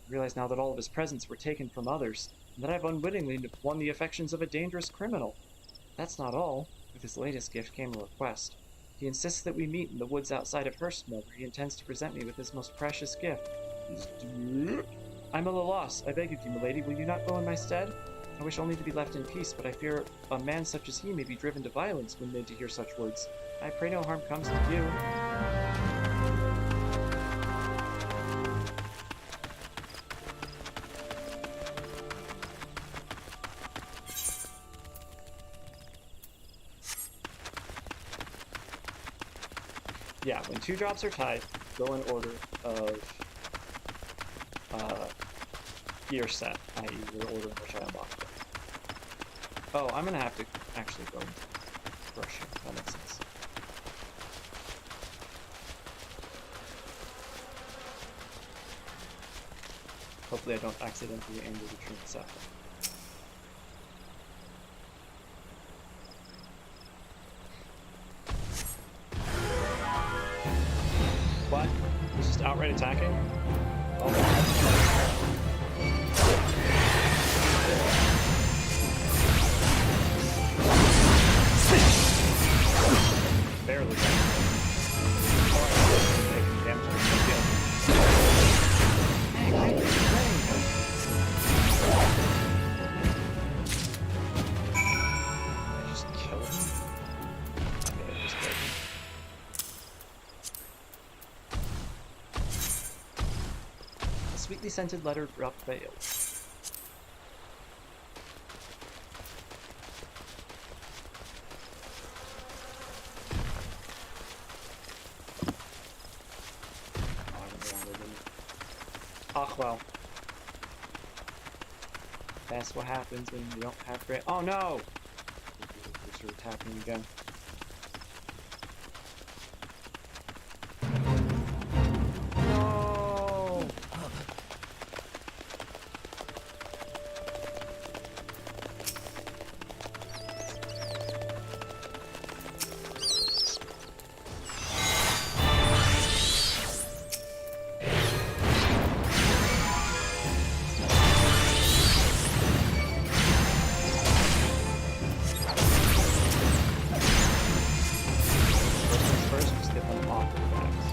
realize now that all of his presents were taken from others, and that I've unwittingly won the affections of a dangerous criminal. That's not all. With his latest gift came a request. He insists that we meet in the woods outside of Hurstmill, where he intends to present me with his most precious gift. I'm at a loss. I beg of you, milady, will you not go in my stead? I wish only to be left in peace, but I fear a man such as he may be driven to violence when made to hear such words. I pray no harm comes to you. Yeah, when 2 drops are tied, go in order of gear set, i.e. the order in which I unlocked it. Oh, I'm gonna have to actually go into brushing. That makes sense. Hopefully I don't accidentally aim the tree itself. What? He's just outright attacking? Oh. Barely. Oh, I making damage on the field. Dang, I just killed him. Okay, I just killed him. A sweetly scented letter drop failed. Oh, well. That's what happens when you don't have great. Oh no! You're attacking again. No! First, just get them off the backs.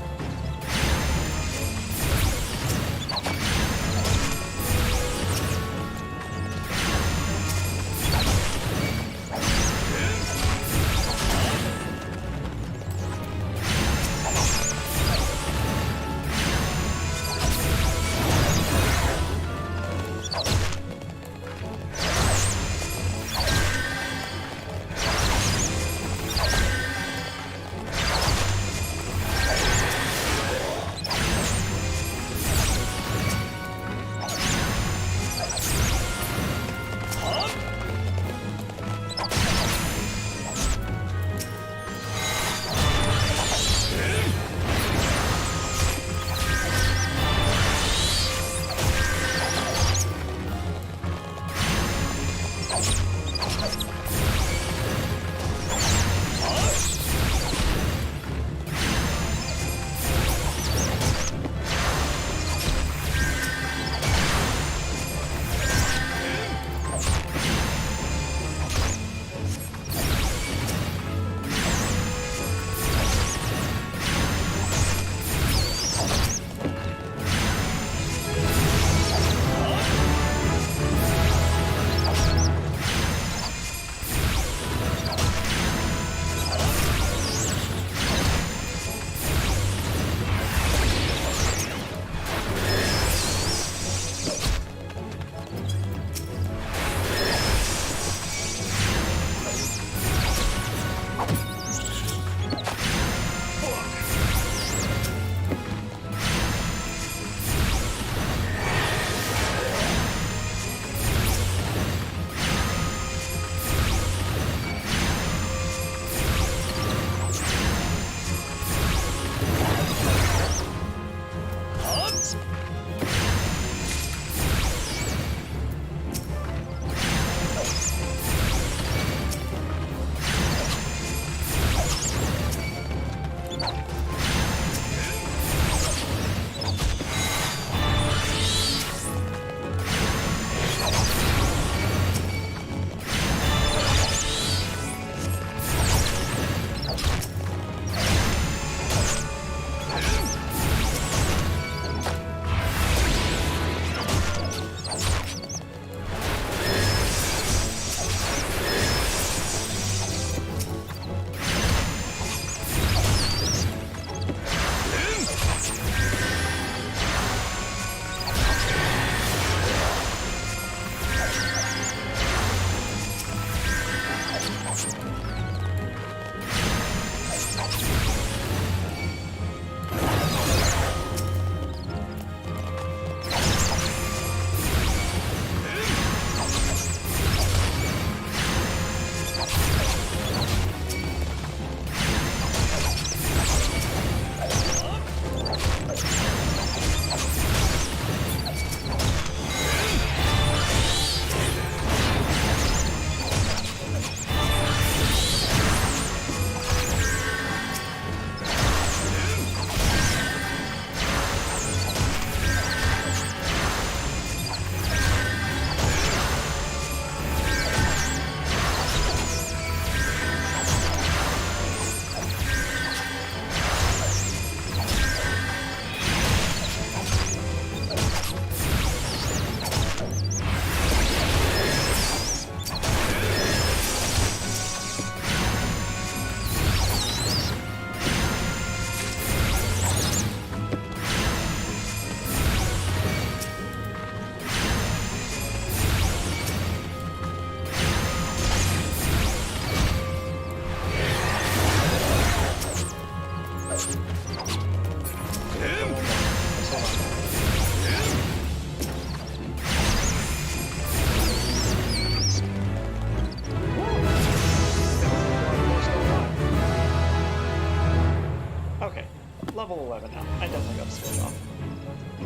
level 11 now. I definitely got to switch off.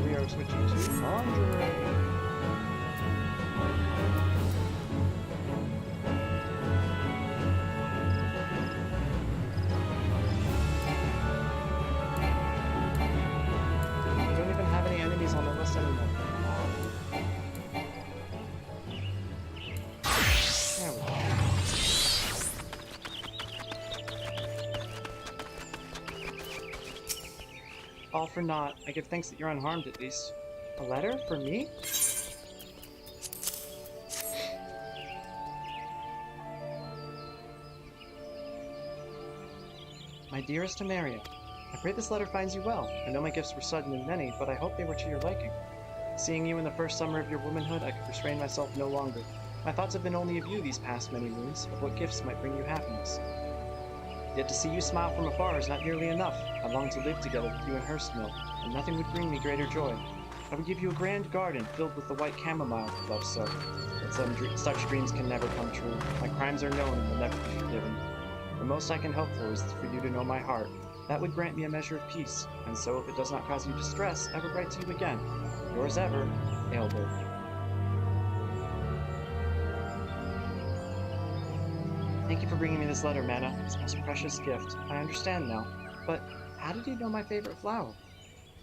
We are switching to Andre. I don't even have any enemies on the list anymore. There we go. All for naught. I give thanks that you're unharmed at least. A letter? For me? My dearest Amaria, I pray this letter finds you well. I know my gifts were sudden and many, but I hope they were to your liking. Seeing you in the first summer of your womanhood, I could restrain myself no longer. My thoughts have been only of you these past many moons, of what gifts might bring you happiness. Yet to see you smile from afar is not nearly enough. I long to live together with you in Hurstmill, and nothing would bring me greater joy. I would give you a grand garden filled with the white chamomile you love so. But such dreams can never come true. My crimes are known and will never be forgiven. The most I can hope for is for you to know my heart. That would grant me a measure of peace, and so if it does not cause you distress, I would write to you again. Yours ever, Aelbert. Thank you for bringing me this letter, M'aana. This most precious gift. I understand now. But how did you know my favorite flower?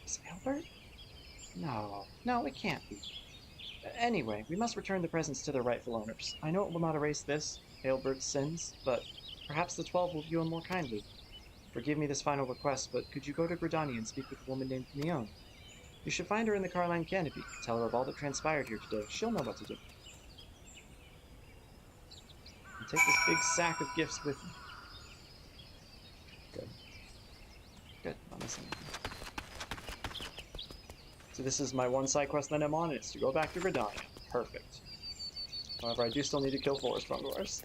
Is it Aelbert? No, it can't be. Anyway, we must return the presents to their rightful owners. I know it will not erase this, Aelbert's sins, but perhaps the 12 will view him more kindly. Forgive me this final request, but could you go to Gridania and speak with a woman named M'aana? You should find her in the Carline Canopy. Tell her of all that transpired here today. She'll know what to do. And take this big sack of gifts with you. Good. Not missing anything. So this is my one side quest that I'm on, and it's to go back to Gridania. Perfect. However, I do still need to kill Forest Fungors.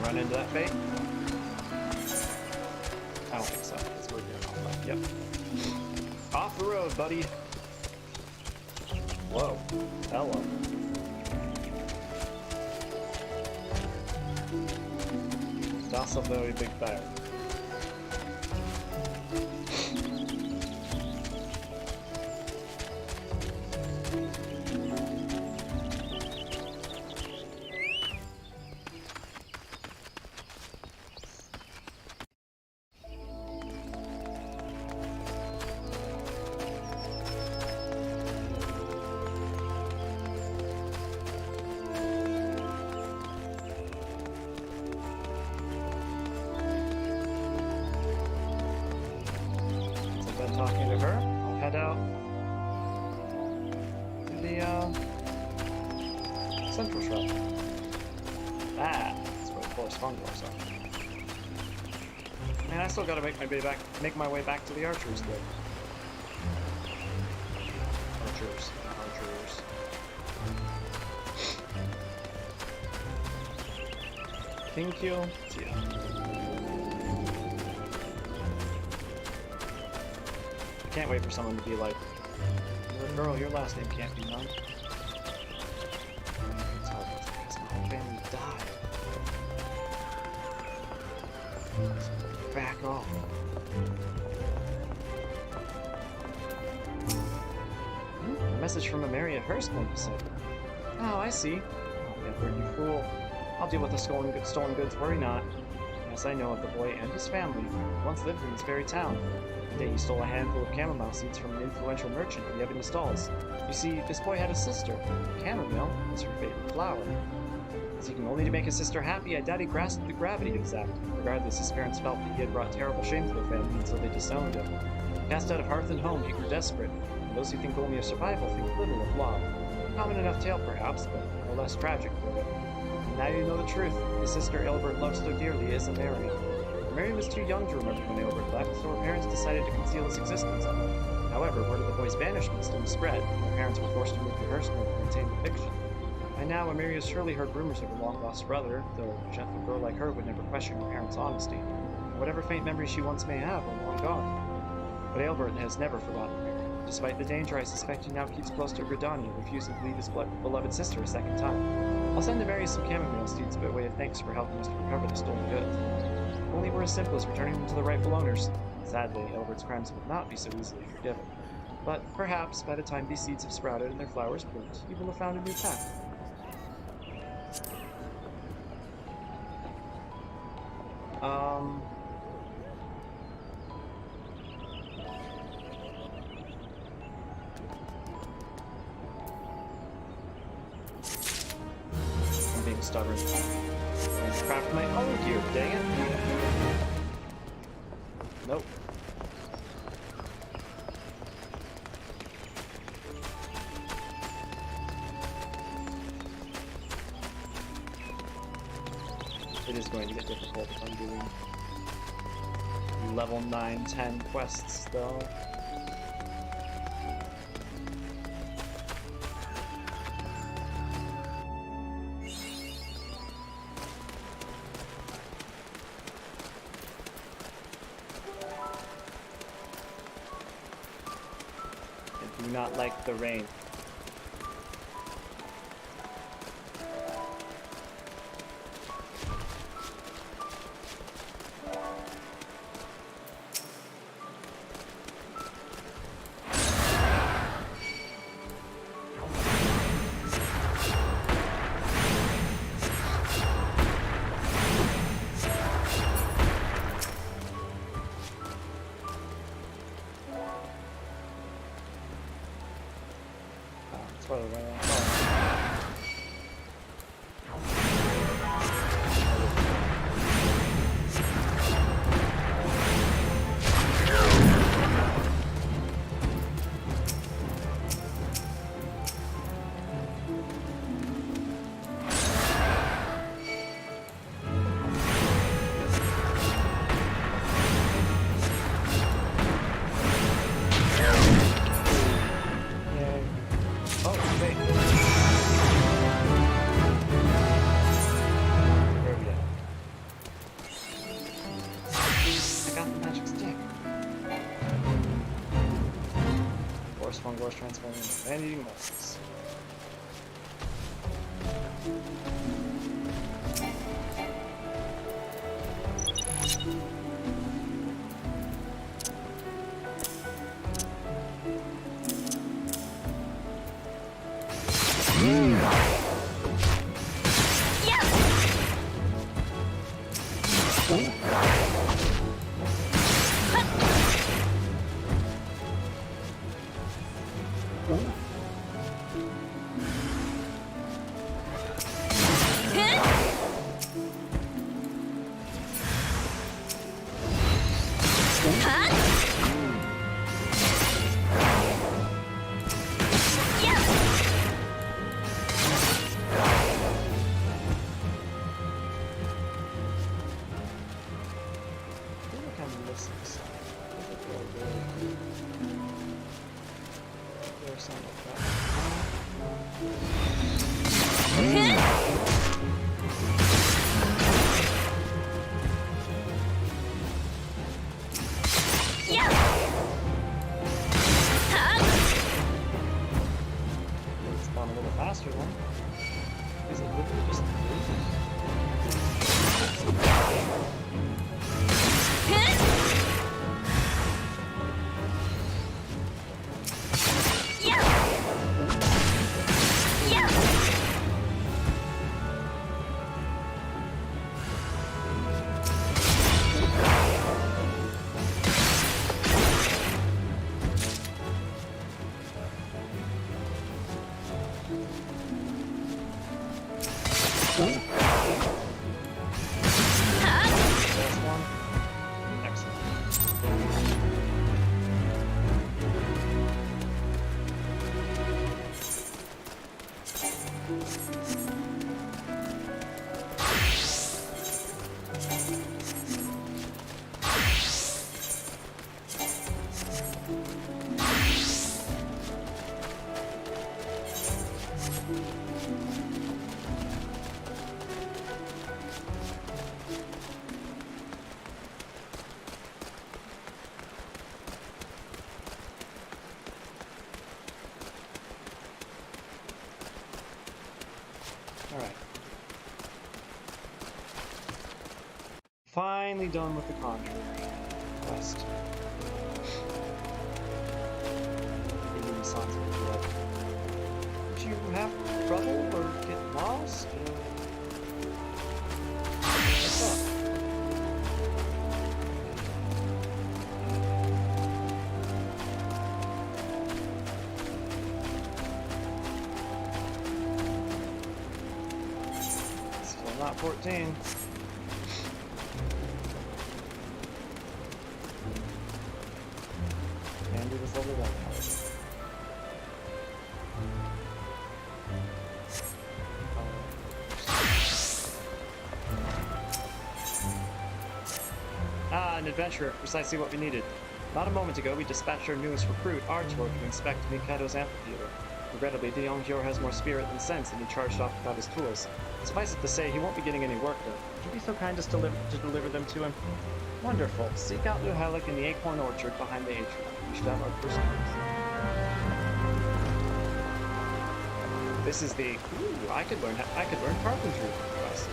Run into that fate? I don't think so, because we're doing all that. Yep. Off the road, buddy! Whoa. Hello. That's a very big bear. Talking to her, I'll head out to the central shrub. That's where the Forest Fungors are. Man, I still gotta make my way back to the Archers Guild. Archers. Thank you. See ya. Can't wait for someone to be like, "You're a girl, your last name can't be Nunn." It's hard because my whole family died. So back off. A message from Amaria Hurstmill, you said. Oh, I see. Oh, Edward, you fool. I'll deal with the stolen goods, worry not. Yes, I know of the boy and his family, who once lived in this very town. One day he stole a handful of chamomile seeds from an influential merchant in the Ebony Stalls. You see, this boy had a sister. Chamomile was her favorite flower. Seeking only to make his sister happy, I doubt he grasped the gravity of his act. Regardless, his parents felt that he had brought terrible shame to the family, and so they disowned him. Cast out of hearth and home, he grew desperate, and those who think only of survival think little of love. Common enough tale, perhaps, but no less tragic for it. And now you know the truth. The sister Aelbert loved so dearly is Amaria. Amaria was too young to remember when Aelbert left, so her parents decided to conceal his existence. However, word of the boy's banishment soon spread, and her parents were forced to move to Hurstmill to maintain the fiction. By now, Amiri has surely heard rumors of her long-lost brother, though a gentle girl like her would never question her parents' honesty. Whatever faint memories she once may have are long gone. But Aelbert has never forgotten Amiri. Despite the danger, I suspect he now keeps close to Gridania, refusing to leave his beloved sister a second time. I'll send Amiri some chamomile seeds by way of thanks for helping us to recover the stolen goods. If only it were as simple as returning them to the rightful owners. Sadly, Aelbert's crimes would not be so easily forgiven. But perhaps, by the time these seeds have sprouted and their flowers bloomed, you will have found a new path. I'm being stubborn. And craft my own gear, dang it! Nope. It is going to get difficult if I'm doing level 9, 10 quests, though. I do not like the rain. Transforming into man-eating monsters. finally done with the conjuring quest. It really sounds like that. Did you have trouble or get lost? What's up? Still not 14. And it was level 1. An adventurer, precisely what we needed. Not a moment ago, we dispatched our newest recruit, Artor, to inspect Mikado's amphitheater. Regrettably, the young hero has more spirit than sense, and he charged off without his tools. Suffice it to say, he won't be getting any work done. Would you be so kind as to deliver them to him? Wonderful. Seek out Luhalik in the acorn orchard behind the atrium. We should have our first news. This is the I could learn carpentry quest.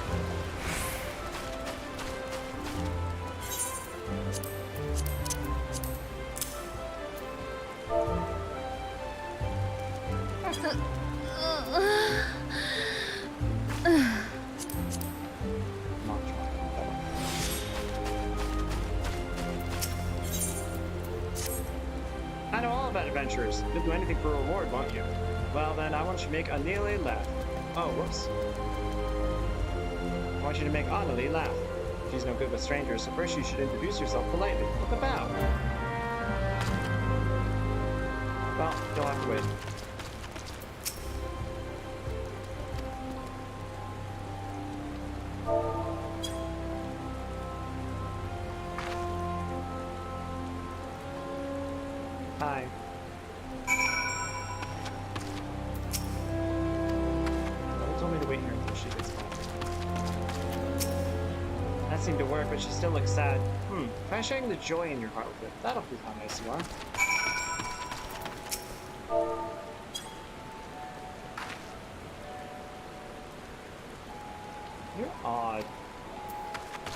I know all about adventurers. You'll do anything for a reward, won't you? Well then, I want you to make Anile laugh. Oh, whoops. I want you to make Anile laugh. She's no good with strangers, so first you should introduce yourself politely. Look about. Well, you'll have to wait. Hi. They told me to wait here until she gets back. That seemed to work, but she still looks sad. Try sharing the joy in your heart with it. That'll prove how nice you are. You're odd. I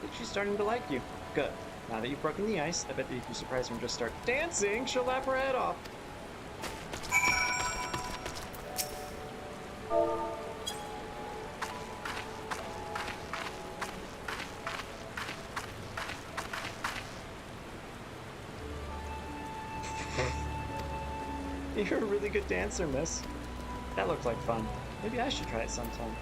think she's starting to like you. Good. Now that you've broken the ice, I bet that if you surprise her and just start dancing, she'll laugh her head off. You're a really good dancer, miss. That looked like fun. Maybe I should try it sometime.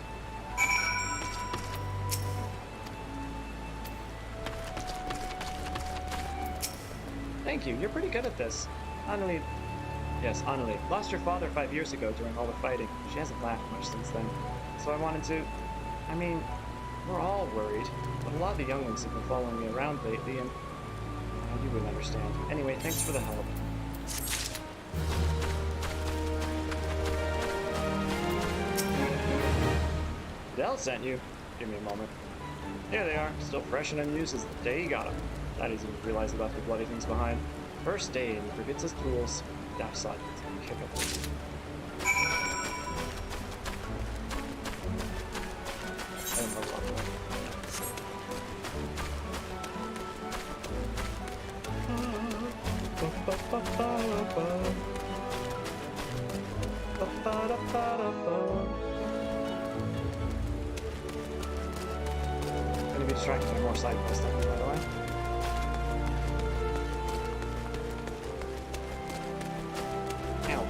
Thank you, you're pretty good at this. Annalie... Yes, Annalie. Lost your father 5 years ago during all the fighting. She hasn't laughed much since then. So I wanted to... I mean, we're all worried. But a lot of the younglings have been following me around lately, and... you wouldn't understand. Anyway, thanks for the help. Dell sent you. Give me a moment. Here they are, still fresh and unused as the day he got them. That isn't realized about the bloody things behind. First day, and he forgets his tools. Daft side gets a kick up. Gonna be distracted by more side quests, by the way. Ow.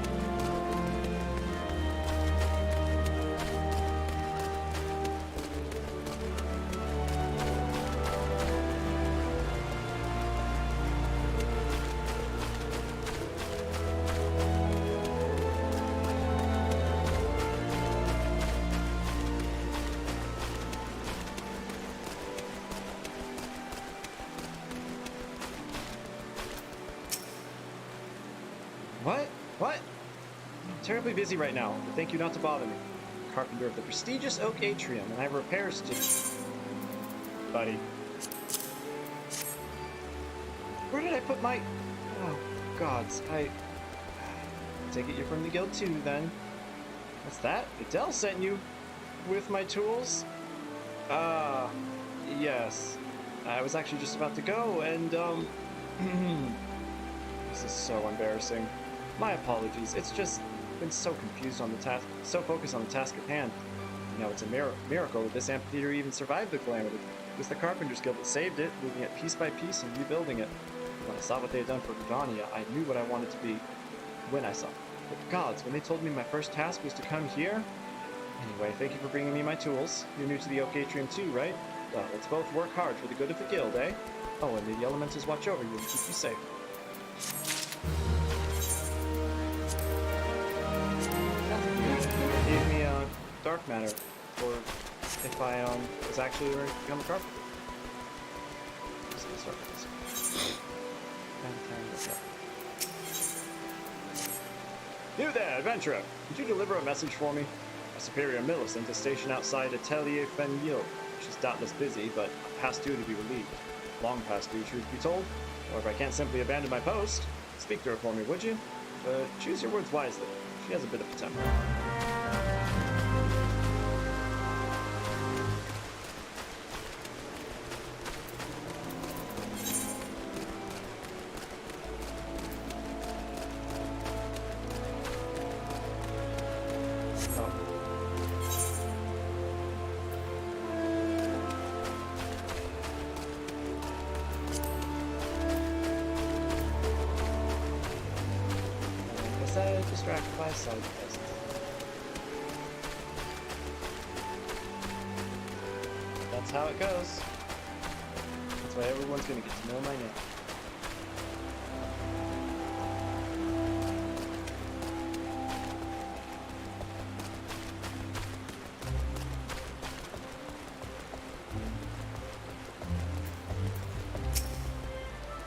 What? I'm terribly busy right now, but thank you not to bother me. I'm carpenter of the prestigious Oak Atrium, and I have repairs to do. Buddy. Where did I put my... Oh, gods, I take it you're from the guild too, then. What's that? Adele sent you with my tools? Ah, yes. I was actually just about to go, and, this is so embarrassing. My apologies. It's just been so confused on the task, so focused on the task at hand. You know, it's a miracle that this amphitheater even survived the calamity. It was the Carpenters Guild that saved it, moving it piece by piece and rebuilding it. When I saw what they had done for Gridania, I knew what I wanted to be. When I saw. But gods, when they told me my first task was to come here. Anyway, thank you for bringing me my tools. You're new to the Oak Atrium too, right? Well, let's both work hard for the good of the guild, eh? Oh, and may the elementals watch over you and keep you safe. It gave me dark matter for if I was actually ready to become a carpenter. So let's start with this. You there, adventurer! Could you deliver a message for me? My superior Millicent is stationed outside Atelier-Fenil. She's doubtless busy, but past due to be relieved. Long past due, truth be told. However, I can't simply abandon my post. Speak to her for me, would you? But choose your words wisely. She has a bit of a temper. Distracted by side quests. That's how it goes. That's why everyone's gonna get to know my name.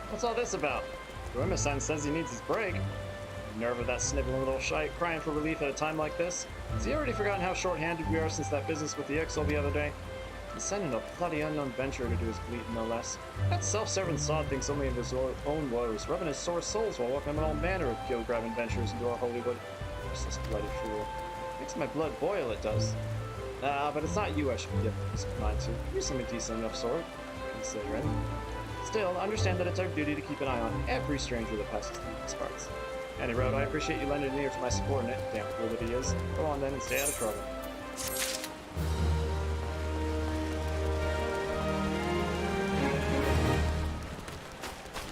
What's all this about? Grimace-san says he needs his break. Nerve of that sniveling little shite crying for relief at a time like this. Has he already forgotten how short-handed we are since that business with the Ixal the other day? He's sending a bloody unknown venturer to do his bleeding, no less. That self-serving sod thinks only of his own woes, rubbing his sore souls while welcoming all manner of guild-grabbing ventures into our Holywood. This bloody fool. Makes my blood boil, it does. But it's not you I should give peace of mind to. You're something decent enough sort, considering. Still, understand that it's our duty to keep an eye on every stranger that passes through these parts. Any road, I appreciate you lending an ear to my subordinate, damn fool that he is. Go on then and stay out of trouble.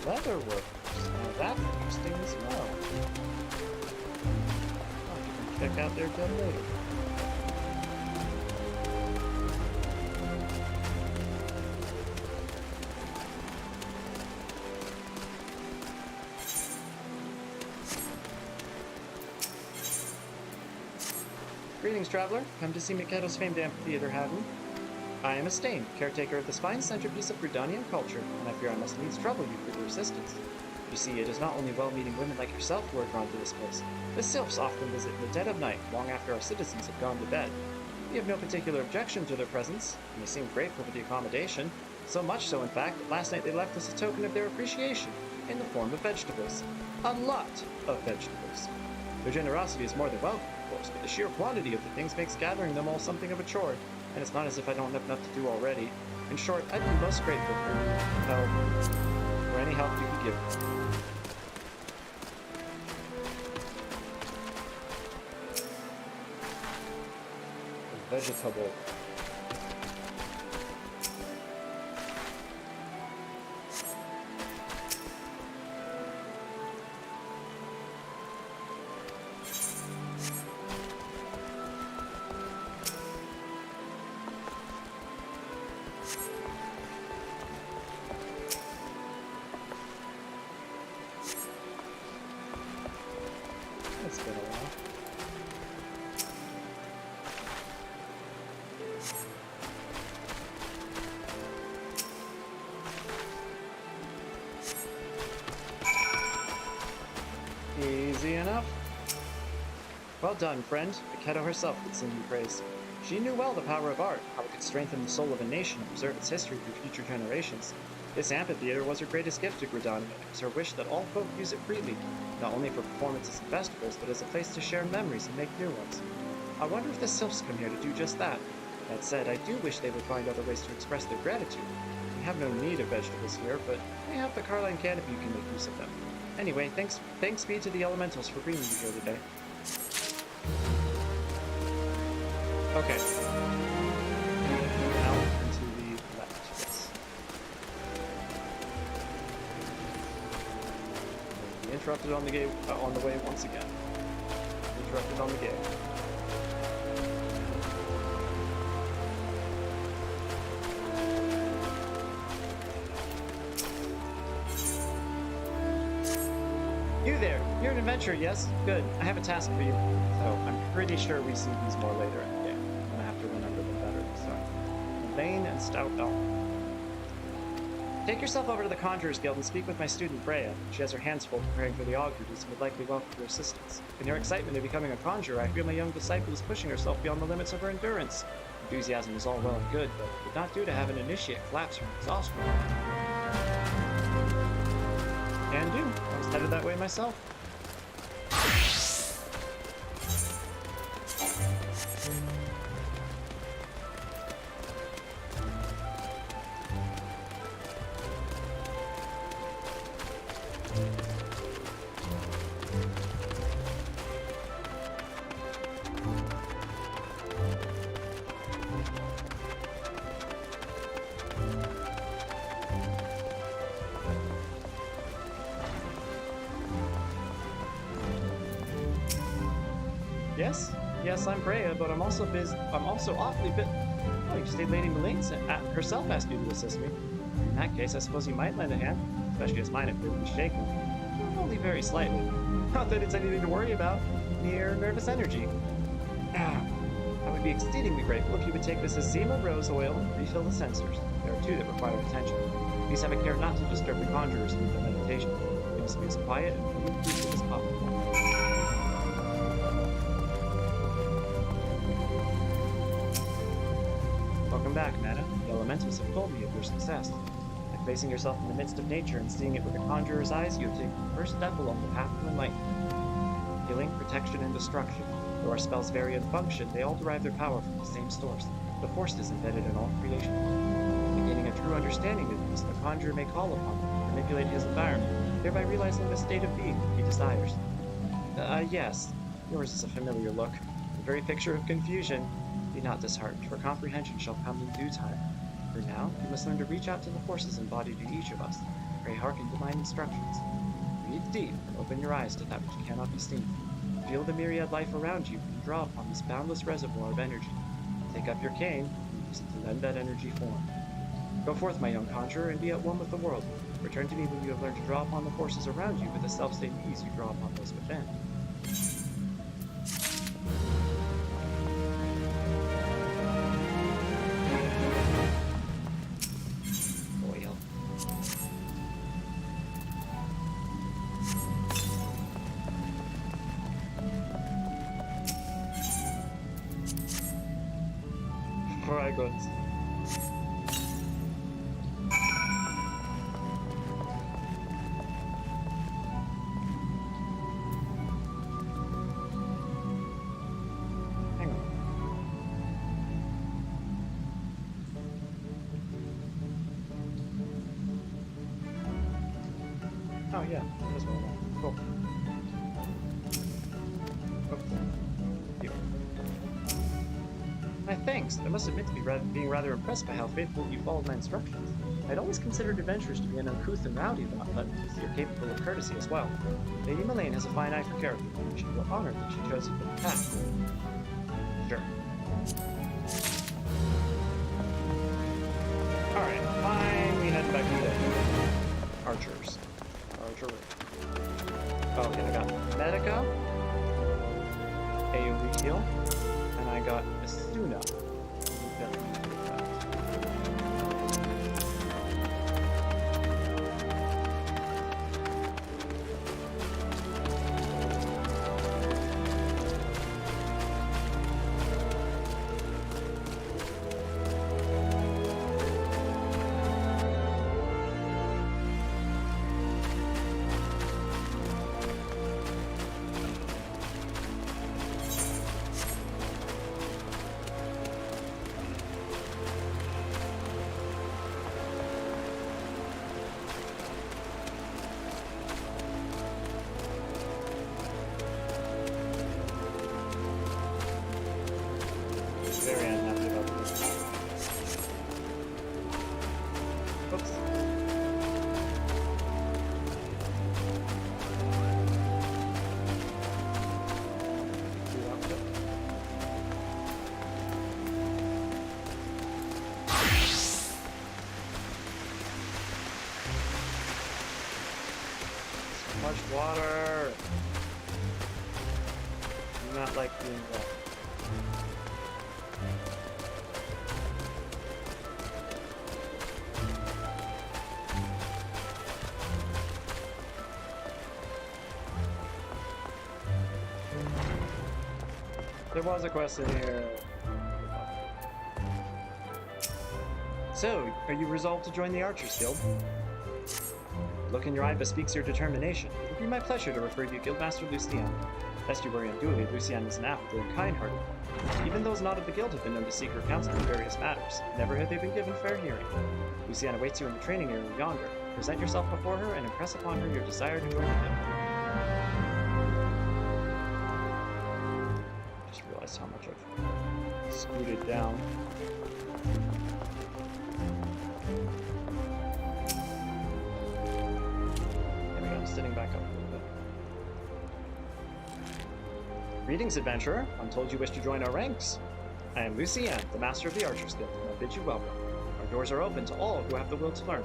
Leatherworkers. Now that's interesting as well. I'll have to check out their guild later. Greetings, traveler. Come to see Mikedo's famed amphitheater, have you? I am Estain, caretaker of this fine centerpiece of Gridanian culture, and I fear I must needs trouble you for your assistance. You see, it is not only well-meaning women like yourself who are drawn to this place. The sylphs often visit in the dead of night, long after our citizens have gone to bed. We have no particular objection to their presence, and they seem grateful for the accommodation. So much so, in fact, that last night they left us a token of their appreciation, in the form of vegetables. A lot of vegetables. Their generosity is more than welcome, of course, but the sheer quantity of the things makes gathering them all something of a chore, and it's not as if I don't have enough to do already. In short, I'd be most grateful for any help you could give me. A vegetable. It's been a while. Easy enough. Well done, friend. Mikedo herself could sing you praise. She knew well the power of art, how it could strengthen the soul of a nation and preserve its history for future generations. This amphitheater was her greatest gift to Gridania, and it was her wish that all folk use it freely, not only for performances and festivals, but as a place to share memories and make new ones. I wonder if the sylphs come here to do just that. That said, I do wish they would find other ways to express their gratitude. We have no need of vegetables here, but we have the Carline canopy you can make use of them. Anyway, thanks be to the elementals for bringing you here today. Okay. Now and to the left, yes. Interrupted on the gate on the way once again. Interrupted on the gate. You there! You're an adventurer, yes? Good. I have a task for you. So, I'm pretty sure we see these more later in the game. I'm gonna have to remember them better this time. Lane and Stout Elm. Take yourself over to the Conjurer's Guild and speak with my student Freya. She has her hands full preparing for the augurs and would likely welcome your assistance. In her excitement of becoming a conjurer, I feel my young disciple is pushing herself beyond the limits of her endurance. Enthusiasm is all well and good, but it would not do to have an initiate collapse from exhaustion. Can do. I was headed that way myself. Yes, I'm Freya, but I'm also awfully bit. Oh, you say Lady M'aana herself asked you to assist me. In that case, I suppose you might lend a hand, especially as mine appear to be shaking. Only very slightly. Not that it's anything to worry about. Mere nervous energy. I would be exceedingly grateful if you would take this Azima rose oil and refill the sensors. There are two that require attention. Please have a care not to disturb the conjurers in their meditation. They must be as quiet and peaceful as possible. Welcome back, M'aana. The elementals have told me of your success. By placing yourself in the midst of nature and seeing it with a conjurer's eyes, you have taken the first step along the path to enlightenment. Healing, protection, and destruction. Though our spells vary in function, they all derive their power from the same source. The force is embedded in all creation. Gaining a true understanding of these, the conjurer may call upon them to manipulate his environment, thereby realizing the state of being he desires. Yes. Yours is a familiar look. The very picture of confusion. Be not disheartened, for comprehension shall come in due time. For now, you must learn to reach out to the forces embodied in each of us. Pray hearken to my instructions. Breathe deep and open your eyes to that which cannot be seen. Feel the myriad life around you and draw upon this boundless reservoir of energy. Take up your cane and use it to lend that energy form. Go forth, my young conjurer, and be at one with the world. Return to me when you have learned to draw upon the forces around you with the self-same ease you draw upon those within. Fragments. Hang on. Oh yeah, that is what I want. Cool. My thanks. I must admit to being rather impressed by how faithfully you followed my instructions. I'd always considered adventurers to be an uncouth and rowdy lot, but you're capable of courtesy as well. Lady M'aana has a fine eye for character, and she feel honored that she chose you for the task. Sure. Alright, fine. We head back to the archers. Archery. Okay, I got Medica, AoE heal, and I got Asuna. very unhappy about this. Oops. So much water. I do not like being wet. There was a quest in here. So, are you resolved to join the Archers Guild? Look in your eye bespeaks your determination. It would be my pleasure to refer you to Guildmaster Lucien. Lest you worry unduly, Lucien is an affable and kind-hearted one. Even those not of the guild have been known to seek her counsel in various matters. Never have they been given fair hearing. Lucien awaits you in the training area yonder. Present yourself before her and impress upon her your desire to join the guild. Just realized how much I've scooted down. There we go, I'm sitting back up a little bit. Greetings, adventurer. I'm told you wish to join our ranks. I am Lucien, the master of the Archers Guild, and I bid you welcome. Our doors are open to all who have the will to learn.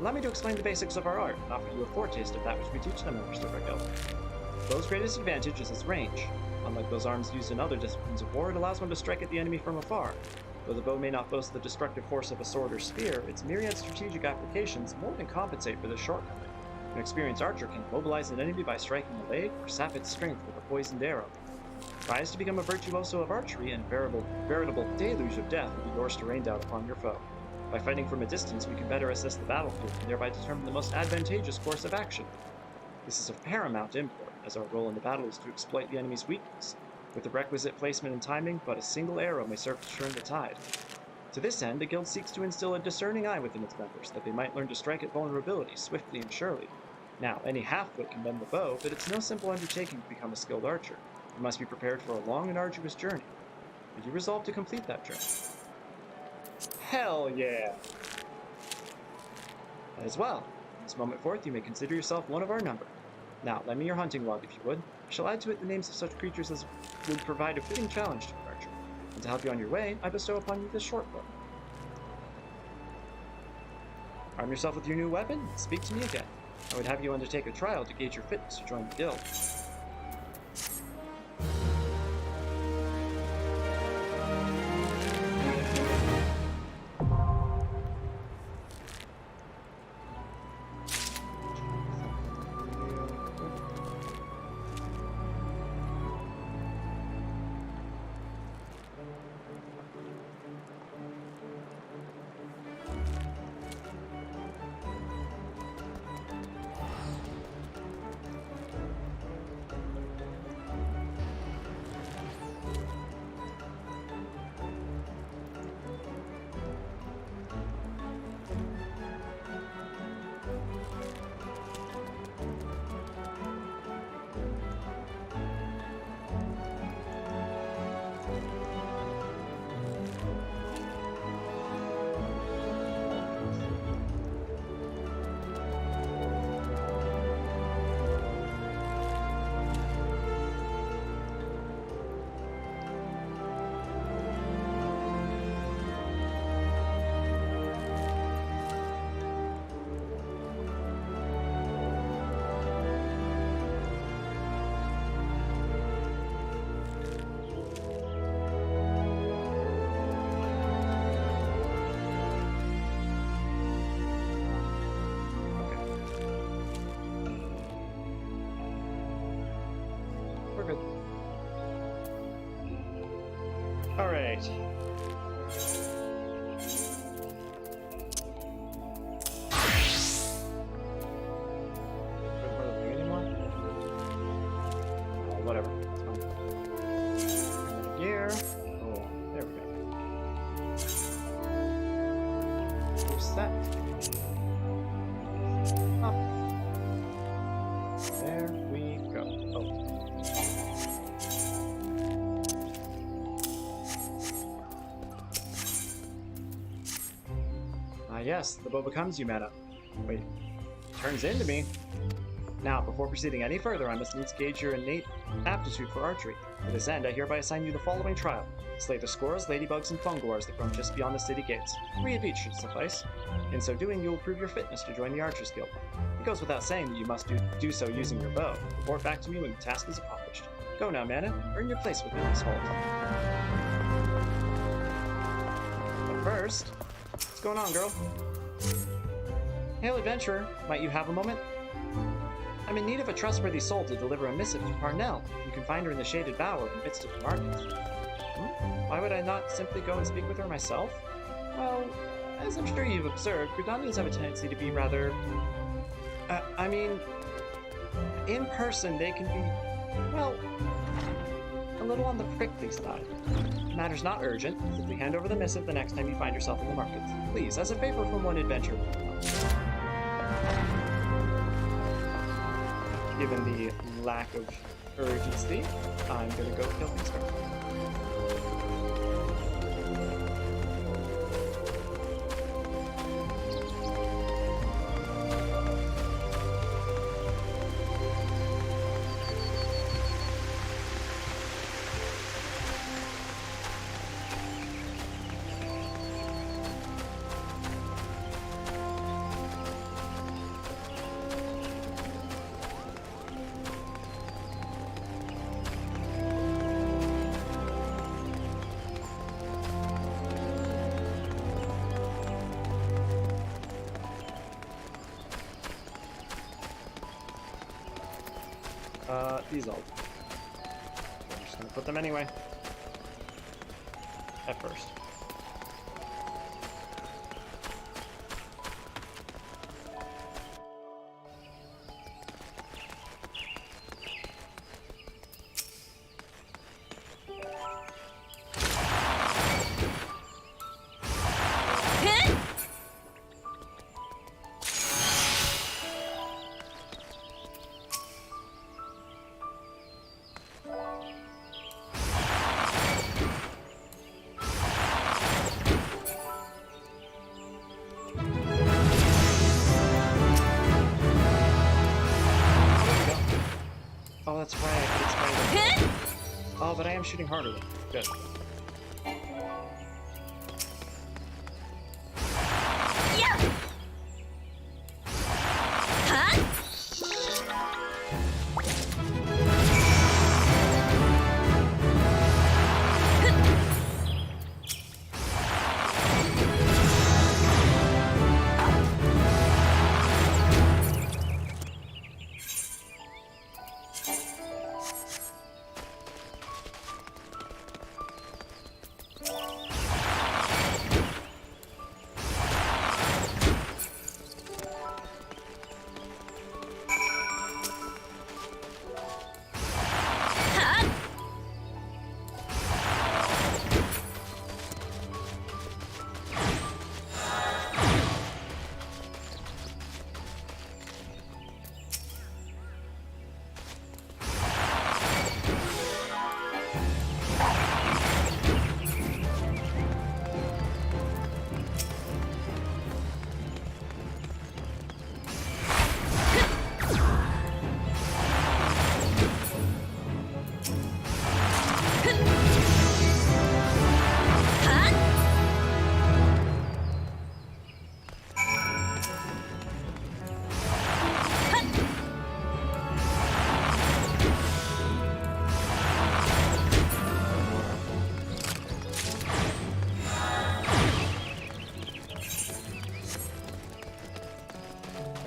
Allow me to explain the basics of our art and offer you a foretaste of that which we teach the members of our guild. The bow's greatest advantage is its range. Unlike those arms used in other disciplines of war, it allows one to strike at the enemy from afar. Though the bow may not boast the destructive force of a sword or spear, its myriad strategic applications more than compensate for this shortcoming. An experienced archer can mobilize an enemy by striking a leg or sap its strength with a poisoned arrow. Rise to become a virtuoso of archery, and a veritable deluge of death will be yours to rain down upon your foe. By fighting from a distance, we can better assess the battlefield and thereby determine the most advantageous course of action. This is of paramount import, as our role in the battle is to exploit the enemy's weakness. With the requisite placement and timing, but a single arrow may serve to turn the tide. To this end, the guild seeks to instill a discerning eye within its members, that they might learn to strike at vulnerability swiftly and surely. Now, any half-wit can bend the bow, but it's no simple undertaking to become a skilled archer. You must be prepared for a long and arduous journey. Are you resolved to complete that journey? Hell yeah! As well, from this moment forth, you may consider yourself one of our number. Now, lend me your hunting log, if you would. I shall add to it the names of such creatures as would provide a fitting challenge to an archer. And to help you on your way, I bestow upon you this short bow. Arm yourself with your new weapon, and speak to me again. I would have you undertake a trial to gauge your fitness to join the guild. We're good. Alright. Whatever. It's fine. Gear. Oh, there we go. We're set. Up. There we go. Oh. Ah yes, the bow becomes you, M'aana. Wait, turns into me. Now, before proceeding any further, I must needs gauge your innate aptitude for archery. To this end, I hereby assign you the following trial. Slay the squirrels, ladybugs, and fungors that roam just beyond the city gates. 3 of each should suffice. In so doing, you will prove your fitness to join the Archers Guild. It goes without saying that you must do so using your bow. Report back to me when the task is accomplished. Go now, M'aana. Earn your place within this hold. But first, what's going on, girl? Hail, adventurer. Might you have a moment? I'm in need of a trustworthy soul to deliver a missive to Parnell. You can find her in the shaded bower in the midst of the market. Why would I not simply go and speak with her myself? Well, as I'm sure you've observed, Gridanians have a tendency to be rather... I mean, in person they can be, well, a little on the prickly side. The matter's not urgent. Simply hand over the missive the next time you find yourself in the markets. Please, as a favor from one adventurer. Given the lack of urgency, I'm gonna go kill things first. These all. I'm just gonna put them anyway. At first. Oh, that's right. I could expand it. Oh, but I am shooting harder. Good.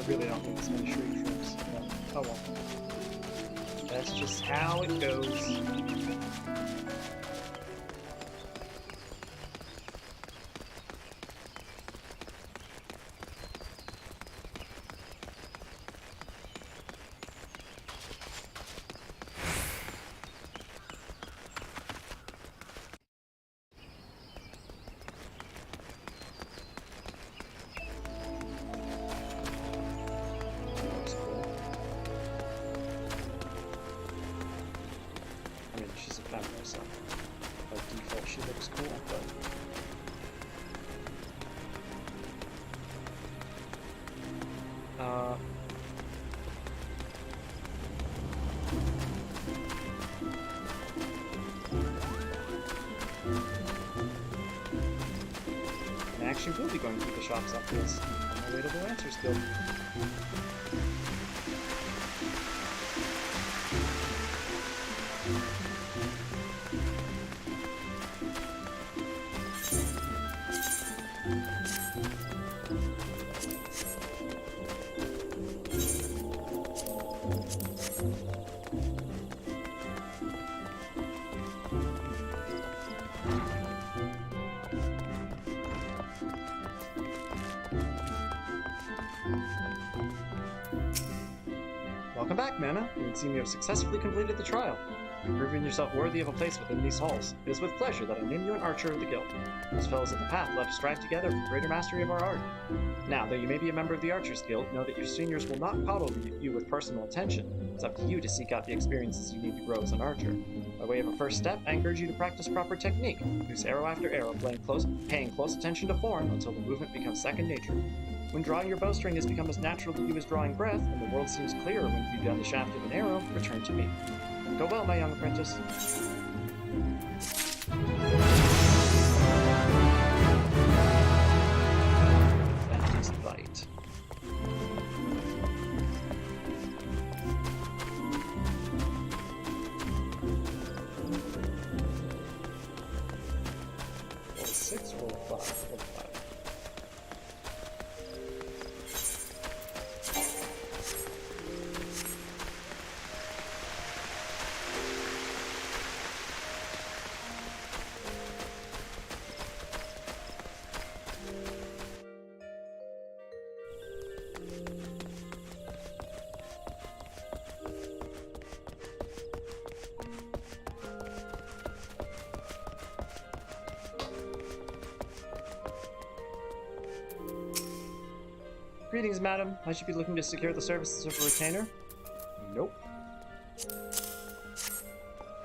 Really don't need this many shriek troops, but oh well. That's just how it goes. She's a feminist, so. actually will be going through the shops after this. On my way to the Lancers Guild. Welcome back, M'aana. It would seem you have successfully completed the trial. You've proven yourself worthy of a place within these halls. It is with pleasure that I name you an archer of the guild. Those fellows at the path will have to strive together for greater mastery of our art. Now, though you may be a member of the Archers Guild, know that your seniors will not coddle you with personal attention. It's up to you to seek out the experiences you need to grow as an archer. By way of a first step, I encourage you to practice proper technique. Use arrow after arrow, paying close attention to form until the movement becomes second nature. When drawing your bowstring has become as natural to you as drawing breath, and the world seems clearer when you view down the shaft of an arrow, return to me. Go well, my young apprentice. That is light. Roll 6, roll 5, roll 5. Greetings, madam. I should be looking to secure the services of a retainer. Nope.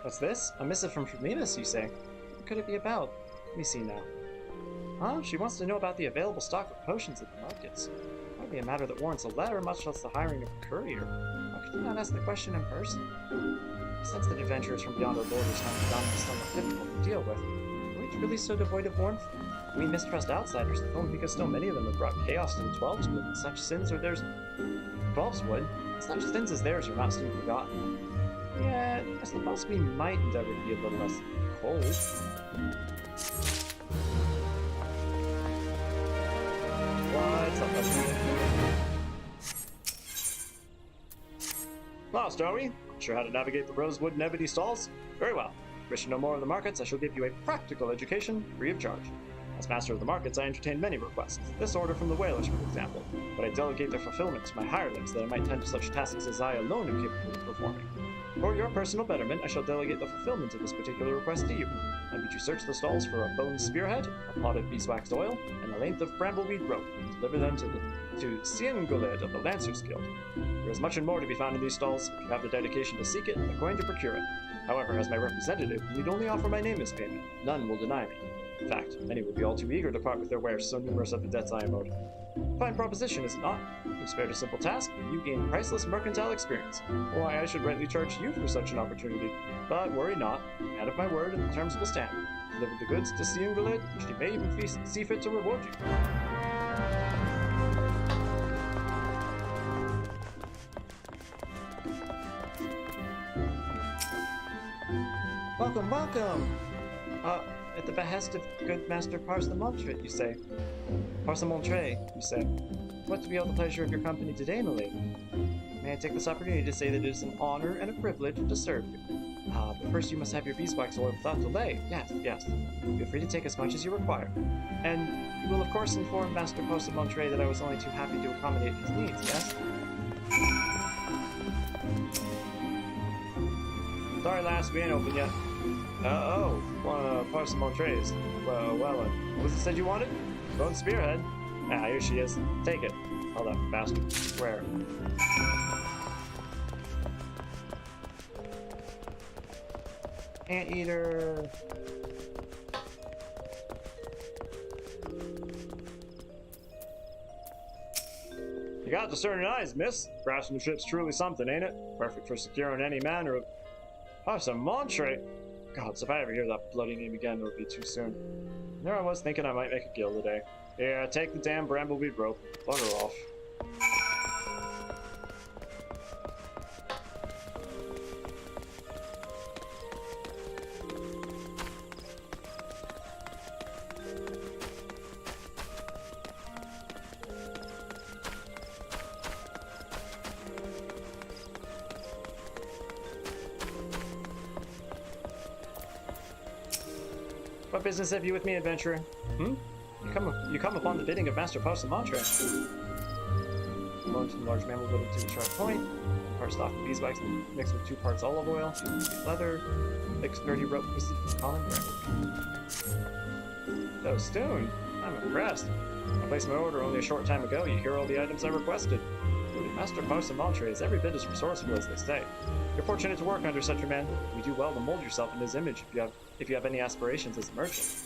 What's this? A missive from Venus, you say? What could it be about? Let me see now. Huh? She wants to know about the available stock of potions at the markets. Hardly a matter that warrants a letter, much less the hiring of a courier. Why could you not ask the question in person? I sense that adventurers from beyond our borders find the dominant somewhat difficult to deal with. Are we truly so devoid of warmth? We mistrust outsiders, only because so many of them have brought chaos to the Twelveswood, and such sins are theirs. Twelveswood? Such sins as theirs are not soon forgotten. Yet, I suppose we might endeavor to be a little less cold. What's up, buddy? Lost, are we? Sure how to navigate the rosewood and ebony stalls? Very well. Wish to know more of the markets, I shall give you a practical education, free of charge. As master of the markets, I entertain many requests. This order from the whalers, for example, but I delegate their fulfillment to my hirelings that I might tend to such tasks as I alone am capable of performing. For your personal betterment, I shall delegate the fulfillment of this particular request to you. I bid you search the stalls for a bone spearhead, a pot of beeswax oil, and a length of brambleweed rope, and deliver them to Cienguled of the Lancers Guild. There is much and more to be found in these stalls. If you have the dedication to seek it, I'm going to procure it. However, as my representative, you need only offer my name as payment. None will deny me. In fact, many would be all too eager to part with their wares, so numerous are the debts I am owed. Fine proposition, is it not? You spared a simple task, and you gain priceless mercantile experience. Why, I should rightly charge you for such an opportunity. But worry not, out of my word, and the terms will stand. Deliver the goods to Cienguled, and she may even see fit to reward you. Welcome, welcome! At the behest of good Master Parsemontre, you say. Parsemontre, you say. What to be all the pleasure of your company today, my lady? May I take this opportunity to say that it is an honor and a privilege to serve you. But first you must have your beeswax oil without delay. Yes, yes. Feel free to take as much as you require. And you will of course inform Master Parsemontre that I was only too happy to accommodate his needs, yes? Sorry, lass, we ain't open yet. Parsemontre's. Well, what was it said you wanted? Bone spearhead? Ah, here she is. Take it. Hold up, bastard. Where? Anteater. You got discerning eyes, miss. Craftsmanship's truly something, ain't it? Perfect for securing any manner of... Parsemontre? God, so if I ever hear that bloody name again, it'll be too soon. There I was thinking I might make a guild today. Yeah, take the damn brambleweed rope. Bugger off. What business have you with me, adventurer? Hmm? You come upon the bidding of Master Pausamatre. Loaned to the large mammal whittled to a sharp point, 1 part stock of beeswax mixed with 2 parts olive oil, 2 leather, thick sturdy rope twisted from common bramble. So soon? I'm impressed. I placed my order only a short time ago. You hear all the items I requested. Master Pausamatre is every bit as resourceful as they say. You're fortunate to work under such a man. You do well to mold yourself in his image if you have any aspirations as a merchant.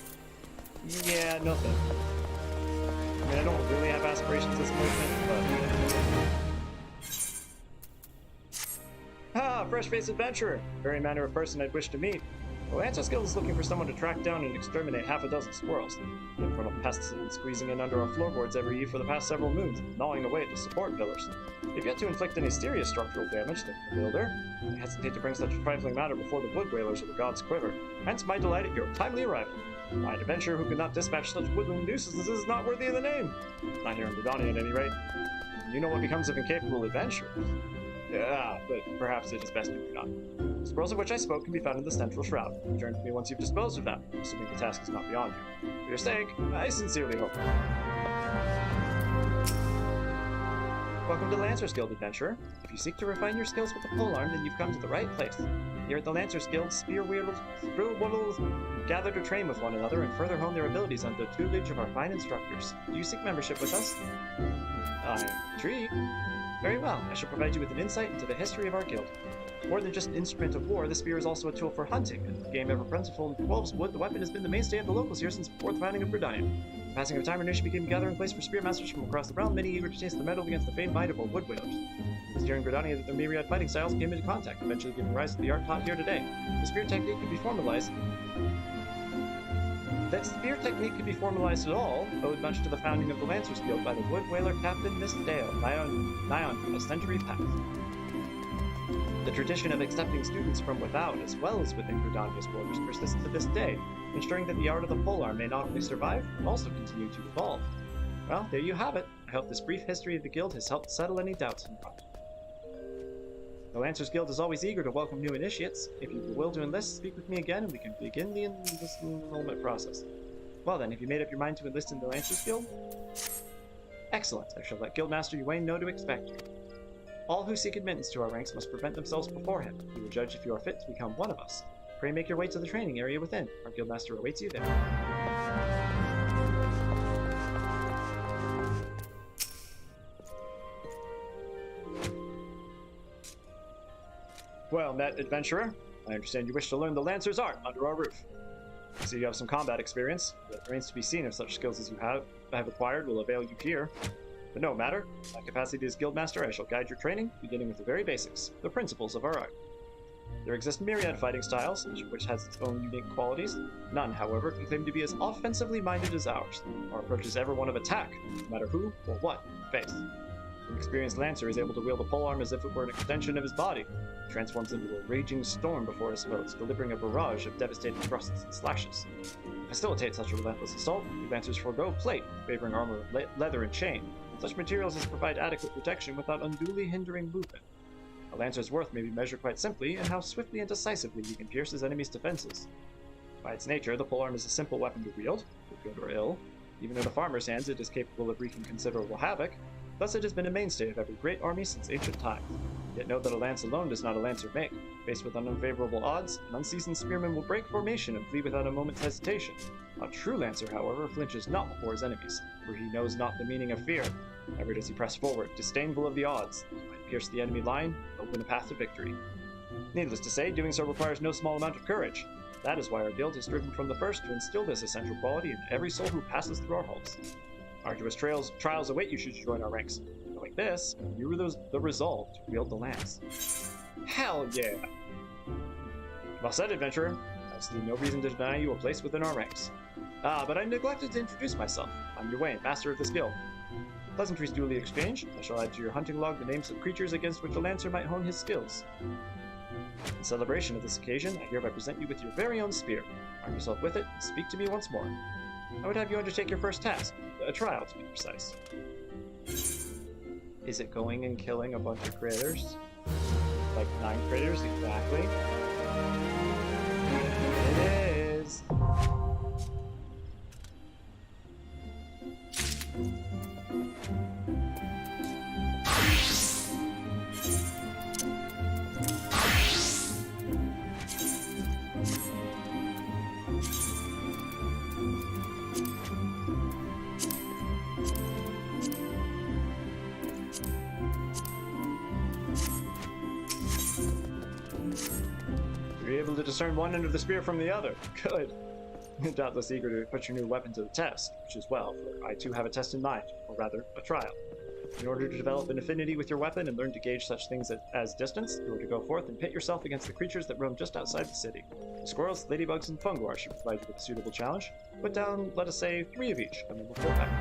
Yeah, nothing. I mean, I don't really have aspirations as a merchant, but... Ah, fresh-faced adventurer! Very manner of person I'd wish to meet. The Lancer's Guild is looking for someone to track down and exterminate half a dozen squirrels. The infernal pests have been squeezing in under our floorboards every eve for the past several moons, gnawing away at the support pillars. If yet to inflict any serious structural damage to the builder, I hesitate to bring such a trifling matter before the wood whalers of the gods' quiver. Hence my delight at your timely arrival. My adventurer who could not dispatch such woodland nuisances is not worthy of the name. Not here in Bredania at any rate. You know what becomes of incapable adventurers. Yeah, but perhaps it is best you do not. The squirrels of which I spoke can be found in the central shroud. Return to me once you've disposed of them, assuming the task is not beyond you. For your sake, I sincerely hope. Welcome to the Lancer's Guild, adventurer. If you seek to refine your skills with the polearm, then you've come to the right place. Here at the Lancer's Guild, spear wielders gather to train with one another and further hone their abilities under the tutelage of our fine instructors. Do you seek membership with us? I am intrigued. Very well, I shall provide you with an insight into the history of our guild. More than just an instrument of war, the spear is also a tool for hunting, and the game ever plentiful in Twelve's Wood, the weapon has been the mainstay of the locals here since before the founding of Bredania. With the passing of time, our nation became a gathering place for spearmasters from across the realm, many eager to taste the metal against the famed might of our wood whalers. It was during Bredania that their myriad fighting styles came into contact, eventually giving rise to the art taught here today. The spear technique could be formalized. That spear technique could be formalized at all owed much to the founding of the Lancers Guild by the wood whaler captain Miss Dale, nigh on a century past. The tradition of accepting students from without as well as within Bredania's borders persists to this day, ensuring that the art of the polearm may not only survive, but also continue to evolve. Well, there you have it. I hope this brief history of the guild has helped settle any doubts in your mind. The Lancers Guild is always eager to welcome new initiates. If you will to enlist, speak with me again and we can begin the enrollment process. Well then, have you made up your mind to enlist in the Lancers Guild? Excellent. I shall let Guildmaster Uwain know to expect you. All who seek admittance to our ranks must present themselves before him. He will judge if you are fit to become one of us. Pray make your way to the training area within. Our Guildmaster awaits you there. Well met, adventurer. I understand you wish to learn the Lancer's art under our roof. I see you have some combat experience. It remains to be seen if such skills as you have acquired will avail you here. But no matter. In my capacity as Guildmaster, I shall guide your training, beginning with the very basics, the principles of our art. There exist myriad fighting styles, each of which has its own unique qualities. None, however, can claim to be as offensively minded as ours. Our approach is ever one of attack, no matter who or what you face. An experienced lancer is able to wield a polearm as if it were an extension of his body. He transforms into a raging storm before his foes, delivering a barrage of devastating thrusts and slashes. To facilitate such a relentless assault, the lancers forego plate, favoring armor of leather and chain, such materials as provide adequate protection without unduly hindering movement. A lancer's worth may be measured quite simply in how swiftly and decisively he can pierce his enemy's defenses. By its nature, the polearm is a simple weapon to wield, for good or ill. Even in a farmer's hands, it is capable of wreaking considerable havoc. Thus, it has been a mainstay of every great army since ancient times. Yet know that a lance alone does not a lancer make. Faced with unfavorable odds, an unseasoned spearman will break formation and flee without a moment's hesitation. A true lancer, however, flinches not before his enemies, for he knows not the meaning of fear. Never does he press forward, disdainful of the odds. He might pierce the enemy line and open a path to victory. Needless to say, doing so requires no small amount of courage. That is why our guild has striven from the first to instill this essential quality in every soul who passes through our halls. Arduous trials await you should you join our ranks. Knowing this, you are the resolve to wield the lance. Hell yeah! Well said, adventurer. I see no reason to deny you a place within our ranks. But I neglected to introduce myself. I'm Yuan, master of the skill. Pleasantries duly exchanged. I shall add to your hunting log the names of creatures against which a lancer might hone his skills. In celebration of this occasion, I hereby present you with your very own spear. Arm yourself with it and speak to me once more. I would have you undertake your first task, a trial to be precise. Is it going and killing a bunch of critters? Like 9 critters exactly? It is! You're able to discern one end of the spear from the other. Good. Doubtless eager to put your new weapon to the test, which is well, for I too have a test in mind, or rather, a trial. In order to develop an affinity with your weapon and learn to gauge such things as distance, you are to go forth and pit yourself against the creatures that roam just outside the city. The squirrels, ladybugs, and fungoar should provide you with a suitable challenge. Put down, let us say, 3 of each, and then we'll go back.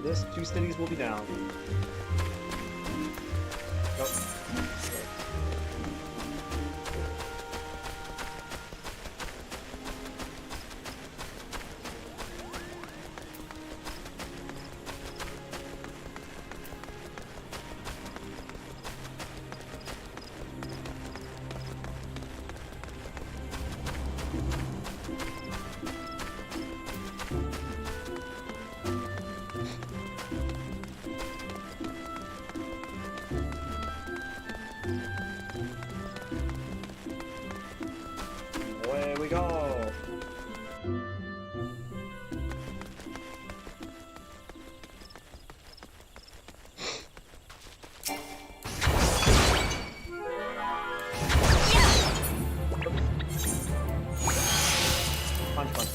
This, 2 cities will be down. Go. Away we go! Punch, punch, punch.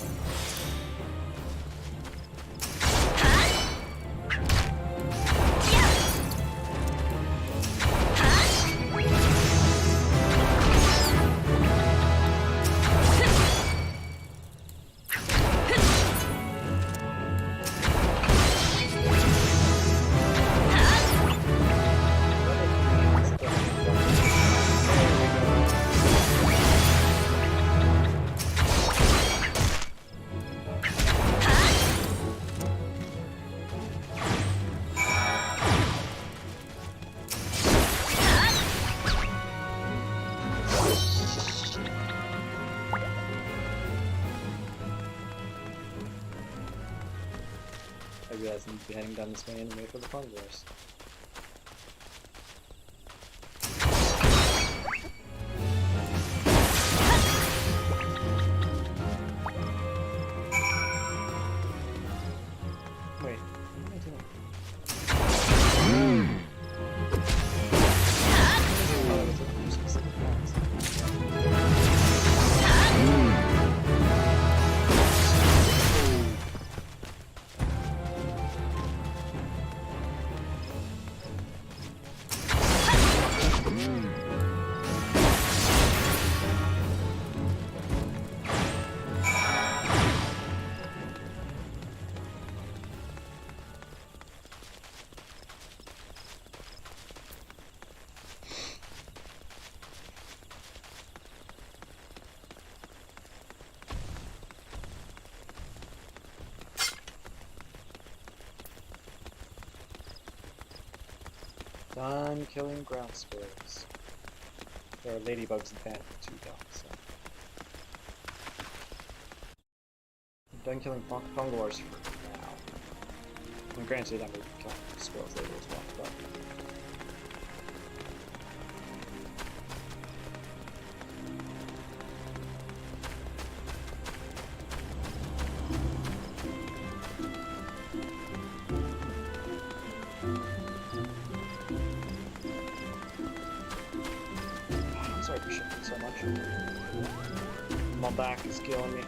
I realize I need to be heading down this way anyway for the fungoars. Wait, what am I doing? Oh, I was looking for specific ones. Done killing ground squirrels. There are ladybugs and phantoms too, though, so. done killing fungolars for now. And granted, I'm going to kill squirrels later as well, but... I'm sorry for shifting so much. My back is killing me.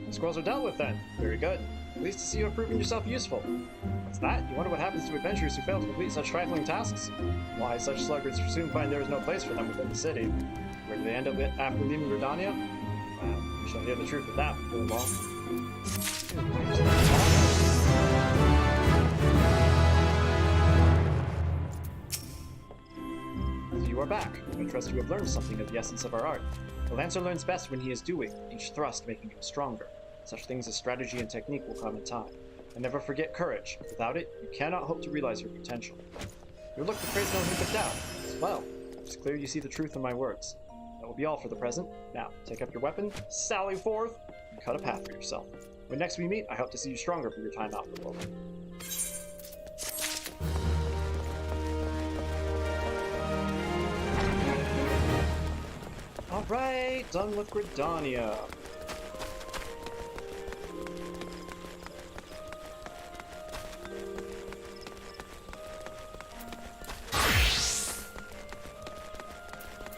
Squirrels are dealt with then. Very good. Pleased to see you have proven yourself useful. What's that? You wonder what happens to adventurers who fail to complete such trifling tasks? Why, such sluggards soon find there is no place for them within the city. Where do they end up after leaving Gridania? Well, we shall hear the truth of that before long. So you are back. I trust you have learned something of the essence of our art. The Lancer learns best when he is doing, each thrust making him stronger. Such things as strategy and technique will come in time. And never forget courage. Without it, you cannot hope to realize your potential. Your look betrays no hint of doubt. As well, it's clear you see the truth in my words. That will be all for the present. Now, take up your weapon, sally forth, and cut a path for yourself. When next we meet, I hope to see you stronger for your time out in the world. Alright, done with Gridania.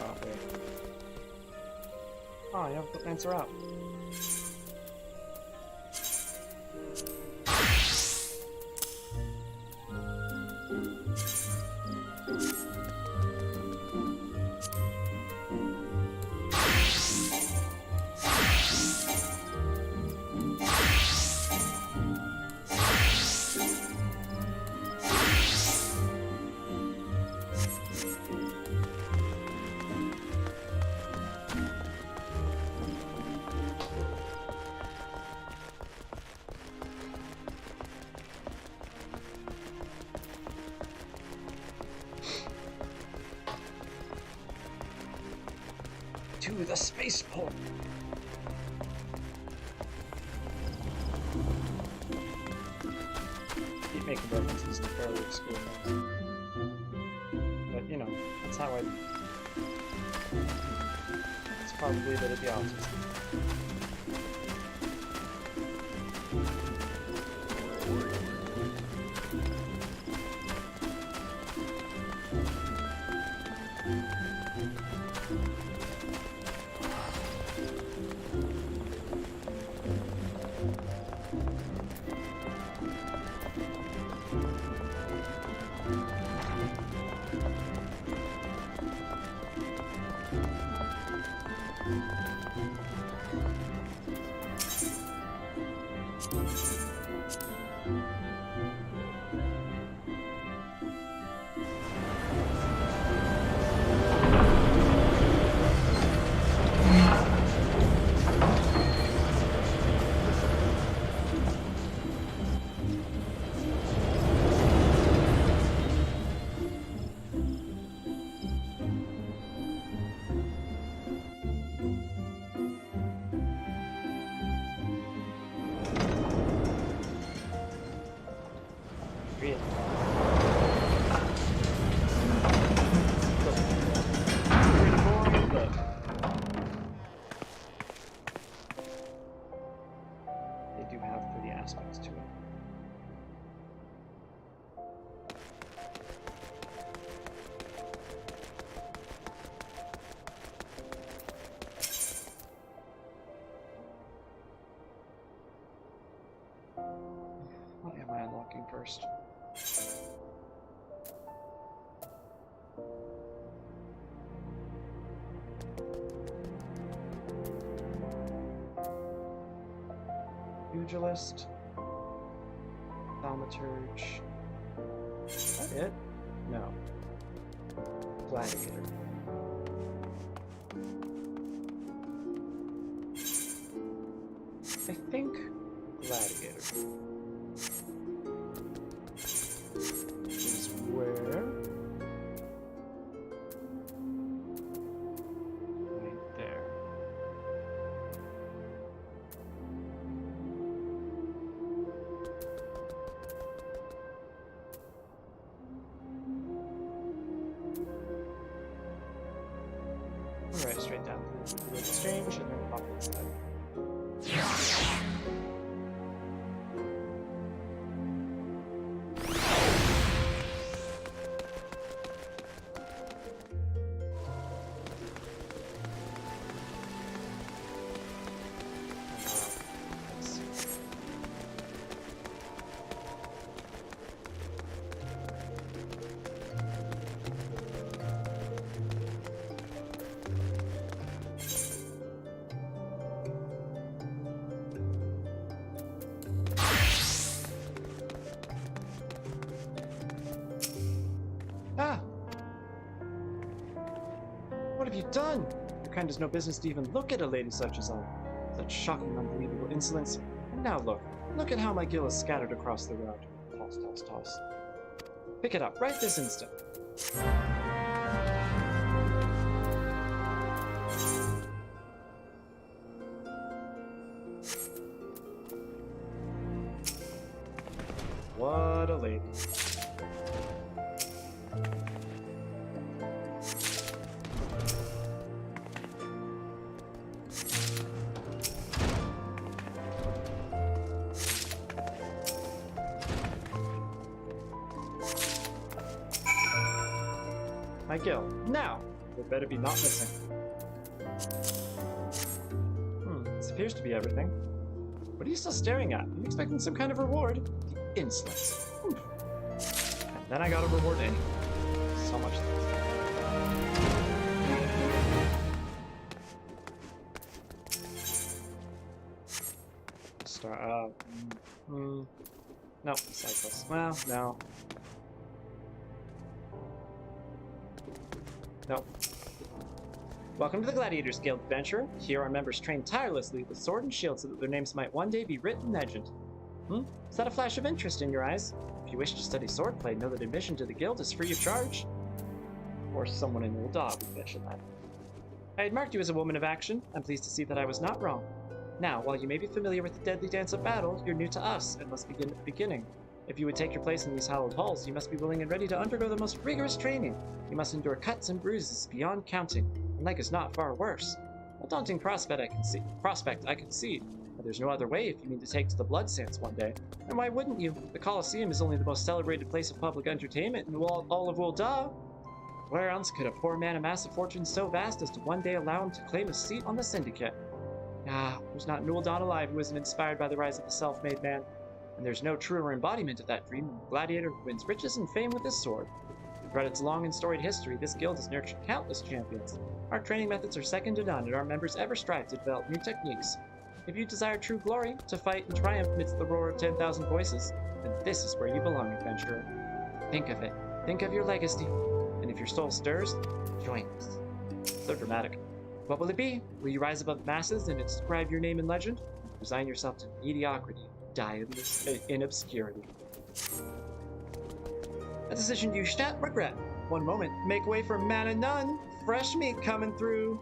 Oh, wait. Oh, yeah, the Lancer out. To the spaceport. Keep making references to fairly obscure things. But, you know, that's how I... It's probably a bit of the opposite. looking first. Pugilist. Thaumaturge. Is that it? No. Gladiator. I think Gladiator is where... Right there. Alright, straight down to the exchange and then pop inside. Ah! What have you done? Your kind has no business to even look at a lady such as I. Such shocking, unbelievable insolence. And now look. Look at how my gill is scattered across the road. Toss, toss, toss. Pick it up, right this instant. What a lady. My gill. Now! It better be not missing. This appears to be everything. What are you still staring at? Are you expecting some kind of reward? The insolence. And then I got a reward anyway. So much Star, no, cyclist. Well, no. No. Welcome to the Gladiators Guild adventure. Here our members train tirelessly with sword and shield so that their names might one day be written in legend. Is that a flash of interest in your eyes? If you wish to study swordplay, know that admission to the guild is free of charge. Or someone in Old Dog would mention that. I had marked you as a woman of action. I'm pleased to see that I was not wrong. Now, while you may be familiar with the deadly dance of battle, you're new to us and must begin at the beginning. If you would take your place in these hallowed halls, you must be willing and ready to undergo the most rigorous training. You must endure cuts and bruises beyond counting, and like is not far worse. A daunting prospect I concede, but there's no other way if you mean to take to the blood sands one day. And why wouldn't you? The Colosseum is only the most celebrated place of public entertainment in all of Ul'dah. Where else could a poor man amass a fortune so vast as to one day allow him to claim a seat on the syndicate? There's not an Ul'dah alive who isn't inspired by the rise of the self-made man. And there's no truer embodiment of that dream than the gladiator who wins riches and fame with his sword. Throughout its long and storied history, this guild has nurtured countless champions. Our training methods are second to none, and our members ever strive to develop new techniques. If you desire true glory, to fight and triumph amidst the roar of 10,000 voices, then this is where you belong, adventurer. Think of it. Think of your legacy. And if your soul stirs, join us. So dramatic. What will it be? Will you rise above the masses and inscribe your name in legend? Resign yourself to mediocrity. Die in obscurity. A decision you shan't regret. One moment, make way for M'aana Nunh. Fresh meat coming through.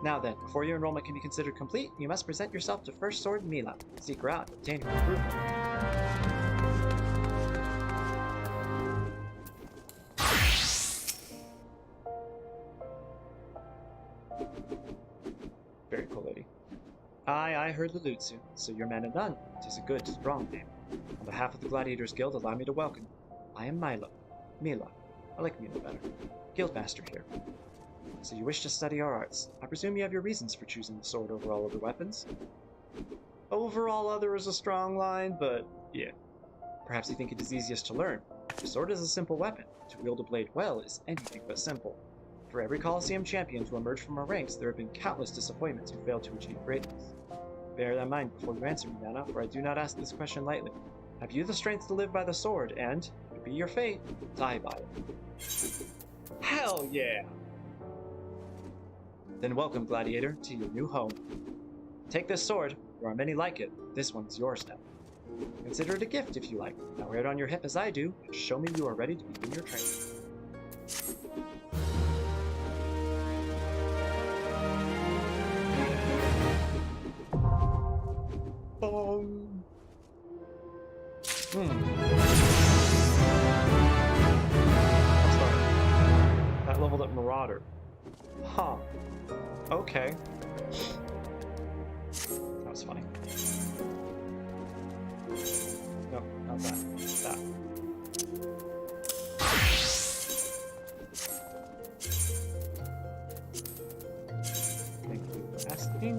Now then, before your enrollment can be considered complete, you must present yourself to First Sword Mila. Seek her out, obtain her approval. Very cool lady. I heard the Lutsu, so you're M'aana Nunh. 'Tis a good, strong name. On behalf of the Gladiators Guild, allow me to welcome you. I am Mila. I like Mila better. Guildmaster here. So you wish to study our arts. I presume you have your reasons for choosing the sword over all other weapons? Over all other is a strong line, but yeah. Perhaps you think it is easiest to learn. The sword is a simple weapon. To wield a blade well is anything but simple. For every Colosseum champion to emerge from our ranks, there have been countless disappointments who failed to achieve greatness. Bear that in mind before you answer me, M'aana, for I do not ask this question lightly. Have you the strength to live by the sword, and, if it be your fate, die by it? Hell yeah! Then welcome, gladiator, to your new home. Take this sword. There are many like it. This one is yours now. Consider it a gift if you like. Now wear it on your hip as I do, and show me you are ready to begin your training. Boom! That's right. That leveled up Marauder. Huh. Okay. That was funny. No, not that. That. Thank you for asking.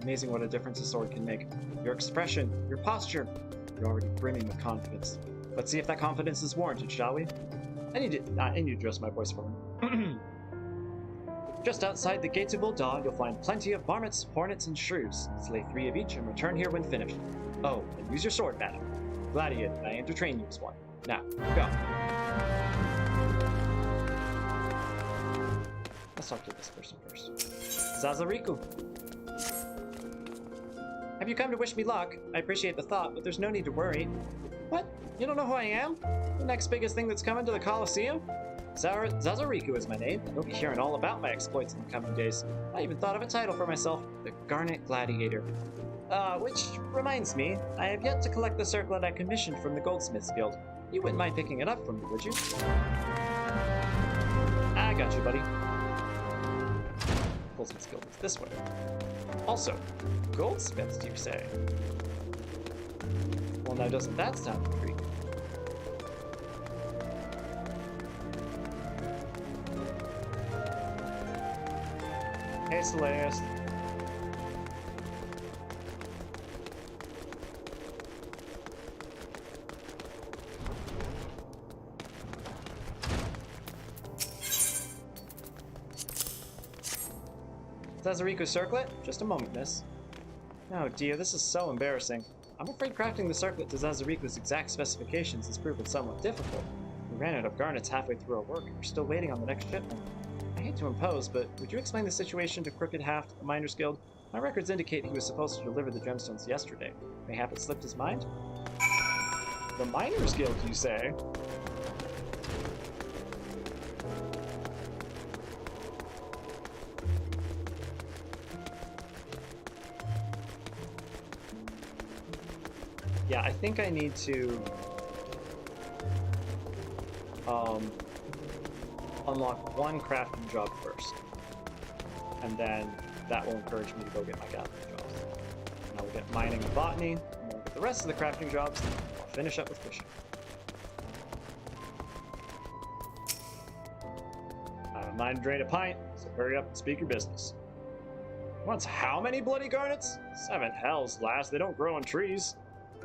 Amazing what a difference a sword can make. Your expression, your posture, you're already brimming with confidence. Let's see if that confidence is warranted, shall we? I need to adjust my voice for him. Just outside the gates of Ul'dah, you'll find plenty of marmots, hornets, and shrews. Slay 3 of each and return here when finished. Oh, and use your sword, madam. Gladiator, I aim to train you as one. Now, go. Let's talk to this person first. Zazariku. Have you come to wish me luck? I appreciate the thought, but there's no need to worry. What? You don't know who I am? The next biggest thing that's coming to the Colosseum? Zazariku is my name, and you'll be hearing all about my exploits in the coming days. I even thought of a title for myself, the Garnet Gladiator. Which reminds me, I have yet to collect the circlet I commissioned from the Goldsmiths Guild. You wouldn't mind picking it up from me, would you? I got you, buddy. Goldsmiths Guild is this way. Also, goldsmiths, do you say? Well, now doesn't that sound intriguing? Hey, Slayers. Zazariku's circlet? Just a moment, miss. Oh dear, this is so embarrassing. I'm afraid crafting the circlet to Zazariku's exact specifications has proven somewhat difficult. We ran out of garnets halfway through our work and we're still waiting on the next shipment. I hate to impose, but would you explain the situation to Crooked Haft, the Miners Guild? My records indicate he was supposed to deliver the gemstones yesterday. Mayhap it slipped his mind? The Miners Guild, you say? Yeah, I think I need to unlock one crafting job first, and then that will encourage me to go get my gathering jobs. And I will get mining and botany, and then with the rest of the crafting jobs, I'll finish up with fishing. I don't mind to drain a pint, so hurry up and speak your business. Wants how many bloody garnets? 7 hells, lass, they don't grow on trees.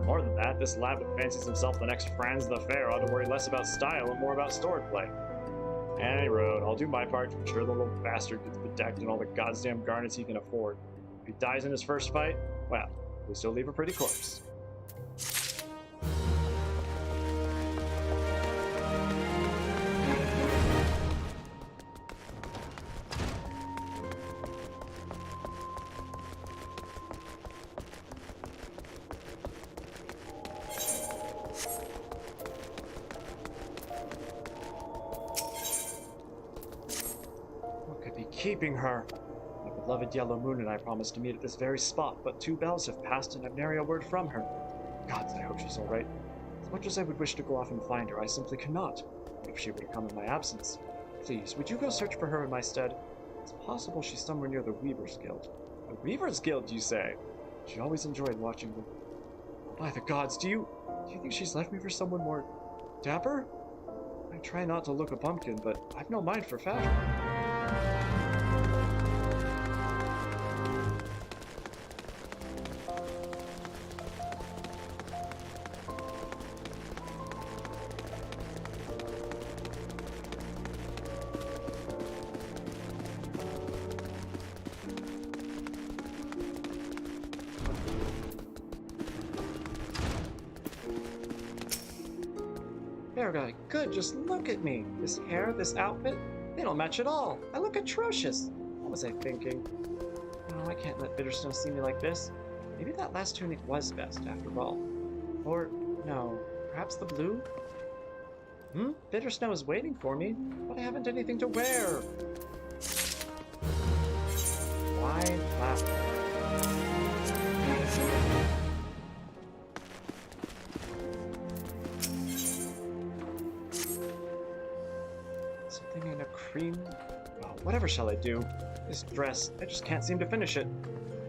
More than that, this lad that fancies himself the next Franz the Fair ought to worry less about style and more about swordplay. Any road, I'll do my part to ensure the little bastard gets bedecked in all the goddamn garnets he can afford. If he dies in his first fight, well, at least he'll leave a pretty corpse. Keeping her. My beloved Yellow Moon and I promised to meet at this very spot, but 2 bells have passed and I've nary a word from her. Gods, I hope she's all right. As much as I would wish to go off and find her, I simply cannot. What if she were to come in my absence? Please, would you go search for her in my stead? It's possible she's somewhere near the Weaver's Guild. The Weaver's Guild, you say? She always enjoyed watching them. By the gods, do you think she's left me for someone more dapper? I try not to look a pumpkin, but I've no mind for fashion. Fair guy, good, just look at me. This hair, this outfit, they don't match at all. I look atrocious. What was I thinking? Oh, I can't let Bitterstone see me like this. Maybe that last tunic was best, after all. Or, no, perhaps the blue? Bittersnow is waiting for me, but I haven't anything to wear. Why laugh? Something in a cream? Oh, whatever shall I do? This dress, I just can't seem to finish it.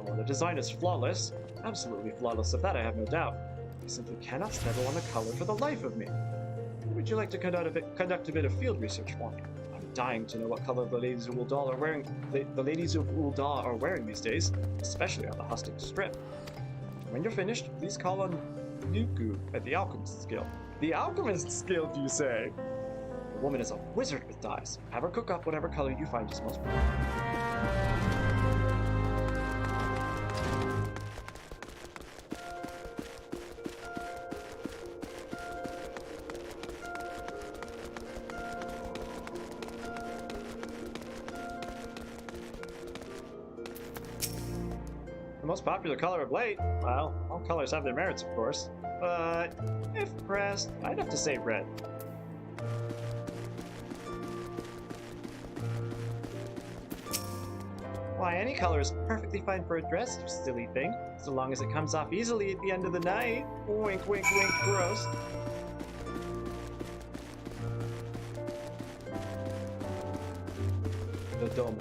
Oh, the design is flawless. Absolutely flawless, of that I have no doubt. I simply cannot settle on the color for the life of me. Would you like to conduct a bit of field research for me? I'm dying to know what color the ladies of Uldal are wearing. The ladies of Uldal are wearing these days, especially on the Hustic Strip. When you're finished, please call on Nuku at the Alchemist's Guild. The Alchemist's Guild, you say? The woman is a wizard with dyes. Have her cook up whatever color you find is most pretty. The most popular color of late? Well, all colors have their merits, of course. But if pressed, I'd have to say red. Why, any color is perfectly fine for a dress, you silly thing, so long as it comes off easily at the end of the night. Wink, wink, wink, gross. The dome.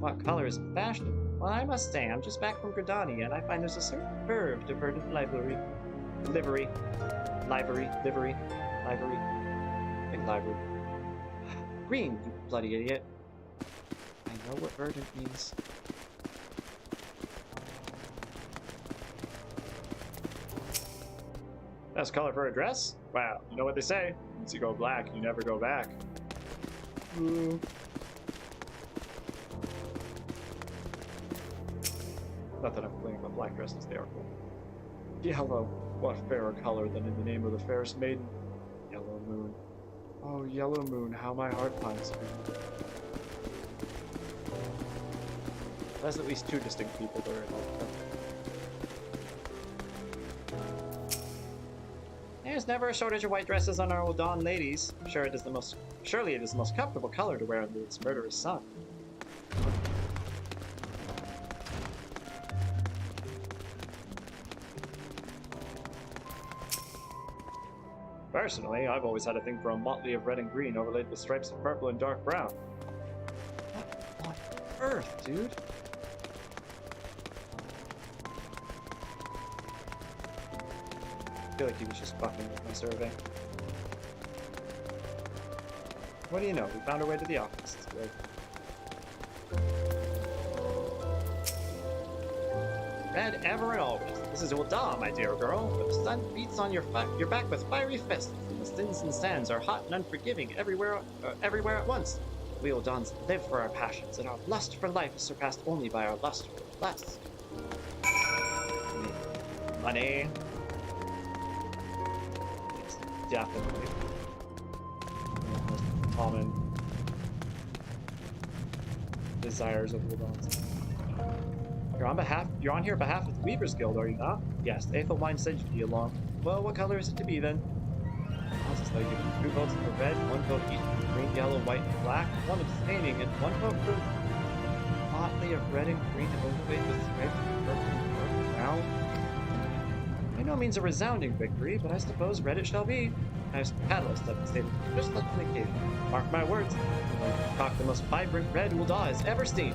What color is fashion? Well, I must say, I'm just back from Gridania, and I find there's a certain verve to verdant livery. Big library. Green, you bloody idiot. I know what verdant means. Best color for a dress? Wow, you know what they say. Once you go black, you never go back. Ooh. Not that I'm complaining about black dresses, they are cool. Yellow. What fairer color than in the name of the fairest maiden? Yellow moon. Oh, yellow moon, how my heart pines for you. There's at least two distinct people there. There's never a shortage of white dresses on our Uldan ladies. Surely it is the most comfortable color to wear under its murderous sun. Personally, I've always had a thing for a motley of red and green overlaid with stripes of purple and dark brown. What on earth, dude? I feel like he was just fucking with my survey. What do you know? We found our way to the office. It's good. Red ever and always. This is Ulda, my dear girl. But the sun beats on your back with fiery fists, and the sins and sands are hot and unforgiving everywhere at once. We Uldans live for our passions, and our lust for life is surpassed only by our lust for lust. Money. It's definitely the most common desires of Uldans. You're on here on behalf of the Weavers Guild, are you not? Yes, Aethelwine said you'd be along. Well, what color is it to be then? I'll just let you give 2 votes for red, 1 vote each for green, yellow, white, and black, 1 abstaining, and 1 vote for motley of red and green overlaid with stripes of purple and dark brown. By no means a resounding victory, but I suppose red it shall be. As Catalyst have stated, just like an occasion. Mark my words, I'm going to concoct the most vibrant red Ulda has ever seen.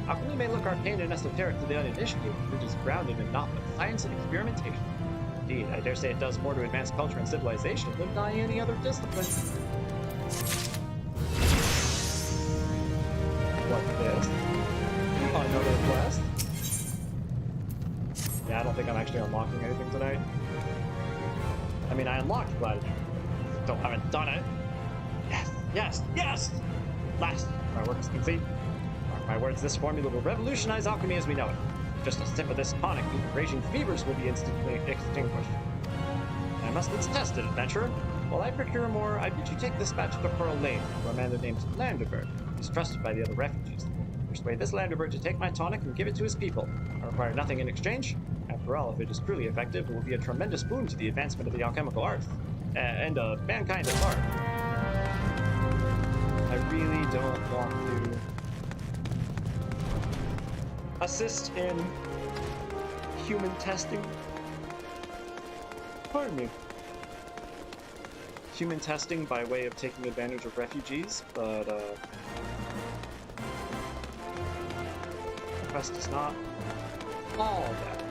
Alchemy may look arcane and esoteric to the uninitiated, which is grounded in naught but science and experimentation. Indeed, I dare say it does more to advance culture and civilization than any other discipline. like this. Another quest. Yeah, I don't think I'm actually unlocking anything tonight. I mean, I unlocked Gratitude. Still haven't done it. Yes, yes, yes! Last, my work is complete. Mark my words, this formula will revolutionize alchemy as we know it. Just a sip of this tonic, the raging fevers will be instantly extinguished. I must let's test it, adventurer. While I procure more, I bid you take this batch to Pearl Lane, to a man named Landerbert. He's trusted by the other refugees. Persuade this Landerbert to take my tonic and give it to his people. I require nothing in exchange. After all, if it is truly effective, it will be a tremendous boon to the advancement of the alchemical arts, and mankind at large. I really don't want to assist in human testing. Pardon me. Human testing by way of taking advantage of refugees, but the quest is not all that.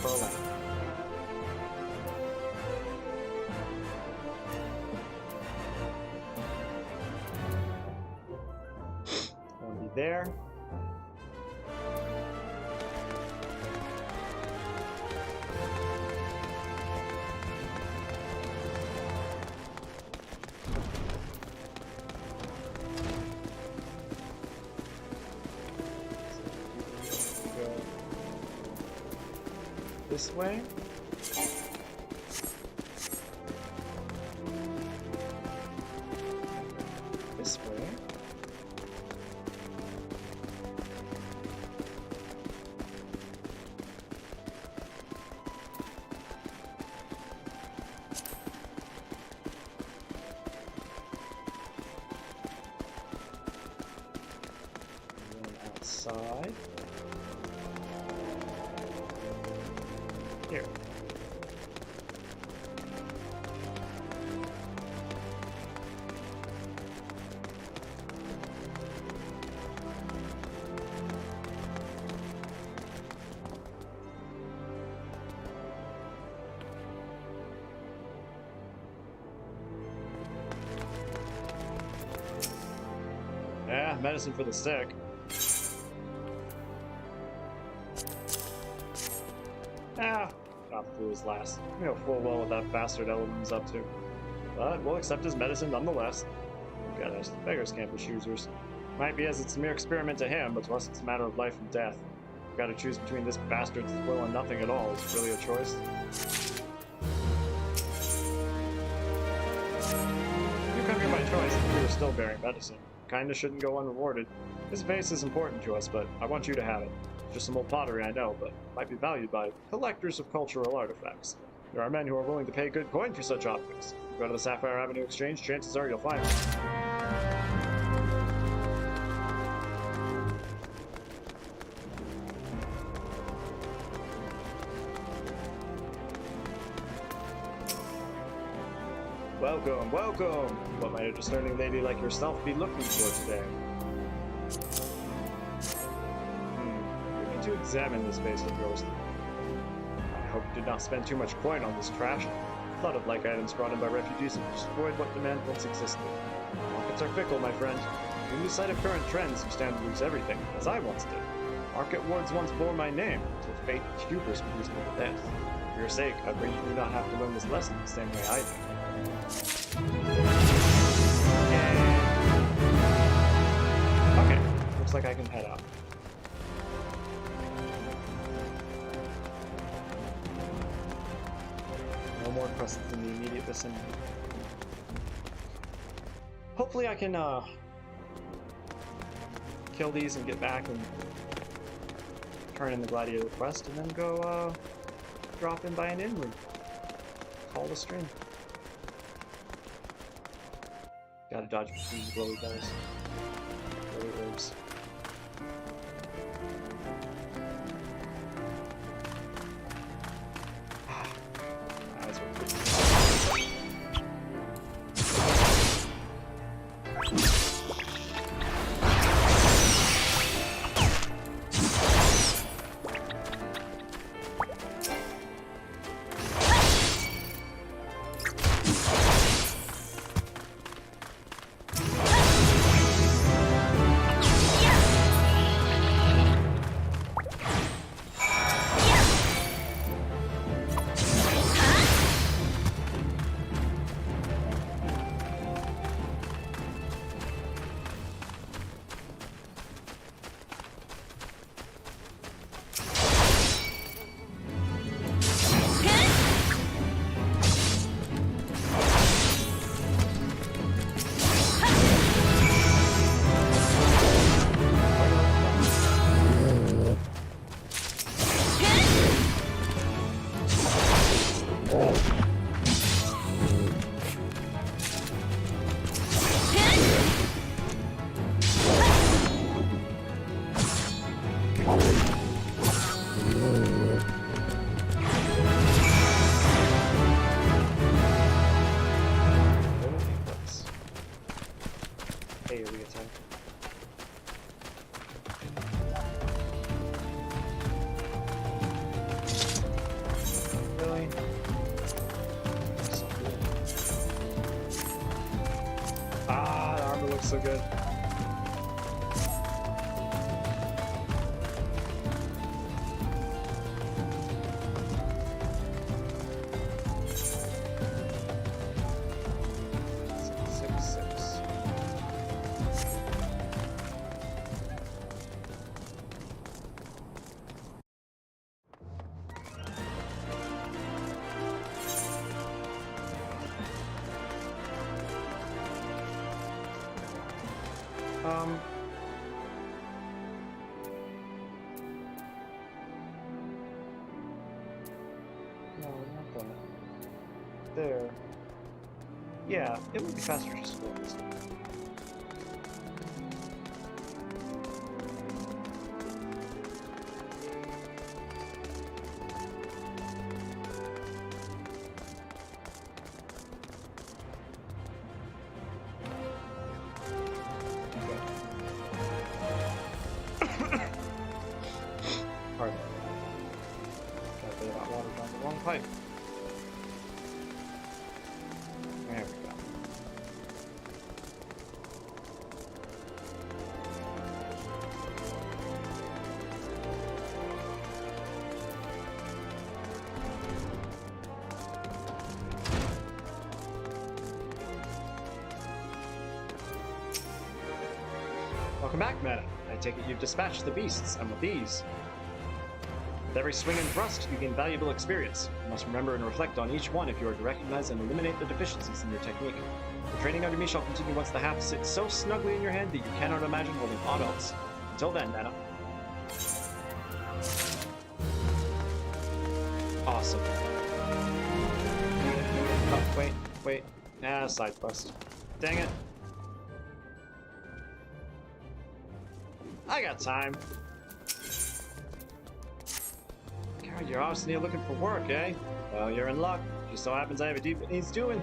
Berlin. I'll be there. This way. This way. And then outside. Here. Yeah, medicine for the sick. Ah, got through his last. You know full well what that bastard Elohim's up to. But we'll accept his medicine nonetheless. Gosh, the beggars can't be choosers. Might be as it's a mere experiment to him, but to us it's a matter of life and death. We've got to choose between this bastard's will and nothing at all. Is really a choice. You come here by choice, if you were still bearing medicine. Kindness shouldn't go unrewarded. This vase is important to us, but I want you to have it. Just some old pottery, I know, but might be valued by collectors of cultural artifacts. There are men who are willing to pay good coin for such objects. If you go to the Sapphire Avenue Exchange, chances are you'll find them. Welcome, welcome! What might a discerning lady like yourself be looking for today? We need to examine this vase of yours. I hope you did not spend too much coin on this trash. Flood-of-like items brought in by refugees have destroyed what demand once existed. Markets are fickle, my friend. If you lose sight of current trends, you stand to lose everything, as I once did. Market wards once bore my name, until fate and hubris produced me to death. For your sake, I pray you do not have to learn this lesson the same way I did. Okay, looks like I can head out. No more quests in the immediate vicinity. Hopefully I can kill these and get back and turn in the gladiator quest and then go drop in by an inn room. Call the stream. Gotta dodge between the glowy guys. Glowy orbs. Eyes are pretty. area type. Really? So good. Ah, the armor looks so good. No, not that. There. Yeah, it would be faster just to go this way. Pardon. Got a bit of hot water down the wrong pipe. There we go. Welcome back, M'aana. I take it you've dispatched the beasts, and with these. With every swing and thrust, you gain valuable experience. You must remember and reflect on each one if you are to recognize and eliminate the deficiencies in your technique. The training under me shall continue once the haft sits so snugly in your hand that you cannot imagine holding aught else. Until then, M'aana. Awesome. Oh, wait. Ah, side quest. Dang it. I got time. God, you're obviously looking for work, eh? Well, you're in luck. Just so happens I have a deed that needs doing.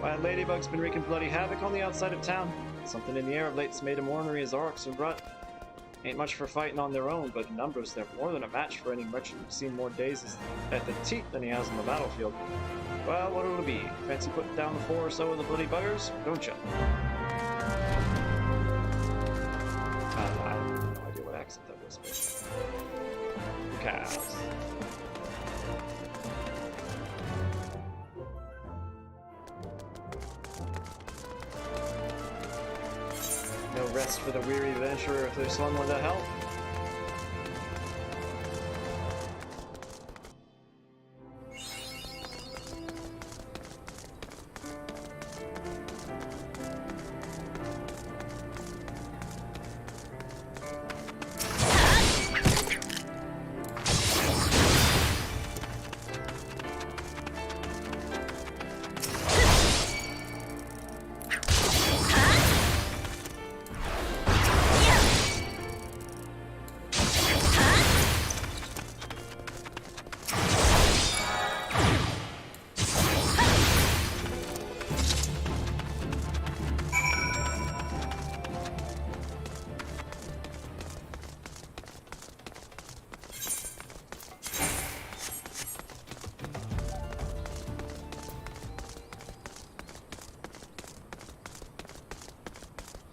Why, Ladybug's been wreaking bloody havoc on the outside of town. Something in the air of late's made 'em ornery as orcs and rut. Ain't much for fighting on their own, but in numbers they're more than a match for any merchant who's seen more days at the teat than he has on the battlefield. Well, what it'll be? Fancy putting down the 4 or so of the bloody buggers, don't ya? I have no idea what accent that was, but... cows. No rest for the weary adventurer if there's someone to help.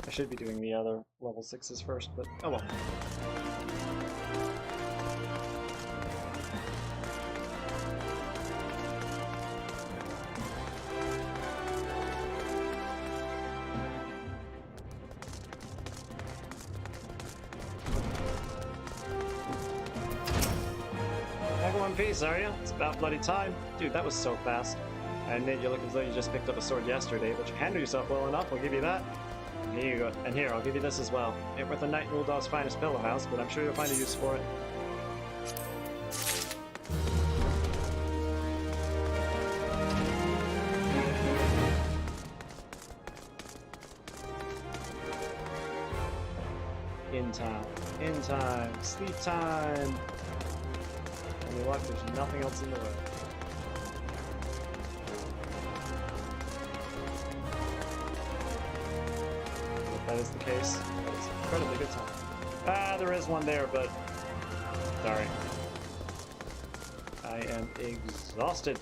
I should be doing the other level 6s first, but oh well. Back in one piece, are you? It's about bloody time. Dude, that was so fast. I admit you look as though you just picked up a sword yesterday, but you handled yourself well enough, I'll give you that. Here you go. And here, I'll give you this as well. Ain't worth a knight in Uldal's finest pillow house, but I'm sure you'll find a use for it. In time. In time. Sleep time! Any luck, there's nothing else in the way. that is the case. It's an incredibly good time. Ah, there is one there, but sorry. I am exhausted.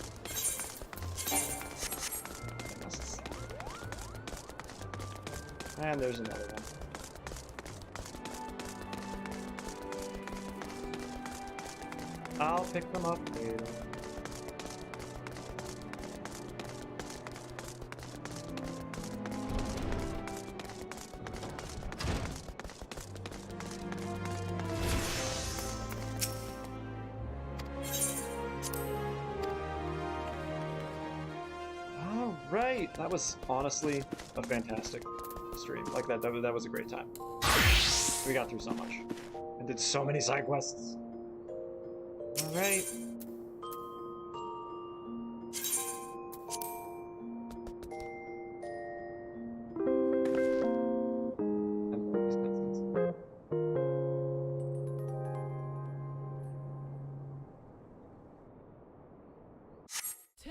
And there's another one. I'll pick them up later. Alright, that was honestly a fantastic stream. Like that was a great time. We got through so much. And did so many side quests. Alright.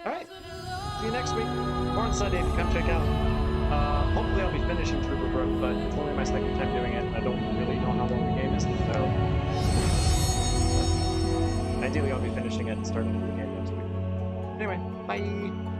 Alright. See you next week. Or on Sunday if you come check out. Hopefully I'll be finishing Trooper Brook, but it's only my second time doing it, and I don't really know how long the game is, so... Ideally I'll be finishing it and starting the game next week. Anyway, bye!